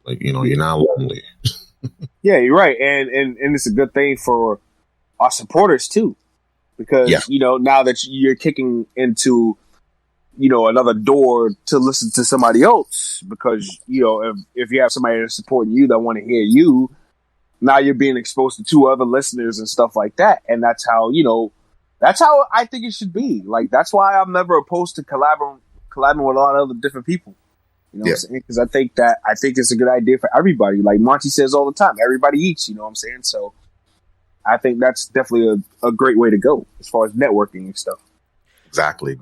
Like, you're not lonely. Yeah, you're right. And it's a good thing for our supporters too. Because, now that you're kicking into, another door to listen to somebody else, because, if you have somebody that's supporting you that want to hear you, now you're being exposed to two other listeners and stuff like that. And that's how I think it should be. Like, that's why I'm never opposed to collabing with a lot of other different people. You know what I'm saying? Because I think it's a good idea for everybody. Like Monty says all the time, everybody eats, you know what I'm saying? So I think that's definitely a great way to go as far as networking and stuff. Exactly.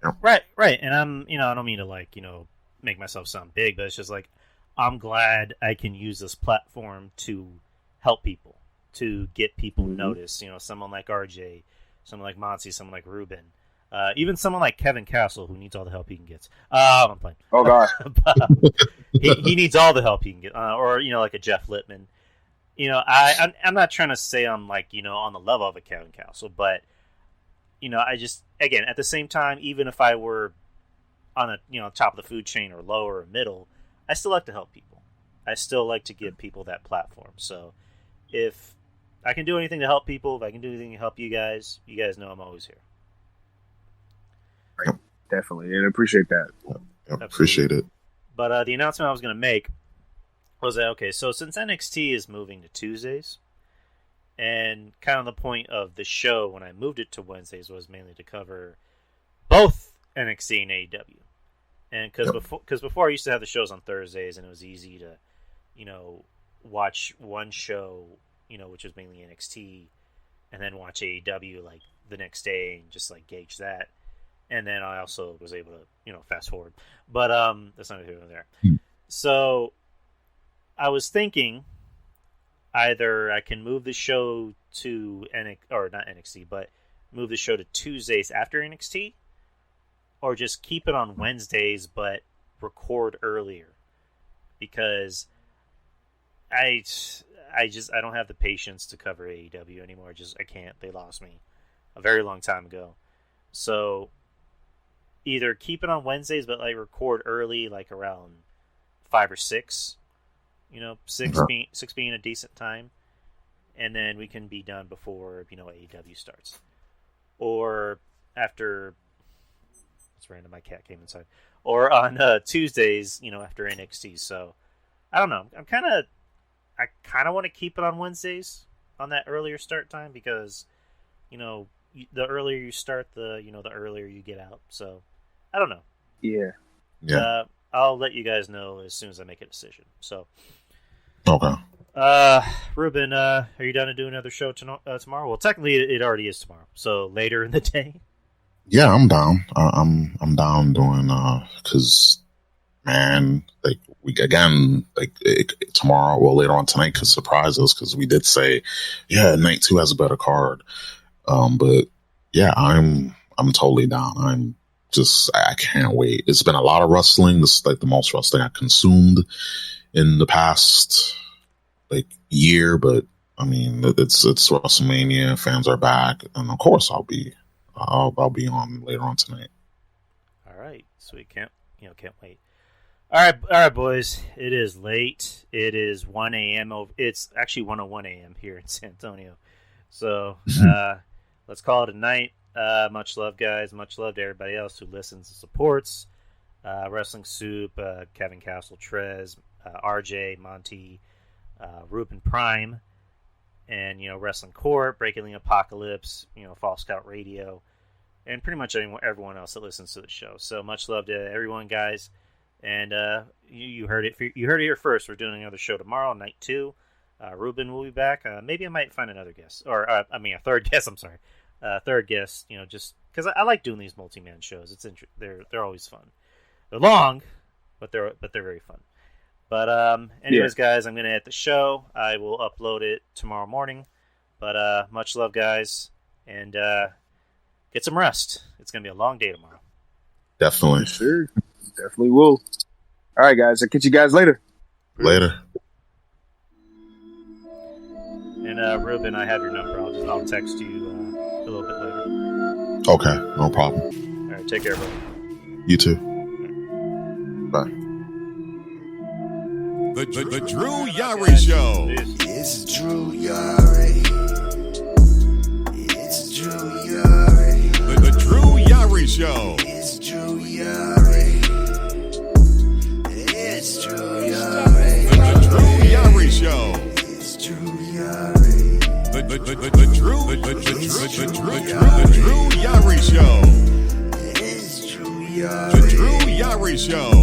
Yeah. Right. And I'm, I don't mean to make myself sound big, but it's just like, I'm glad I can use this platform to help people, to get people noticed. Someone like RJ, someone like Monty, someone like Ruben, even someone like Kevin Castle, who needs all the help he can get. I'm playing. Oh God. he needs all the help he can get. Or, like a Jeff Littman. I'm not trying to say I'm like, on the level of a Kevin Castle, but, I just, again, at the same time, even if I were on a, top of the food chain or lower or middle, I still like to help people. I still like to give people that platform. So if I can do anything to help people, if I can do anything to help you guys know I'm always here. Right. Definitely. And I appreciate that. Yep, appreciate it. But the announcement I was going to make was that, okay, so since NXT is moving to Tuesdays, and kind of the point of the show when I moved it to Wednesdays was mainly to cover both NXT and AEW. And because before I used to have the shows on Thursdays, and it was easy to, watch one show, which was mainly NXT, and then watch AEW like the next day and just like gauge that. And then I also was able to, fast forward. But that's not here or there. So I was thinking either I can move the show to not NXT, but move the show to Tuesdays after NXT, or just keep it on Wednesdays but record earlier, because I don't have the patience to cover AEW anymore. I can't. They lost me a very long time ago. So either keep it on Wednesdays but like record early, like around 5 or 6. 6 being a decent time, and then we can be done before AEW starts, or after. It's random. My cat came inside. Or on Tuesdays, after NXT. So I don't know. I kind of want to keep it on Wednesdays on that earlier start time, because the earlier you start, the earlier you get out. So I don't know. Yeah. I'll let you guys know as soon as I make a decision. So. Okay. Ruben, are you down to do another show tomorrow? Well, technically, it already is tomorrow. So later in the day. Yeah, I'm down. I'm down doing because, man, like tomorrow, well, later on tonight could surprise us, because we did say, night 2 has a better card. But yeah, I'm totally down. I can't wait. It's been a lot of wrestling. This is like the most wrestling I consumed in the past year, but I mean, it's WrestleMania. Fans are back, and of course I'll be on later on tonight. All right, sweet. Can't wait. All right, boys. It is late. It is 1 a.m. It's actually 1:01 a.m. here in San Antonio. So let's call it a night. Much love, guys. Much love to everybody else who listens and supports. Wrestling Soup, Kevin Castle, Trez, RJ, Monty, Ruben Prime, and Wrestling Court, Breaking the Apocalypse, Fall Scout Radio, and pretty much everyone else that listens to the show. So much love to everyone, guys. And you heard it. You heard it here first. We're doing another show tomorrow, night 2. Ruben will be back. Maybe I might find another guest, or a third guest. I'm sorry, third guest. Just because I like doing these multi-man shows. It's they're always fun. They're long, but they're very fun. But anyways, guys, I'm gonna end the show. I will upload it tomorrow morning. But much love, guys, and get some rest. It's gonna be a long day tomorrow. Definitely. Sure. Definitely will. All right, guys. I'll catch you guys later. Later. And Ruben, I have your number. I'll text you a little bit later. Okay, no problem. All right, take care, brother. You too. Bye. The Drew Yari Show. It's Drew Yari. It's Drew Yari. The Drew Yari Show. It's Drew Yari. It's Drew Yari. The Drew Yari Show. It's Drew Yari. The Drew Yari Show. It's Drew Yari. The Drew Yari Show.